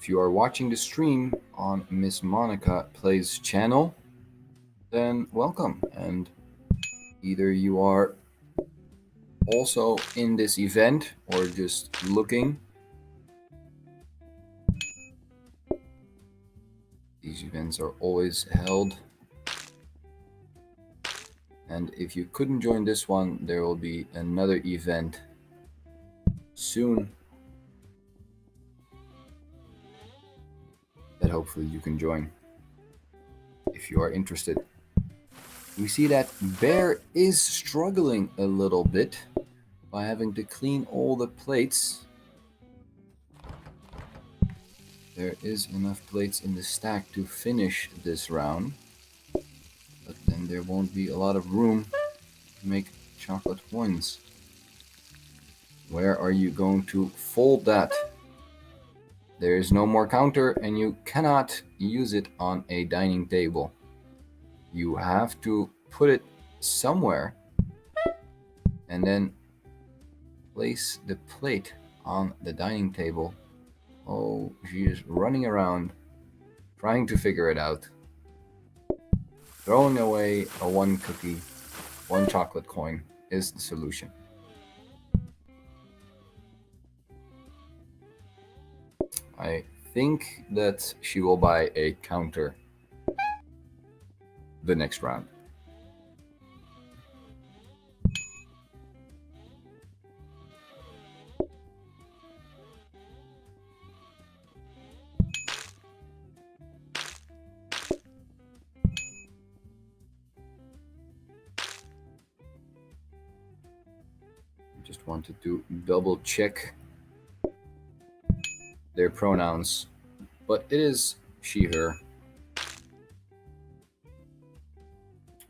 If you are watching the stream on Miss Monica Plays channel, then welcome. And either you are also in this event or just looking. These events are always held. And if you couldn't join this one, there will be another event soon that hopefully you can join if you are interested. We see that Bear is struggling a little bit by having to clean all the plates. There is enough plates in the stack to finish this round, but then there won't be a lot of room to make chocolate coins. Where are you going to fold that? There is no more counter and you cannot use it on a dining table. You have to put it somewhere and then place the plate on the dining table. Oh, she is running around trying to figure it out. Throwing away a 1 cookie, 1 chocolate coin is the solution. I think that she will buy a counter the next round. Just wanted to double check their pronouns, but it is she, her.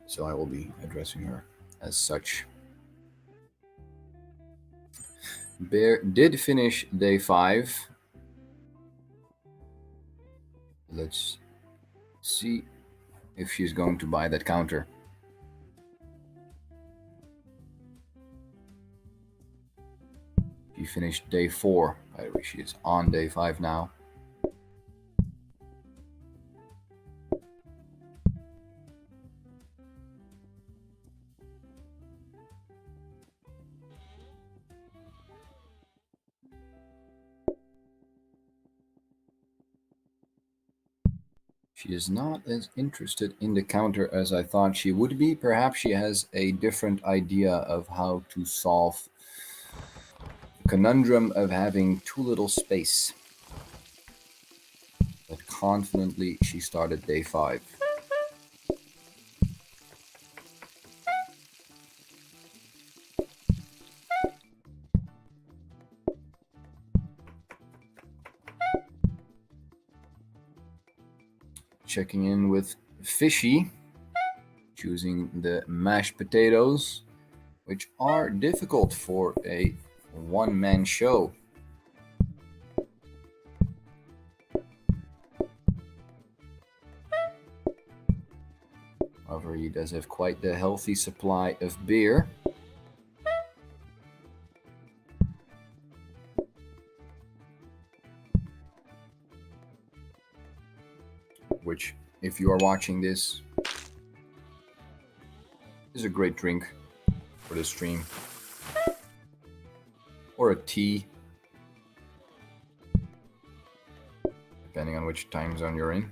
So I will be addressing her as such. Bear did finish day 5. Let's see if she's going to buy that counter. She finished day 4. By the way, she is on day 5 now. She is not as interested in the counter as I thought she would be. Perhaps she has a different idea of how to solve the conundrum of having too little space. But confidently, she started day 5. Checking in with Fishy, choosing the mashed potatoes, which are difficult for a one-man show. However, he does have quite the healthy supply of beer. Which, if you are watching this, is a great drink for the stream. Or a tea, depending on which time zone you're in.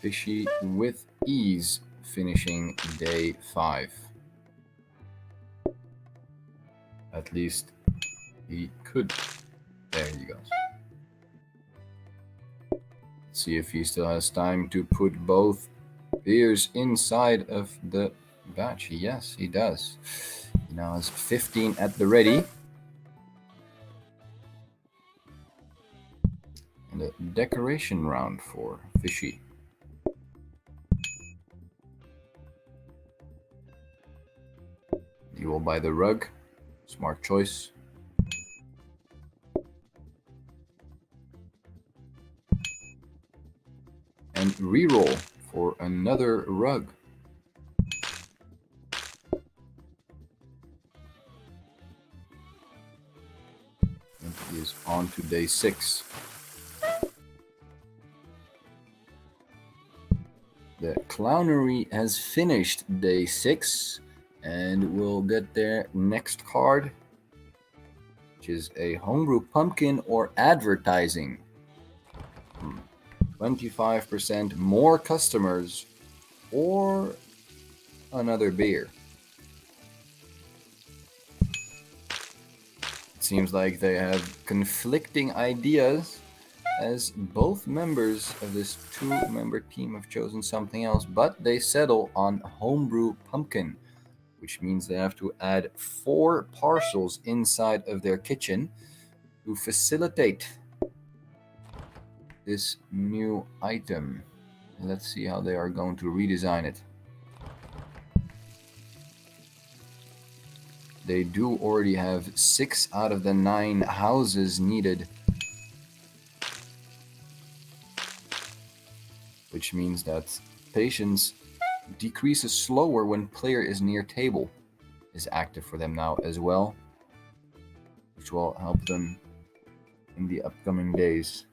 Fishy with ease, finishing day 5. At least he could. There he goes. See if he still has time to put both beers inside of the batch. Yes, he does. He now has 15 at the ready. And a decoration round for Fishy. He will buy the rug. Smart choice. and reroll for another rug. And it is on to day 6. The clownery has finished day 6, and we'll get their next card, which is a homebrew pumpkin or advertising. 25% more customers or another beer. It seems like they have conflicting ideas, as both members of this 2-member team have chosen something else, but they settle on homebrew pumpkin, which means they have to add 4 parcels inside of their kitchen to facilitate this new item. Let's see how they are going to redesign it. They do already have 6 out of the 9 houses needed, which means that patience decreases slower when player is near table is active for them now as well, which will help them in the upcoming days.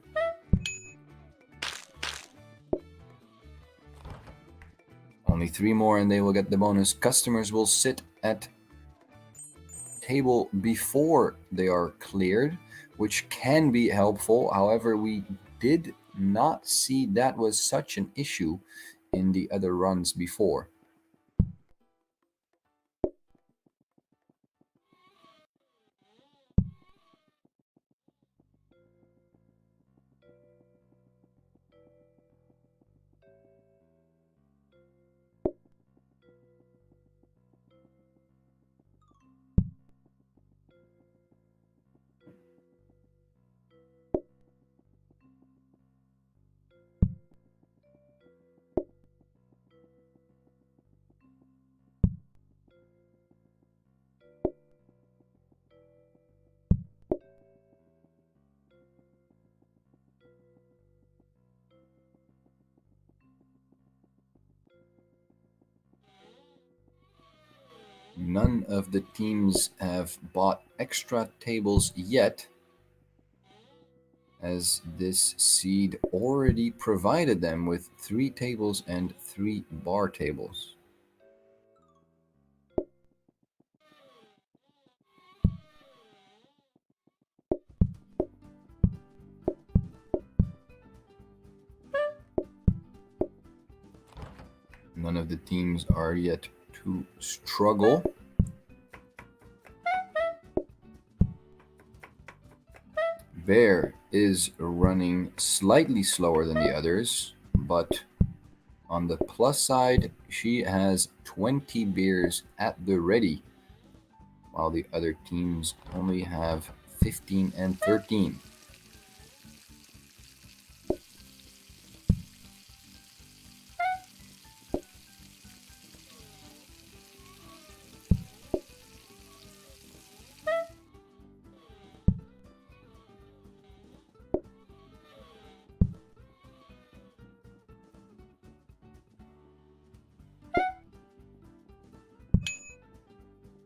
Only 3 more and they will get the bonus. Customers will sit at table before they are cleared, which can be helpful. However, we did not see that was such an issue in the other runs before. None of the teams have bought extra tables yet, as this seed already provided them with 3 tables and 3 bar tables. None of the teams are yet to struggle. Bear is running slightly slower than the others, but on the plus side, she has 20 beers at the ready, while the other teams only have 15 and 13.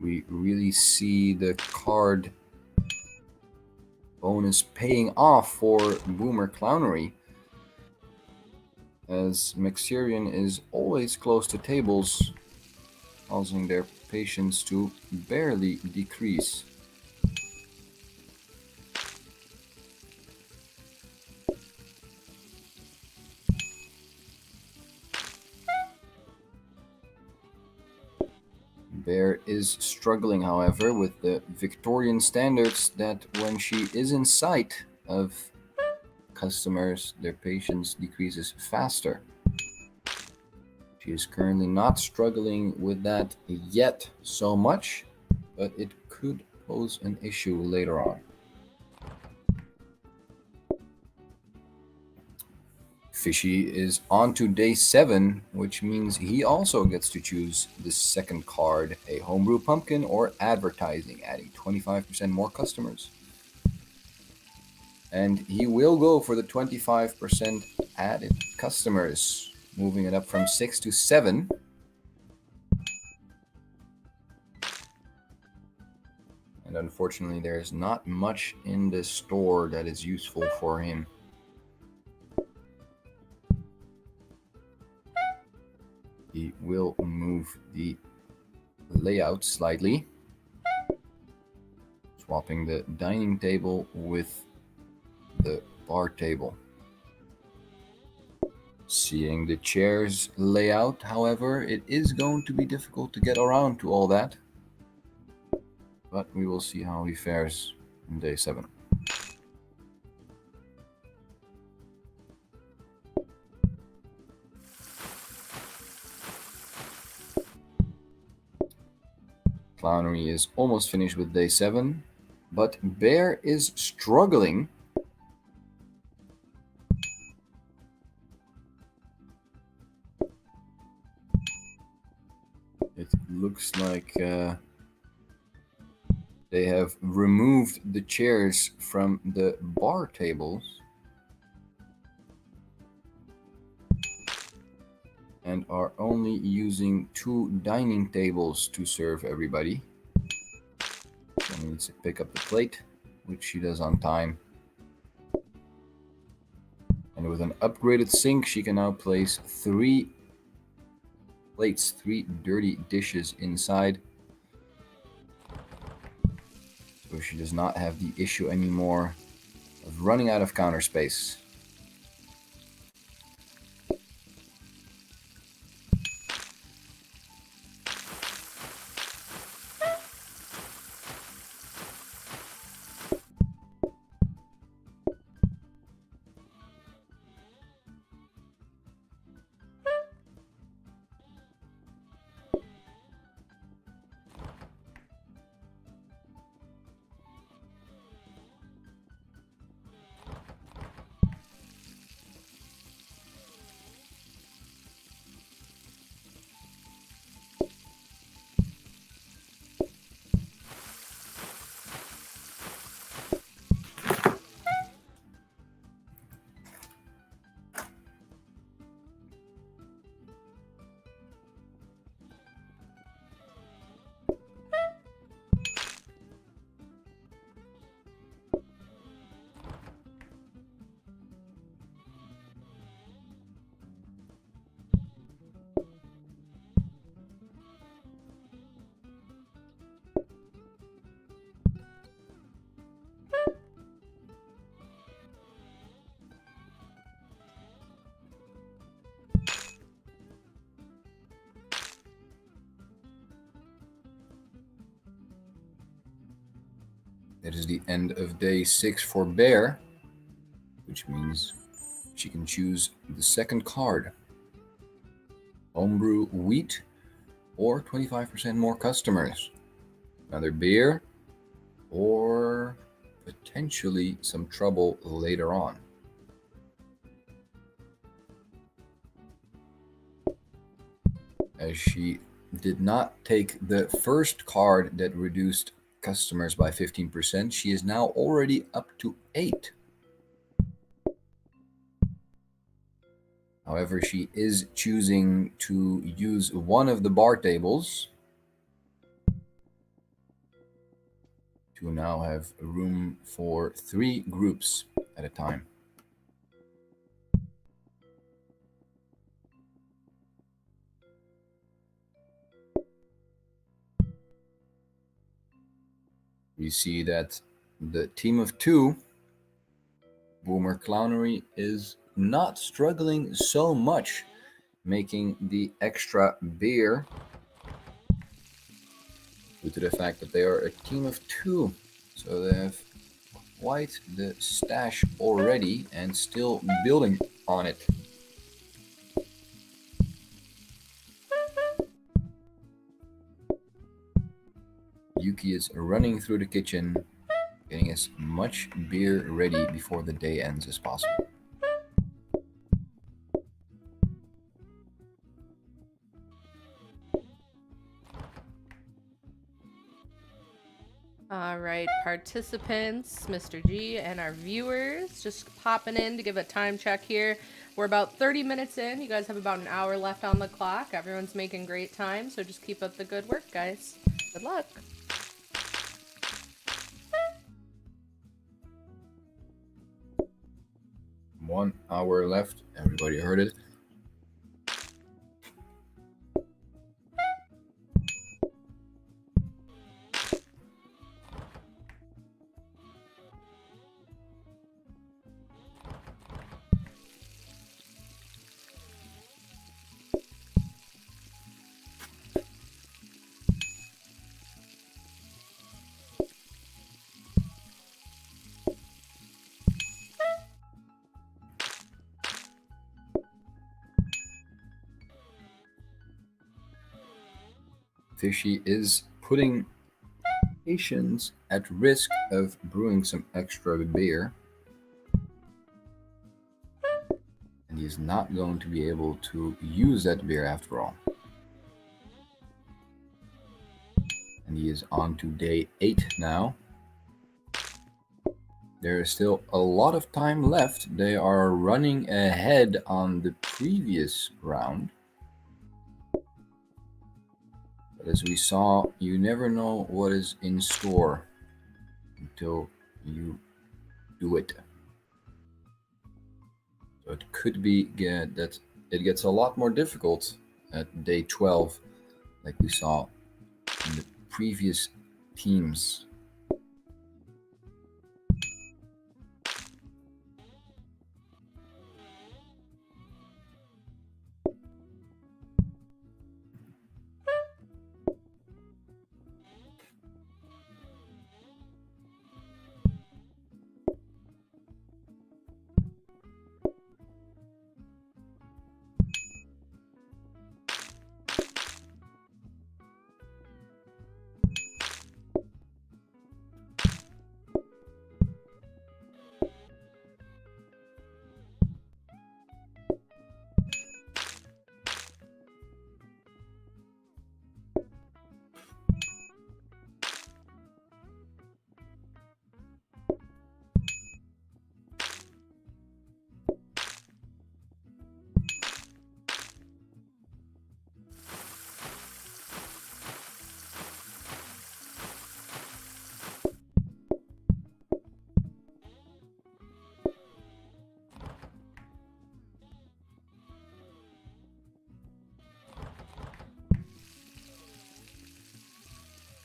We really see the card bonus paying off for Boomer Clownery, as Maxerian is always close to tables, causing their patience to barely decrease. Bear is struggling, however, with the Victorian standards that when she is in sight of customers, their patience decreases faster. She is currently not struggling with that yet so much, but it could pose an issue later on. Fishy is on to day 7, which means he also gets to choose the second card, a homebrew pumpkin or advertising, adding 25% more customers. And he will go for the 25% added customers, moving it up from 6 to 7. And unfortunately, there's not much in the store that is useful for him. He will move the layout slightly, swapping the dining table with the bar table. Seeing the chairs layout, however, it is going to be difficult to get around to all that. But we will see how he fares in day 7. Clownery is almost finished with day 7, but Bear is struggling. It looks like they have removed the chairs from the bar tables and are only using 2 dining tables to serve everybody. She needs to pick up the plate, which she does on time. And with an upgraded sink, she can now place 3 plates, 3 dirty dishes inside. So she does not have the issue anymore of running out of counter space. It is the end of day 6 for Bear, which means she can choose the second card. Homebrew wheat or 25% more customers. Another beer or potentially some trouble later on. As she did not take the first card that reduced customers by 15%, she is now already up to 8. However, she is choosing to use one of the bar tables to now have room for 3 groups at a time. We see that the team of 2, Boomer Clownery, is not struggling so much, making the extra beer due to the fact that they are a team of 2. So they have quite the stash already and still building on it. Yuki is running through the kitchen, getting as much beer ready before the day ends as possible. All right, participants, Mr. G, and our viewers, just popping in to give a time check here. We're about 30 minutes in. You guys have about an hour left on the clock. Everyone's making great time, so just keep up the good work, guys. Good luck. One hour left. Everybody heard it. Fishy is putting patients at risk of brewing some extra beer. And he's not going to be able to use that beer after all. And he is on to day 8 now. There is still a lot of time left. They are running ahead on the previous round. But as we saw, you never know what is in store until you do it. So it could be that it gets a lot more difficult at day 12, like we saw in the previous teams.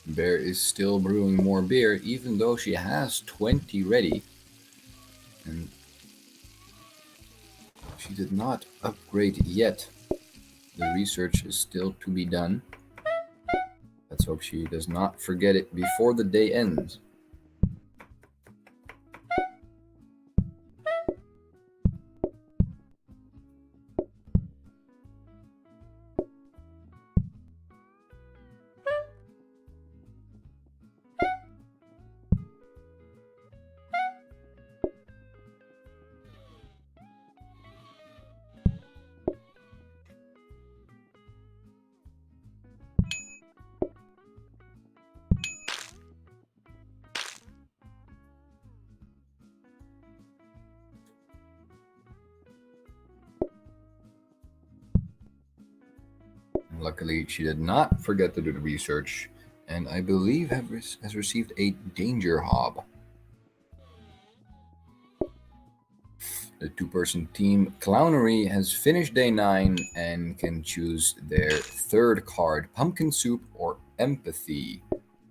Bear is still brewing more beer, even though she has 20 ready. And she did not upgrade yet. The research is still to be done. Let's hope she does not forget it before the day ends. Luckily, she did not forget to do the research, and I believe has received a danger hob. The two-person team Clownery has finished day 9 and can choose their third card, Pumpkin Soup or Empathy.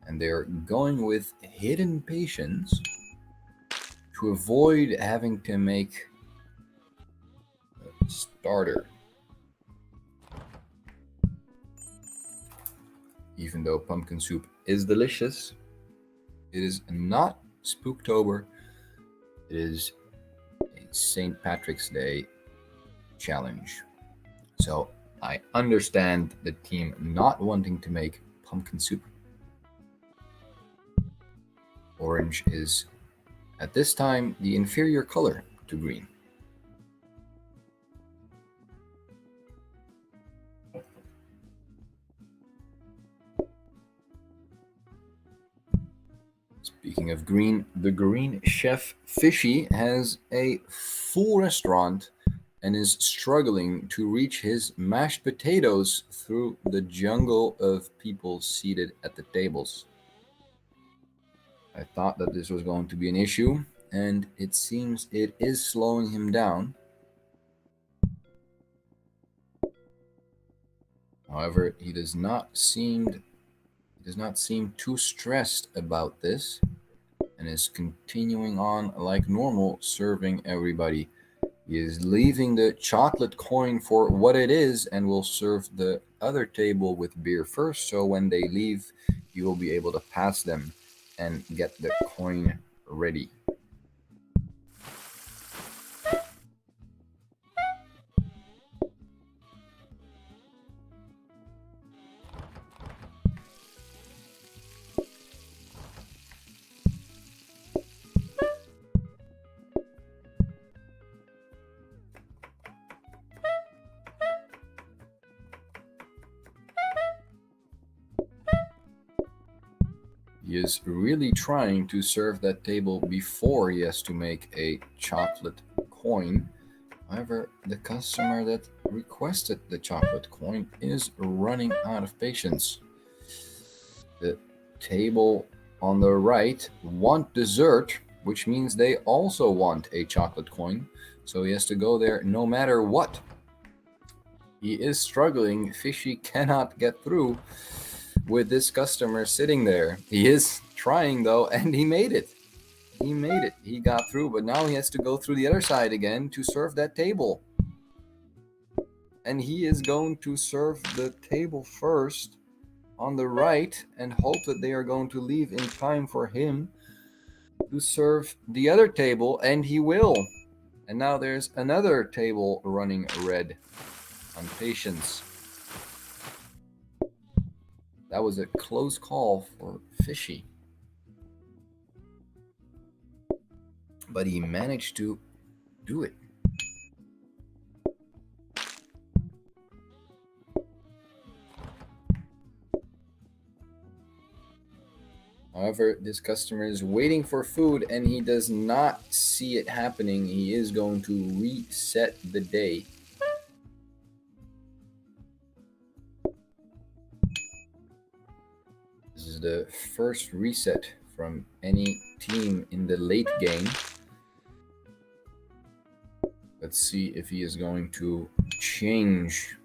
And they're going with Hidden Patience to avoid having to make a starter. Even though pumpkin soup is delicious, it is not Spooktober. It is a St. Patrick's Day challenge. So I understand the team not wanting to make pumpkin soup. Orange is, at this time, the inferior color to green. Speaking of green, the green chef Fishy has a full restaurant and is struggling to reach his mashed potatoes through the jungle of people seated at the tables. I thought that this was going to be an issue, and it seems it is slowing him down. However, he does not seem too stressed about this and is continuing on like normal, serving everybody. He is leaving the chocolate coin for what it is and will serve the other table with beer first, so when they leave, he will be able to pass them and get the coin ready. He is really trying to serve that table before he has to make a chocolate coin. However, the customer that requested the chocolate coin is running out of patience. The table on the right want dessert, which means they also want a chocolate coin, so he has to go there no matter what. He is struggling. Fishy cannot get through with this customer sitting there. He is trying though, and he made it. He made it. He got through, but now he has to go through the other side again to serve that table. And he is going to serve the table first on the right and hope that they are going to leave in time for him to serve the other table, and he will. And now there's another table running red on patience. That was a close call for Fishy. But he managed to do it. However, this customer is waiting for food and he does not see it happening. He is going to reset the day. This is the first reset from any team in the late game. Let's see if he is going to change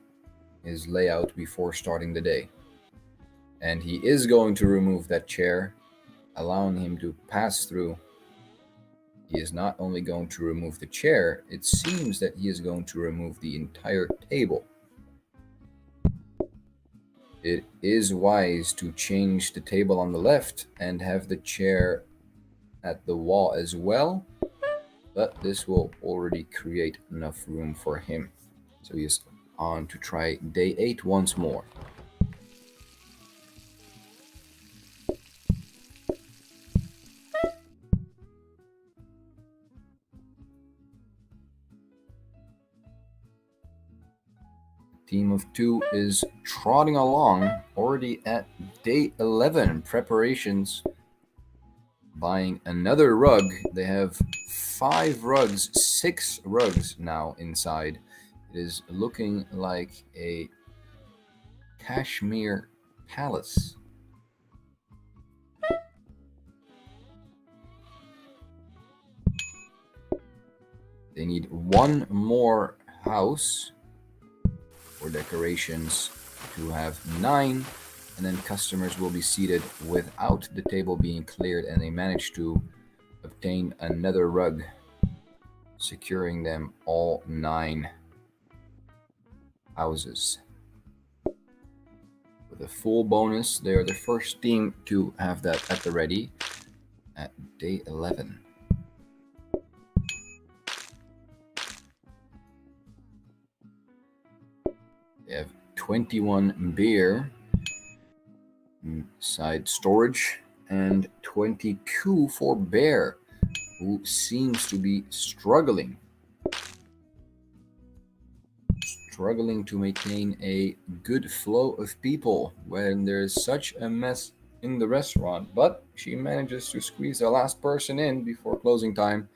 his layout before starting the day. And he is going to remove that chair, allowing him to pass through. He is not only going to remove the chair, it seems that he is going to remove the entire table. It is wise to change the table on the left and have the chair at the wall as well, but this will already create enough room for him. So he is on to try day 8 once more. Team of 2 is trotting along, already at day 11. Preparations, buying another rug. They have 5 rugs, 6 rugs now inside. It is looking like a cashmere palace. They need one more house for decorations to have 9, and then customers will be seated without the table being cleared, and they manage to obtain another rug, securing them all 9 houses. With a full bonus, they are the first team to have that at the ready at day 11. They have 21 beer inside storage and 22 for Bear, who seems to be struggling to maintain a good flow of people when there's such a mess in the restaurant, but she manages to squeeze the last person in before closing time.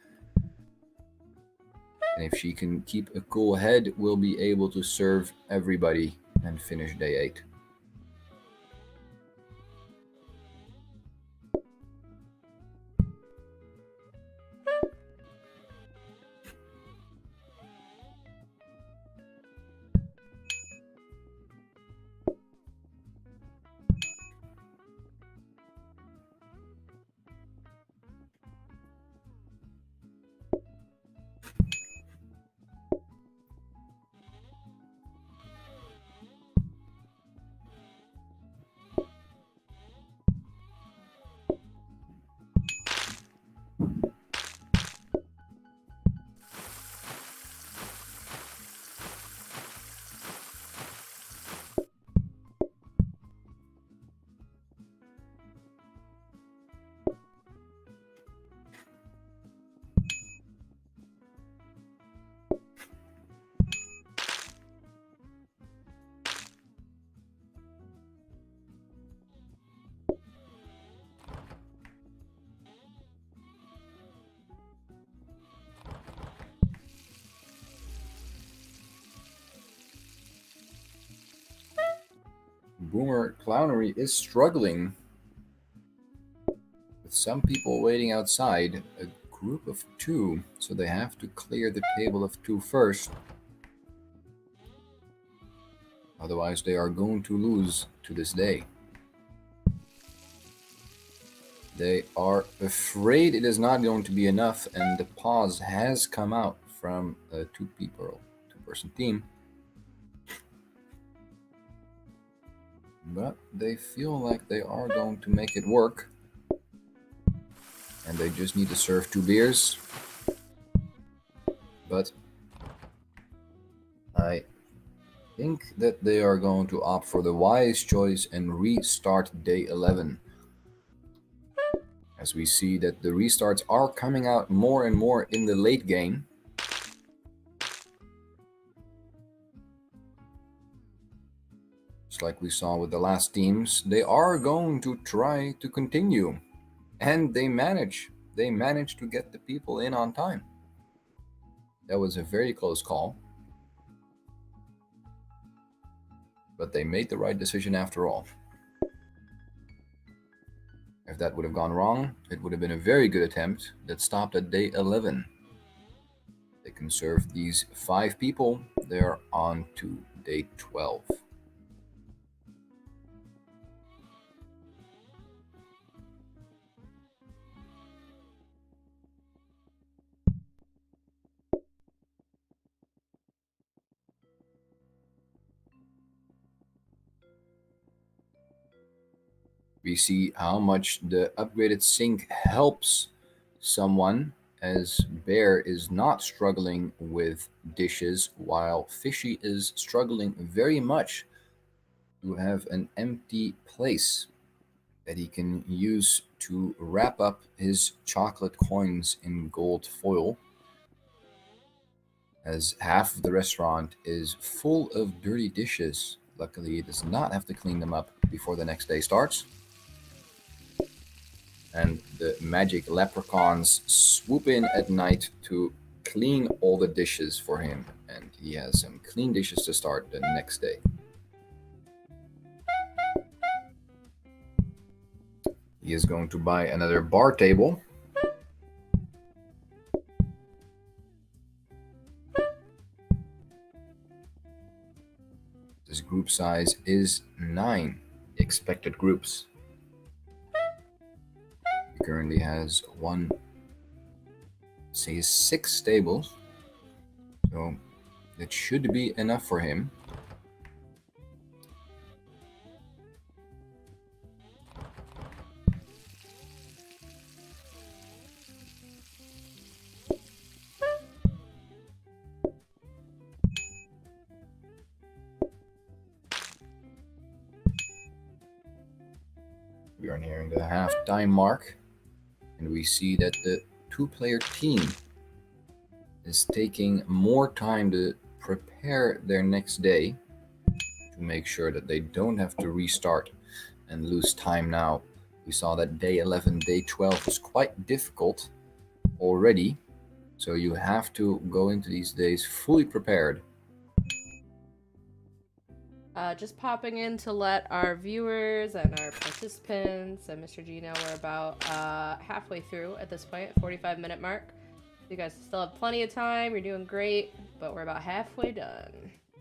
And if she can keep a cool head, we'll be able to serve everybody and finish day 8. Boomer Clownery is struggling with some people waiting outside, a group of 2, so they have to clear the table of 2 first. Otherwise, they are going to lose to this day. They are afraid it is not going to be enough, and the pause has come out from a 2-person team. But they feel like they are going to make it work. And they just need to serve 2 beers. But I think that they are going to opt for the wise choice and restart day 11. As we see that the restarts are coming out more and more in the late game. Just like we saw with the last teams, they are going to try to continue. And they manage to get the people in on time. That was a very close call. But they made the right decision after all. If that would have gone wrong, it would have been a very good attempt that stopped at day 11. They can serve these 5 people. They're on to day 12. We see how much the upgraded sink helps someone, as Bear is not struggling with dishes, while Fishy is struggling very much to have an empty place that he can use to wrap up his chocolate coins in gold foil, as half of the restaurant is full of dirty dishes. Luckily, he does not have to clean them up before the next day starts. And the magic leprechauns swoop in at night to clean all the dishes for him. And he has some clean dishes to start the next day. He is going to buy another bar table. This group size is 9 expected groups. He currently has 6 tables, so that should be enough for him. We are nearing the half-time mark. And we see that the 2-player team is taking more time to prepare their next day to make sure that they don't have to restart and lose time now We saw that day 11, day 12 was quite difficult already. So you have to go into these days fully prepared. Just popping in to let our viewers and our participants and Mr. G know we're about halfway through at this point, 45-minute mark. You guys still have plenty of time. You're doing great, but we're about halfway done.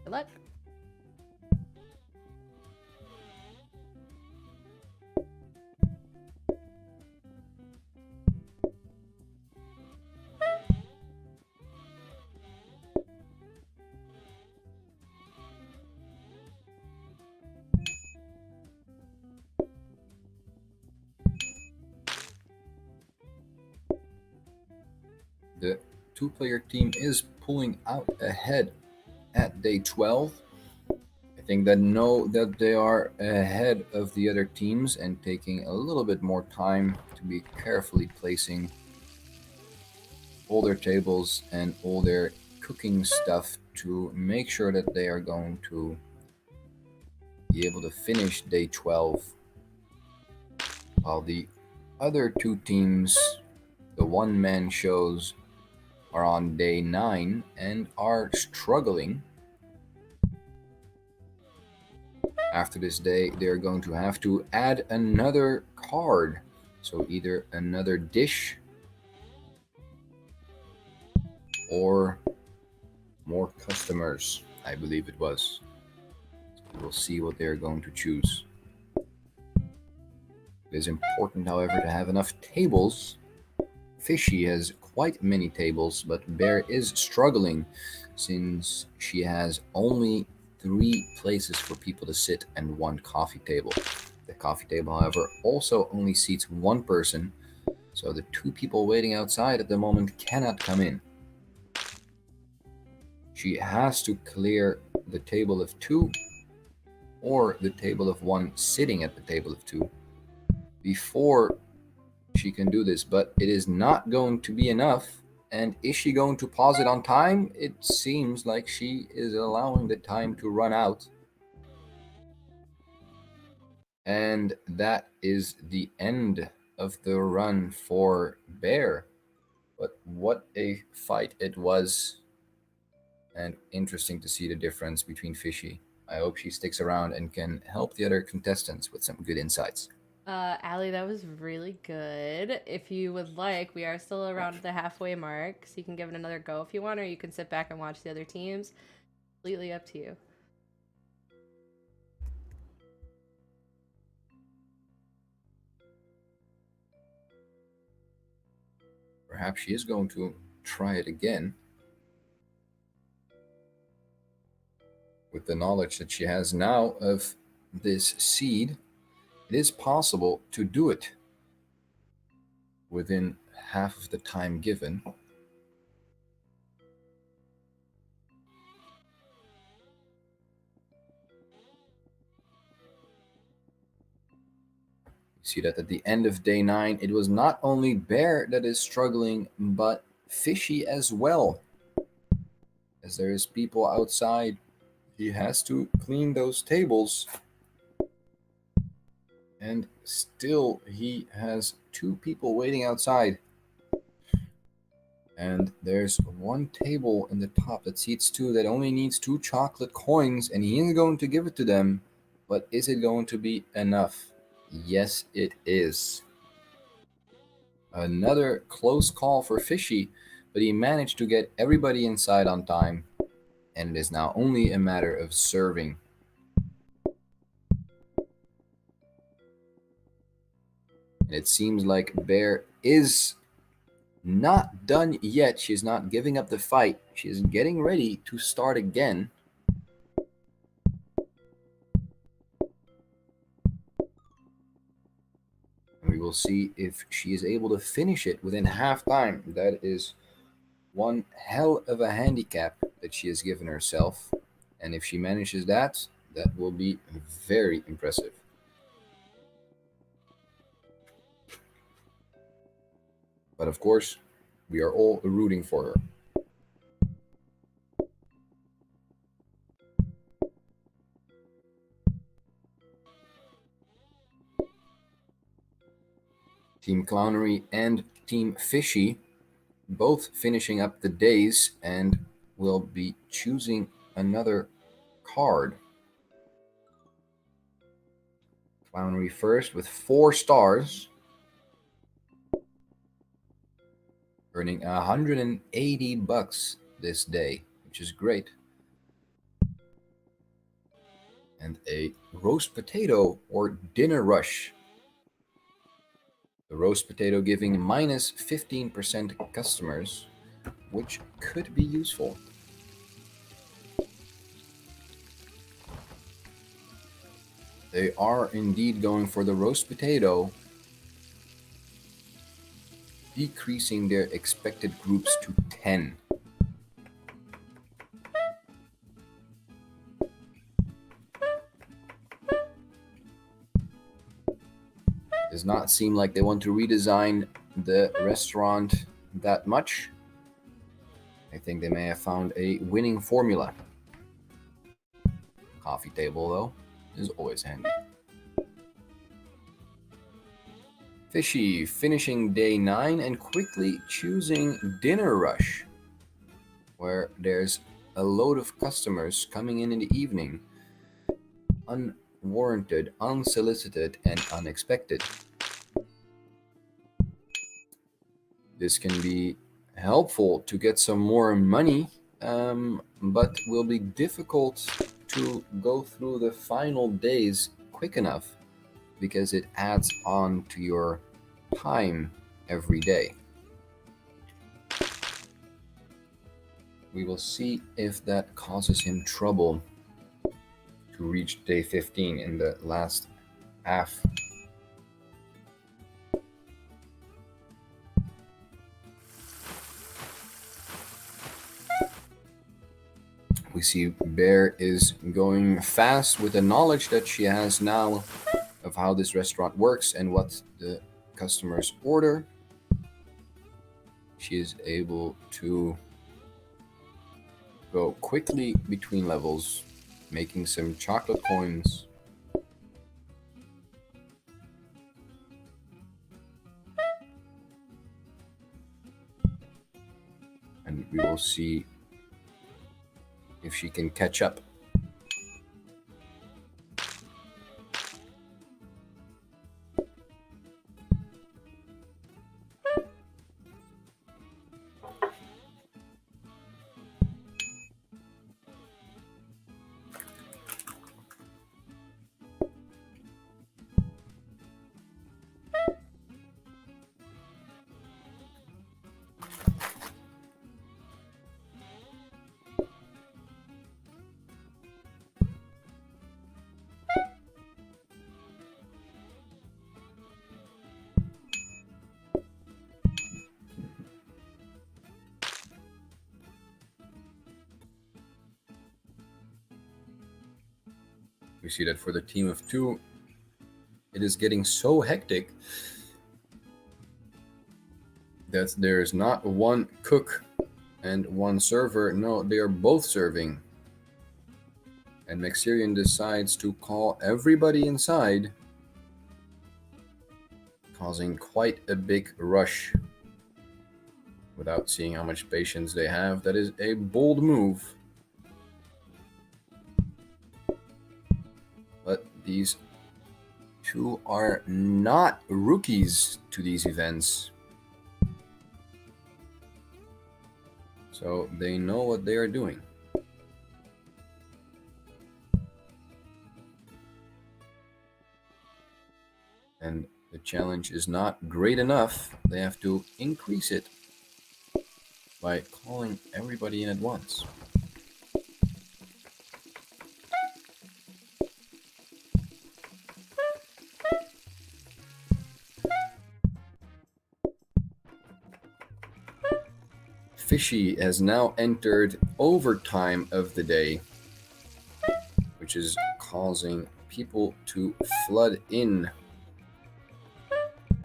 Good luck. The two-player team is pulling out ahead at day 12. I think that know that they are ahead of the other teams and taking a little bit more time to be carefully placing all their tables and all their cooking stuff to make sure that they are going to be able to finish day 12, while the other two teams, the one-man shows, are on day 9 and are struggling. After this day, they're going to have to add another card. So either another dish or more customers, I believe it was. So we'll see what they're going to choose. It is important, however, to have enough tables. Fishy has quite many tables, but Bear is struggling since she has only 3 places for people to sit and 1 coffee table. The coffee table, however, also only seats 1 person, so the 2 people waiting outside at the moment cannot come in. She has to clear the table of 2 or the table of 1 sitting at the table of 2 before she can do this, but it is not going to be enough. And is she going to pause it on time? It seems like she is allowing the time to run out. And that is the end of the run for Bear. But what a fight it was. And interesting to see the difference between Fishy. I hope she sticks around and can help the other contestants with some good insights. Allie, that was really good. If you would like, we are still around the halfway mark, so you can give it another go if you want, or you can sit back and watch the other teams. Completely up to you. Perhaps she is going to try it again. With the knowledge that she has now of this seed, it is possible to do it within half of the time given. You see that at the end of day 9, it was not only Bear that is struggling, but Fishy as well. As there is people outside, he has to clean those tables. And still, he has 2 people waiting outside. And there's 1 table in the top that seats 2 that only needs 2 chocolate coins, and he is going to give it to them. But is it going to be enough? Yes, it is. Another close call for Fishy, but he managed to get everybody inside on time. And it is now only a matter of serving. And it seems like Bear is not done yet. She's not giving up the fight. She is getting ready to start again. And we will see if she is able to finish it within half time. That is one hell of a handicap that she has given herself. And if she manages that, that will be very impressive. But of course, we are all rooting for her. Team Clownery and Team Fishy both finishing up the days and will be choosing another card. Clownery first with 4 stars, earning $180 this day, which is great. And a roast potato or dinner rush. The roast potato giving minus 15% customers, which could be useful. They are indeed going for the roast potato, decreasing their expected groups to 10. Does not seem like they want to redesign the restaurant that much. I think they may have found a winning formula. Coffee table, though, is always handy. Fishy finishing day 9 and quickly choosing dinner rush, where there's a load of customers coming in the evening, unwarranted, unsolicited, and unexpected. This can be helpful to get some more money, but will be difficult to go through the final days quick enough because it adds on to your time every day. We will see if that causes him trouble to reach day 15 in the last half. We see Bear is going fast with the knowledge that she has now of how this restaurant works and what the customers order. She is able to go quickly between levels, making some chocolate coins. And we will see if she can catch up. We see that for the team of 2, it is getting so hectic that there's not one cook and one server. No, they are both serving. And Maxirian decides to call everybody inside, causing quite a big rush without seeing how much patience they have. That is a bold move. But these 2 are not rookies to these events. So they know what they are doing. And the challenge is not great enough. They have to increase it by calling everybody in at once. Fishy has now entered overtime of the day, which is causing people to flood in.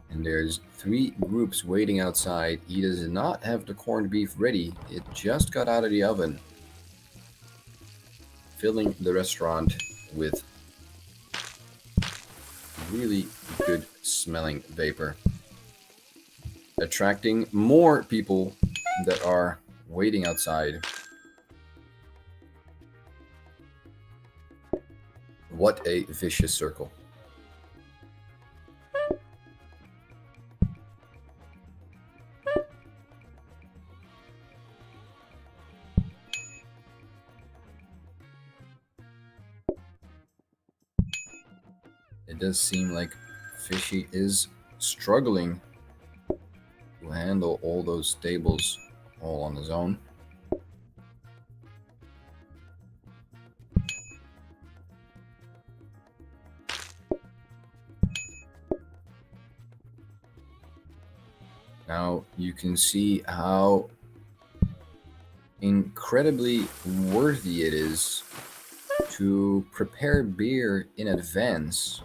And there's 3 groups waiting outside. He does not have the corned beef ready. It just got out of the oven, filling the restaurant with really good smelling vapor. attracting more people that are waiting outside. What a vicious circle. It does seem like Fishy is struggling to handle all those tables all on his own. Now you can see how incredibly worthy it is to prepare beer in advance,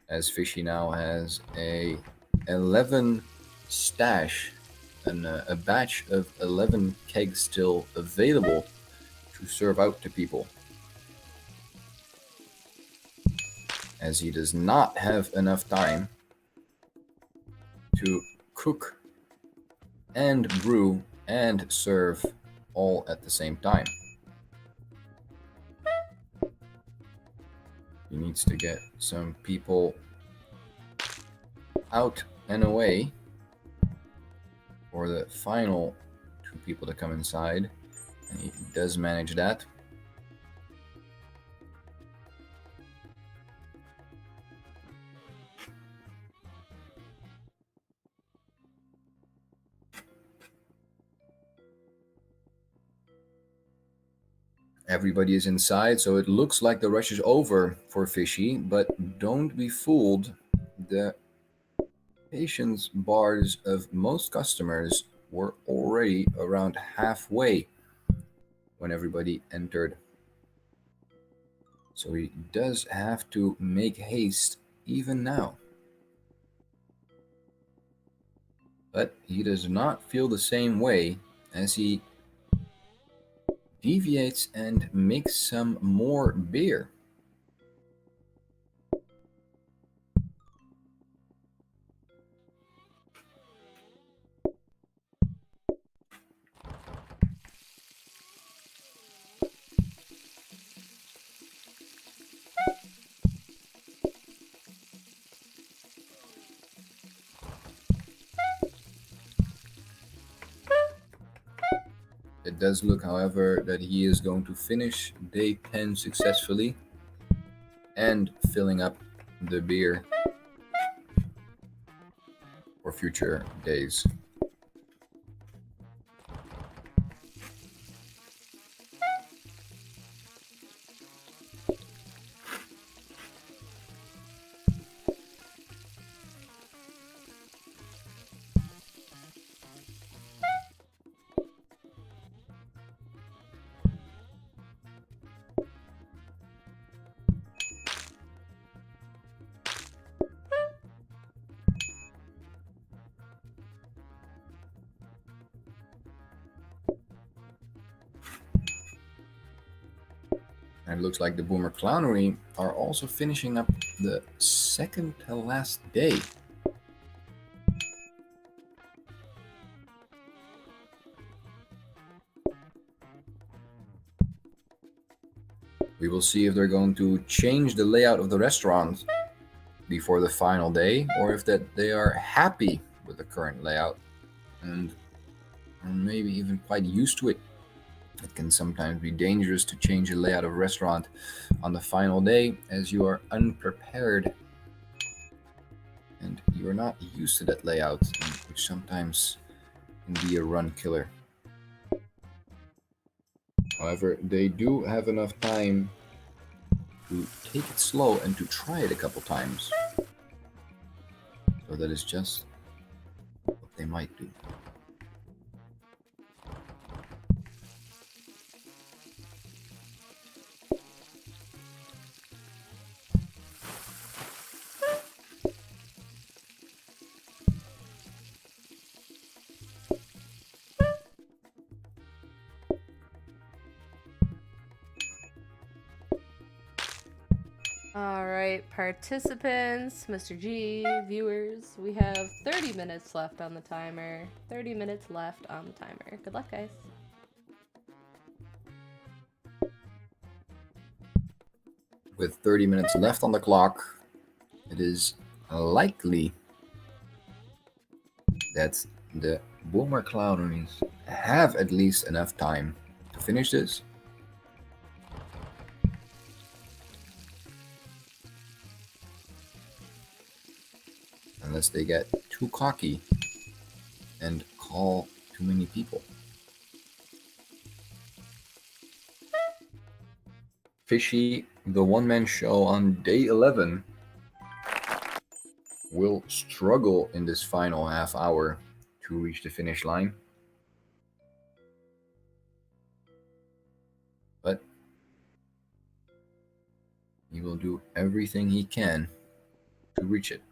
as Fishy now has a 11 stash and a batch of 11 kegs still available to serve out to people, as he does not have enough time to cook and brew and serve all at the same time. He needs to get some people out and away for the final 2 people to come inside, and he does manage that. Everybody is inside, so it looks like the rush is over for Fishy, but don't be fooled. The patience bars of most customers were already around halfway when everybody entered. So he does have to make haste even now. But he does not feel the same way as he deviates and makes some more beer. It does look, however, that he is going to finish day 10 successfully and filling up the beer for future days. And it looks like the Boomer Clownery are also finishing up the second to last day. We will see if they're going to change the layout of the restaurant before the final day, or if that they are happy with the current layout and are maybe even quite used to it. It can sometimes be dangerous to change the layout of a restaurant on the final day, as you are unprepared and you are not used to that layout, which sometimes can be a run killer. However, they do have enough time to take it slow and to try it a couple times. So that is just what they might do. All right, participants, Mr. G, viewers, we have 30 minutes left on the timer. 30 minutes left on the timer. Good luck, guys. With 30 minutes left on the clock, it is likely that the Boomer Clowneries have at least enough time to finish this. Unless they get too cocky and call too many people. Fishy, the one-man show on day 11, will struggle in this final half hour to reach the finish line. But he will do everything he can to reach it.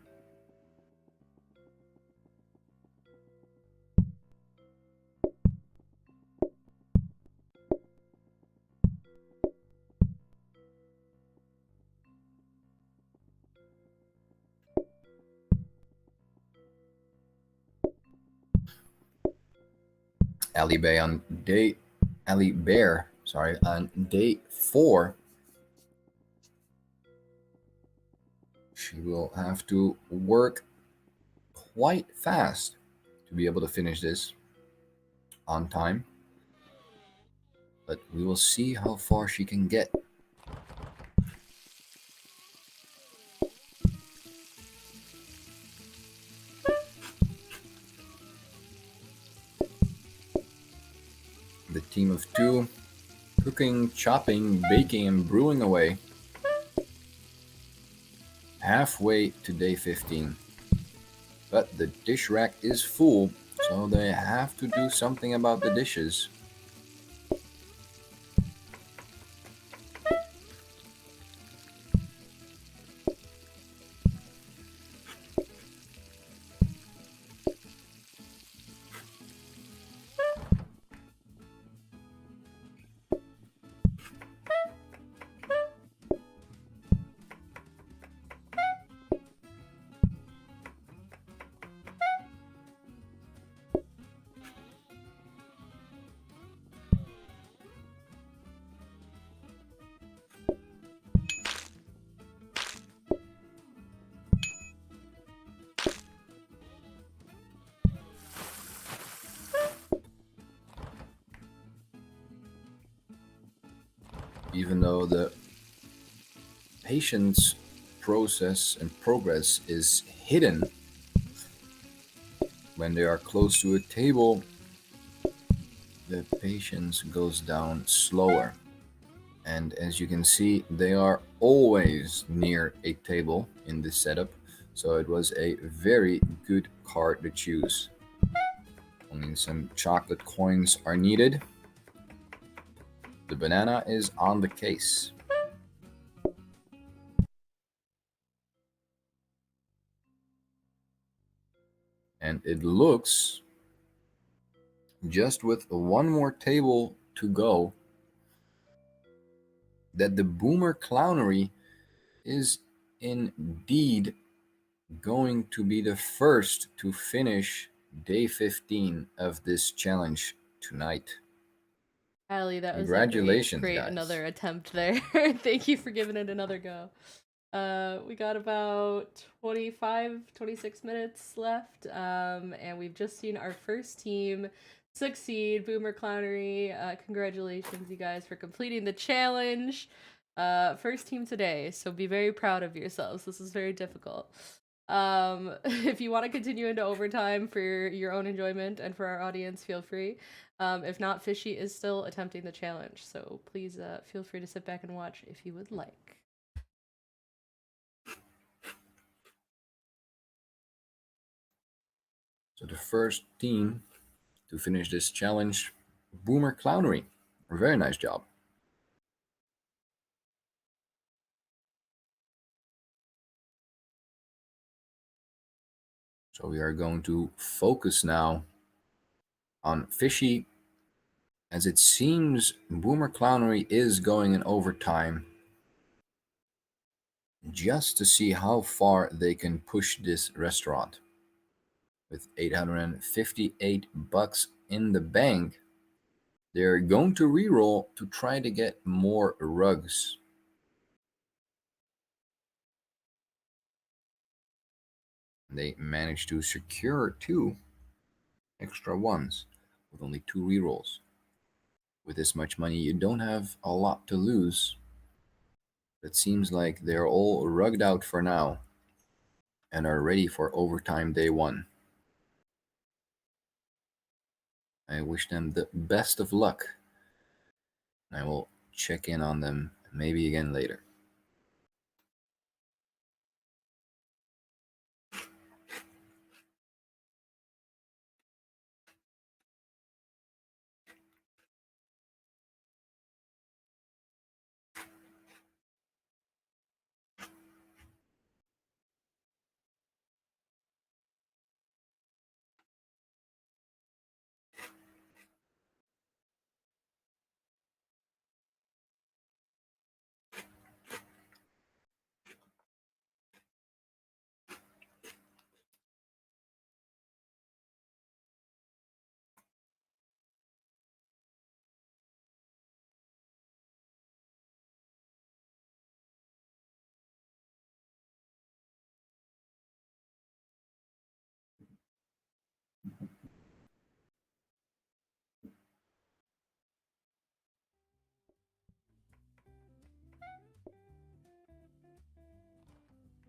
Ali Bear on day 4. She will have to work quite fast to be able to finish this on time. But we will see how far she can get. The team of 2, cooking, chopping, baking, and brewing away. Halfway to day 15. But the dish rack is full, so they have to do something about the dishes. Even though the patient's process and progress is hidden, when they are close to a table, the patience goes down slower. And as you can see, they are always near a table in this setup, so it was a very good card to choose. Only some chocolate coins are needed. The banana is on the case. And it looks, just with one more table to go, that the Boomer Clownery is indeed going to be the first to finish day 15 of this challenge tonight. Ali, that was Congratulations, great. guys. Another attempt there. Thank you for giving it another go. We got about 26 minutes left, and we've just seen our first team succeed, Boomer Clownery. Congratulations, you guys, for completing the challenge. First team today, so be very proud of yourselves. This is very difficult. If you want to continue into overtime for your own enjoyment and for our audience, feel free. If not, Fishy is still attempting the challenge, so please feel free to sit back and watch if you would like. So the first team to finish this challenge, Boomer Clownery. Very nice job. So we are going to focus now on Fishy, as it seems Boomer Clownery is going in overtime. just to see how far they can push this restaurant. With 858 bucks in the bank, they're going to reroll to try to get more rugs. They managed to secure 2 extra ones with only 2 rerolls. With this much money, you don't have a lot to lose. It seems like they're all rugged out for now and are ready for overtime day 1. I wish them the best of luck. I will check in on them maybe again later.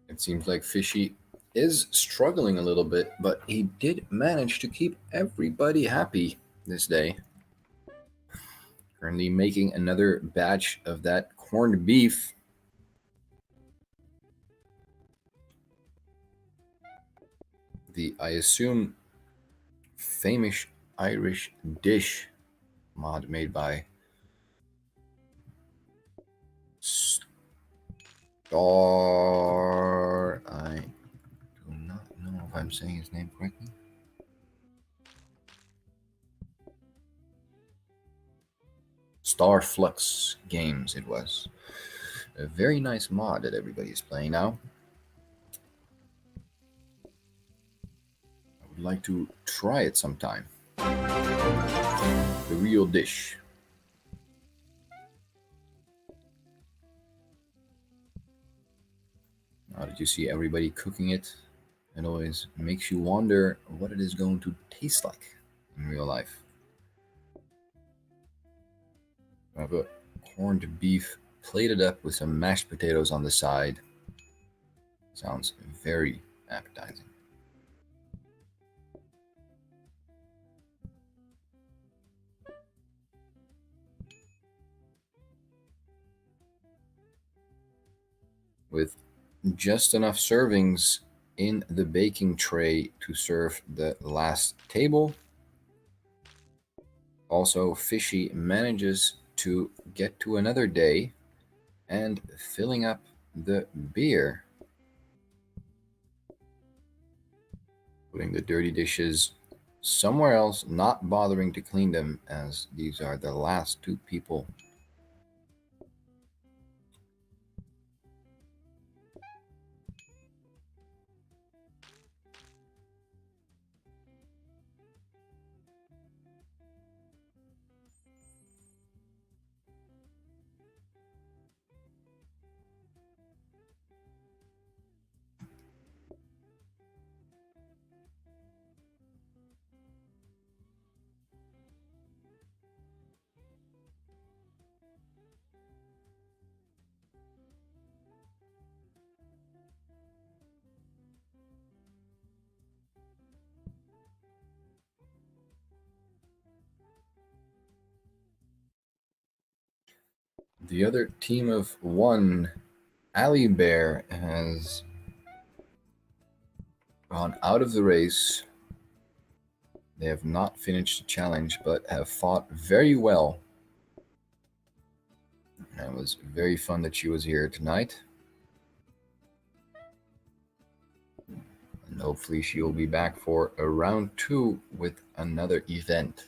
It seems like Fishy is struggling a little bit, but he did manage to keep everybody happy this day. Currently making another batch of that corned beef. The, I assume, famous Irish dish mod made by Star. I do not know if I'm saying his name correctly. Starflux Games, it was. A very nice mod that everybody is playing now. I would like to try it sometime. The real dish. Now that you see everybody cooking it, it always makes you wonder what it is going to taste like in real life. I have a corned beef plated up with some mashed potatoes on the side. Sounds very appetizing. With just enough servings in the baking tray to serve the last table. Also, Fishy manages to get to another day and filling up the beer. Putting the dirty dishes somewhere else, not bothering to clean them, as these are the last 2 people. The other team of 1, Ali Bear, has gone out of the race. They have not finished the challenge, but have fought very well. And it was very fun that she was here tonight. And hopefully she will be back for a round 2 with another event.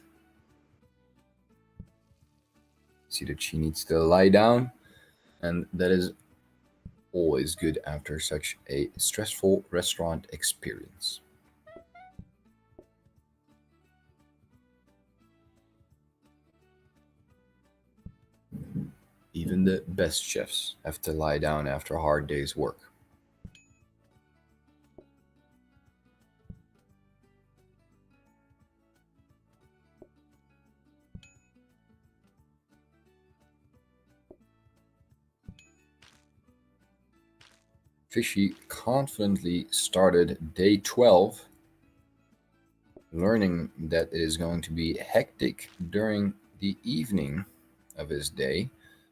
See that she needs to lie down, and that is Always good after such a stressful restaurant experience. Even the best chefs have to lie down after a hard day's work. Fishy confidently started day 12, learning that it is going to be hectic during the evening of his day.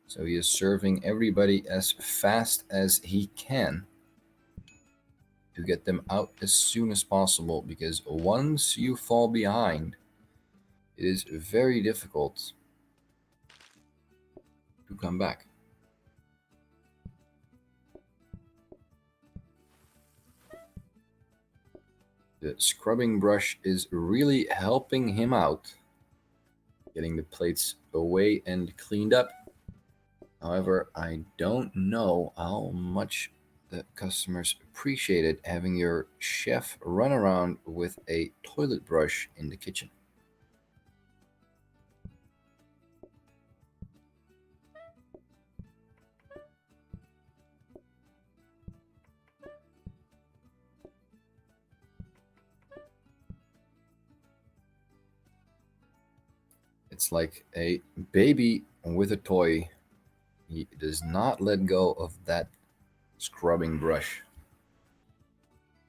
So he is serving everybody as fast as he can to get them out as soon as possible, because once you fall behind, it is very difficult to come back. The scrubbing brush is really helping him out, getting the plates away and cleaned up. However, I don't know how much the customers appreciated having your chef run around with a toilet brush in the kitchen. It's like a baby with a toy. He does not let go of that scrubbing brush.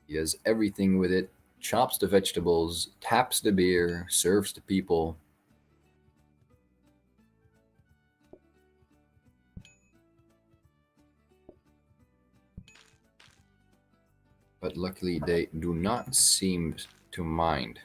He does everything with it, chops the vegetables, taps the beer, serves the people. But luckily they do not seem to mind.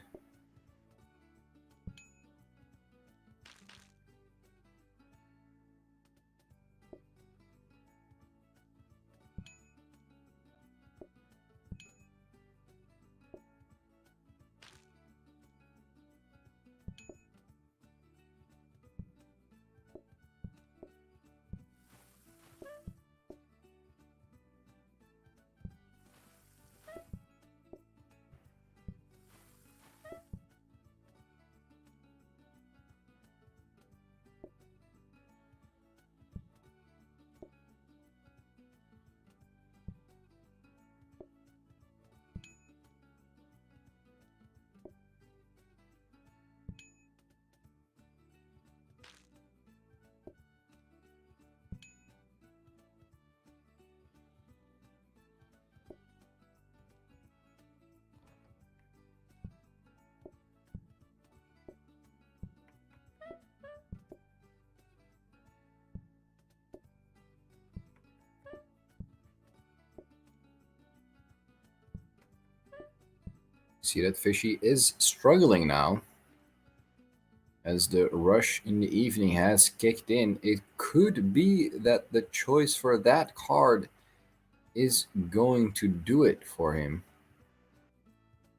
See that Fishy is struggling now. As the rush in the evening has kicked in, it could be that the choice for that card is going to do it for him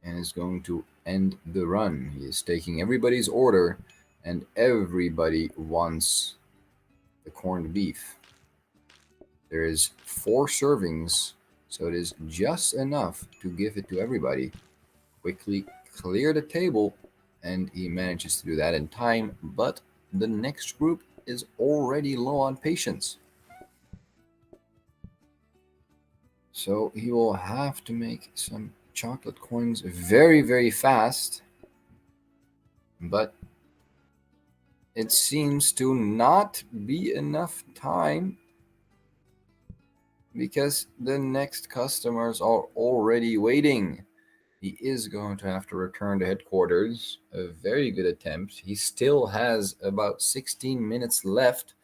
and is going to end the run. He is taking everybody's order and everybody wants the corned beef. There is 4 servings, so it is just enough to give it to everybody. Quickly clear the table, and he manages to do that in time, but the next group is already low on patience. So he will have to make some chocolate coins very, very fast, but it seems to not be enough time because the next customers are already waiting. He is going to have to return to headquarters. A very good attempt. He still has about 16 minutes left.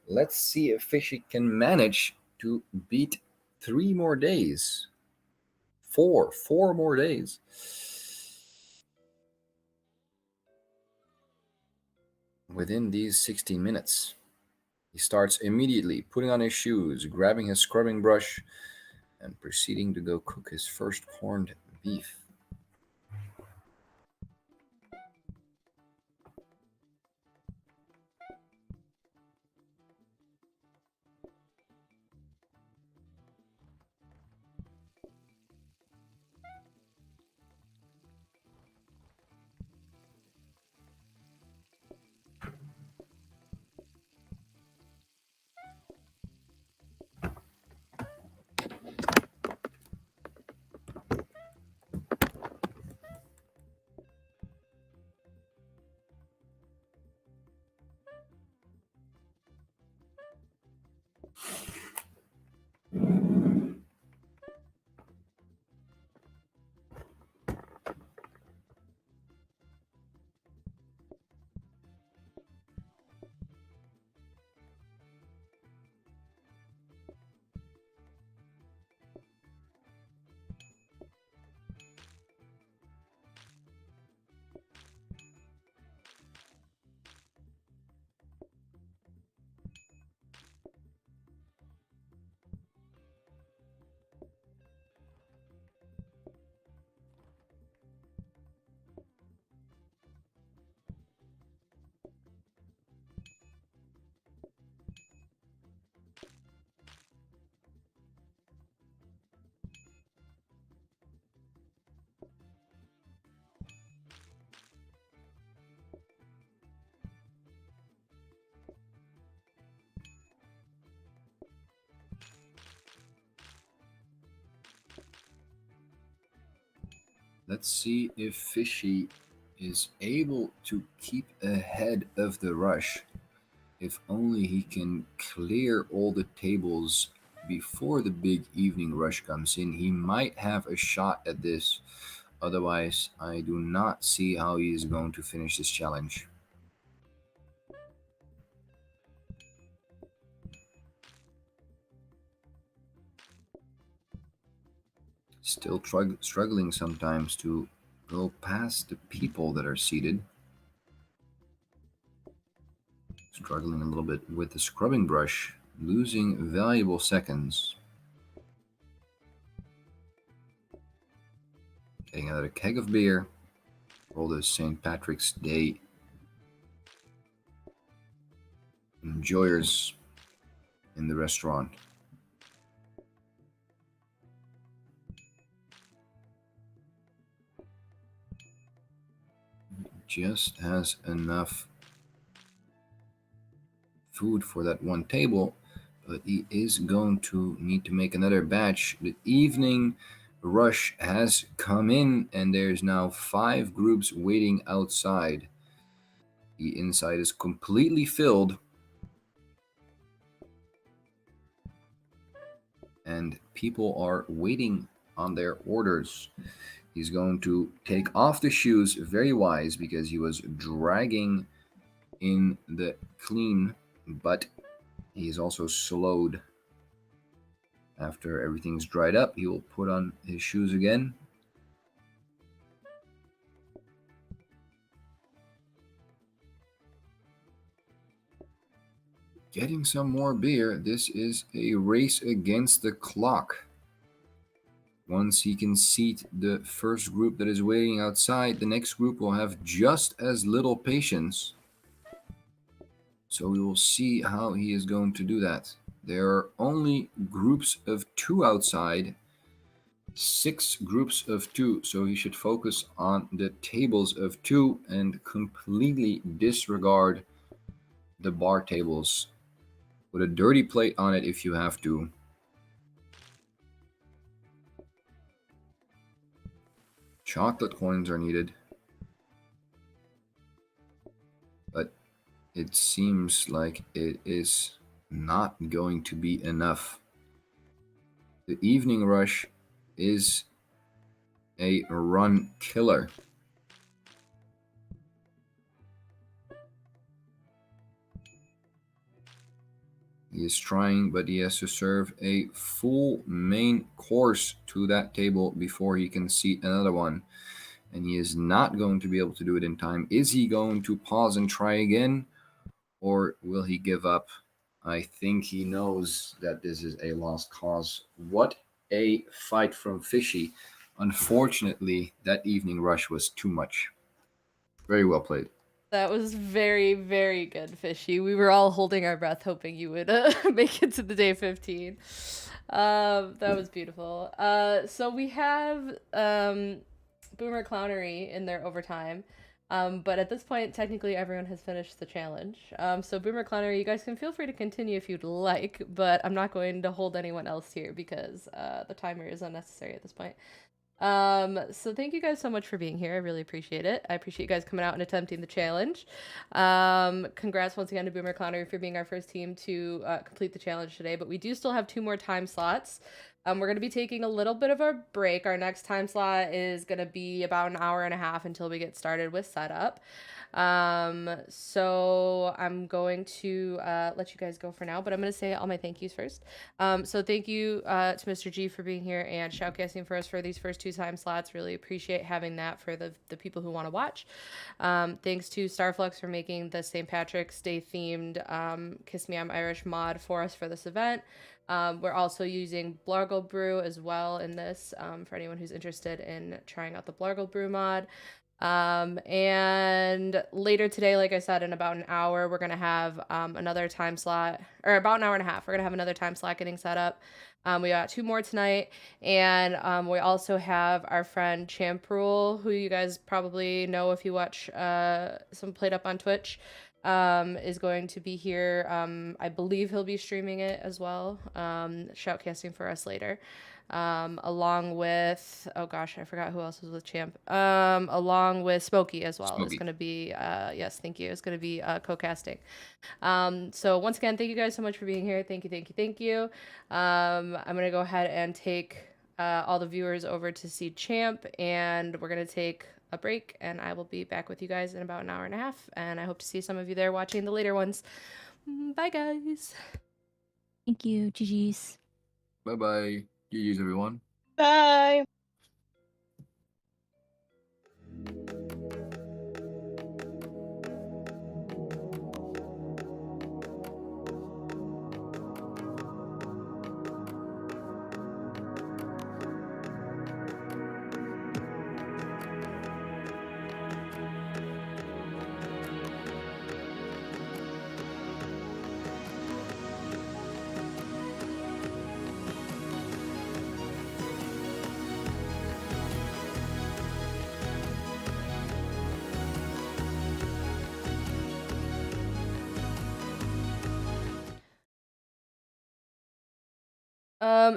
Let's see if Fishy can manage to beat 3 more days. 4 more days. Within these 16 minutes, he starts immediately putting on his shoes, grabbing his scrubbing brush, and proceeding to go cook his first corned beef. Let's see if Fishy is able to keep ahead of the rush. If only he can clear all the tables before the big evening rush comes in, he might have a shot at this. Otherwise, I do not see how he is going to finish this challenge. Still struggling sometimes to go past the people that are seated. Struggling a little bit with the scrubbing brush, losing valuable seconds. Getting another keg of beer for all the St. Patrick's Day enjoyers in the restaurant. Just has enough food for that one table, but he is going to need to make another batch. The evening rush has come in, and there's now 5 groups waiting outside. The inside is completely filled, and people are waiting on their orders. He's going to take off the shoes, very wise, because he was dragging in the clean, but he's also slowed. After everything's dried up, he will put on his shoes again. Getting some more beer. This is a race against the clock. Once he can seat the first group that is waiting outside, the next group will have just as little patience. So we will see how he is going to do that. There are only groups of 2 outside, 6 groups of 2, so he should focus on the tables of 2 and completely disregard the bar tables. Put a dirty plate on it if you have to. Chocolate coins are needed, but it seems like it is not going to be enough. The evening rush is a run killer. He is trying, but he has to serve a full main course to that table before he can seat another one. And he is not going to be able to do it in time. Is he going to pause and try again? Or will he give up? I think he knows that this is a lost cause. What a fight from Fishy. Unfortunately, that evening rush was too much. Very well played. That was very, very good, Fishy. We were all holding our breath, hoping you would make it to the day 15. That was beautiful. So we have Boomer Clownery in their overtime. But at this point, technically everyone has finished the challenge. So Boomer Clownery, you guys can feel free to continue if you'd like, but I'm not going to hold anyone else here because the timer is unnecessary at this point. So thank you guys so much for being here. I really appreciate it. I appreciate you guys coming out and attempting the challenge. Congrats once again to Boomer Clownery for being our first team to complete the challenge today, but we do still have 2 more time slots. We're going to be taking a little bit of a break. Our next time slot is going to be about an hour and a half until we get started with setup. So I'm going to let you guys go for now, but I'm going to say all my thank yous first. So thank you to Mr. G for being here and shoutcasting for us for these first 2 time slots. Really appreciate having that for the people who want to watch. Thanks to Starflux for making the St. Patrick's Day themed Kiss Me I'm Irish mod for us for this event. We're also using Blargle Brew as well in this for anyone who's interested in trying out the Blargle Brew mod. And later today, like I said, in about an hour, we're going to have another time slot, or about an hour and a half, we're going to have another time slot getting set up. We got 2 more tonight, and we also have our friend Champrule, who you guys probably know if you watch some PlateUp on Twitch. is going to be here. I believe he'll be streaming it as well. Shoutcasting for us later. Along with, oh gosh, I forgot who else was with Champ. Along with Smokey as well. It's Smokey. going to be, yes, thank you. It's going to be co-casting. So once again, thank you guys so much for being here. Thank you, thank you, thank you. I'm going to go ahead and take all the viewers over to see Champ, and we're going to take a break, and I will be back with you guys in about an hour and a half, and I hope to see some of you there watching the later ones. Bye, guys. Thank you. GG's. Bye bye. GG's, everyone. Bye.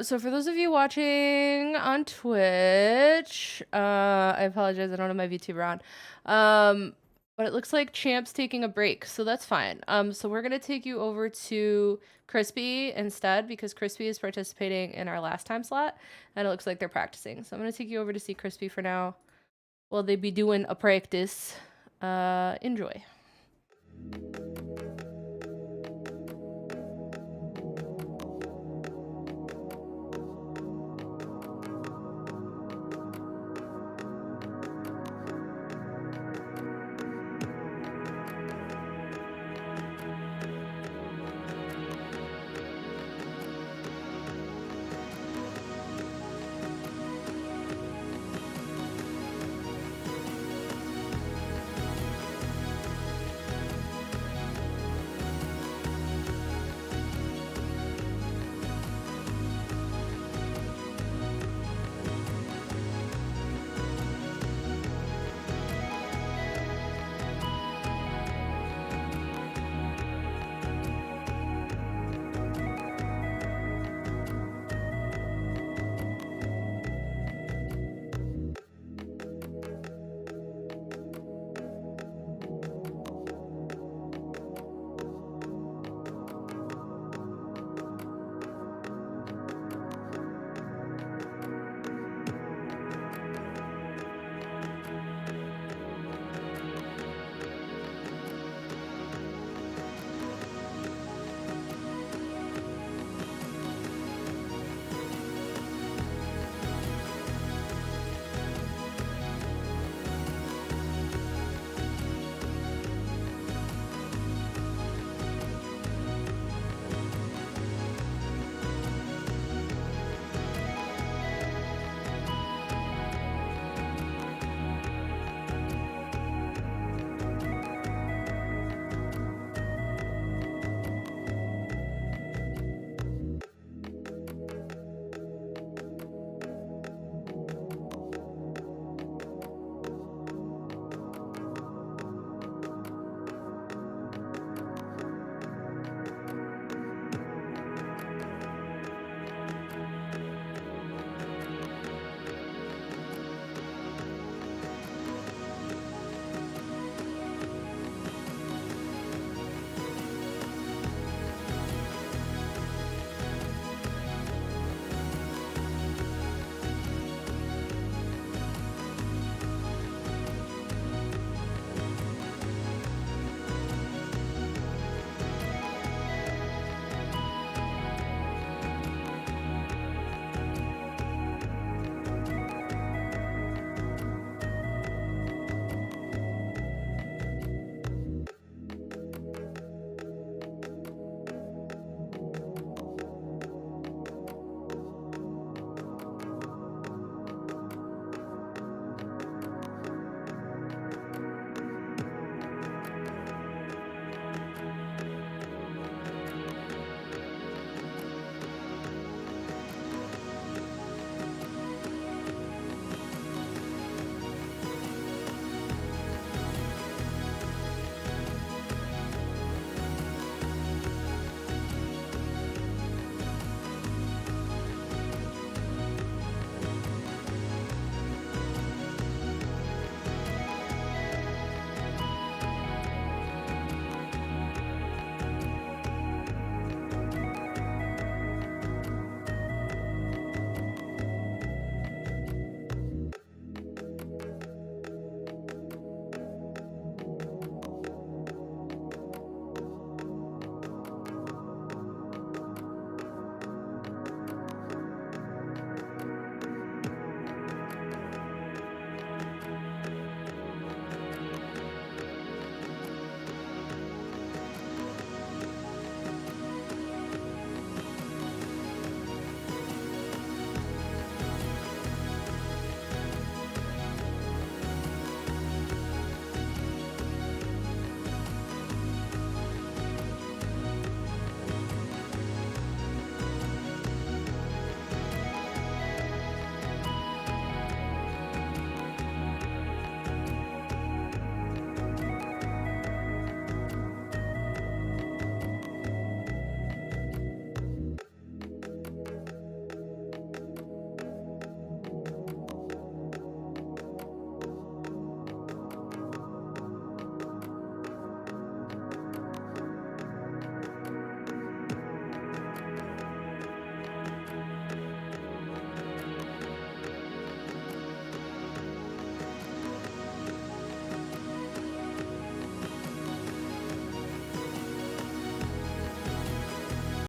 So for those of you watching on Twitch, I apologize, I don't have my VTuber on. But it looks like Champ's taking a break, so that's fine. So we're gonna take you over to Crispy instead, because Crispy is participating in our last time slot, and it looks like they're practicing. So I'm gonna take you over to see Crispy for now. While they be doing a practice. Enjoy.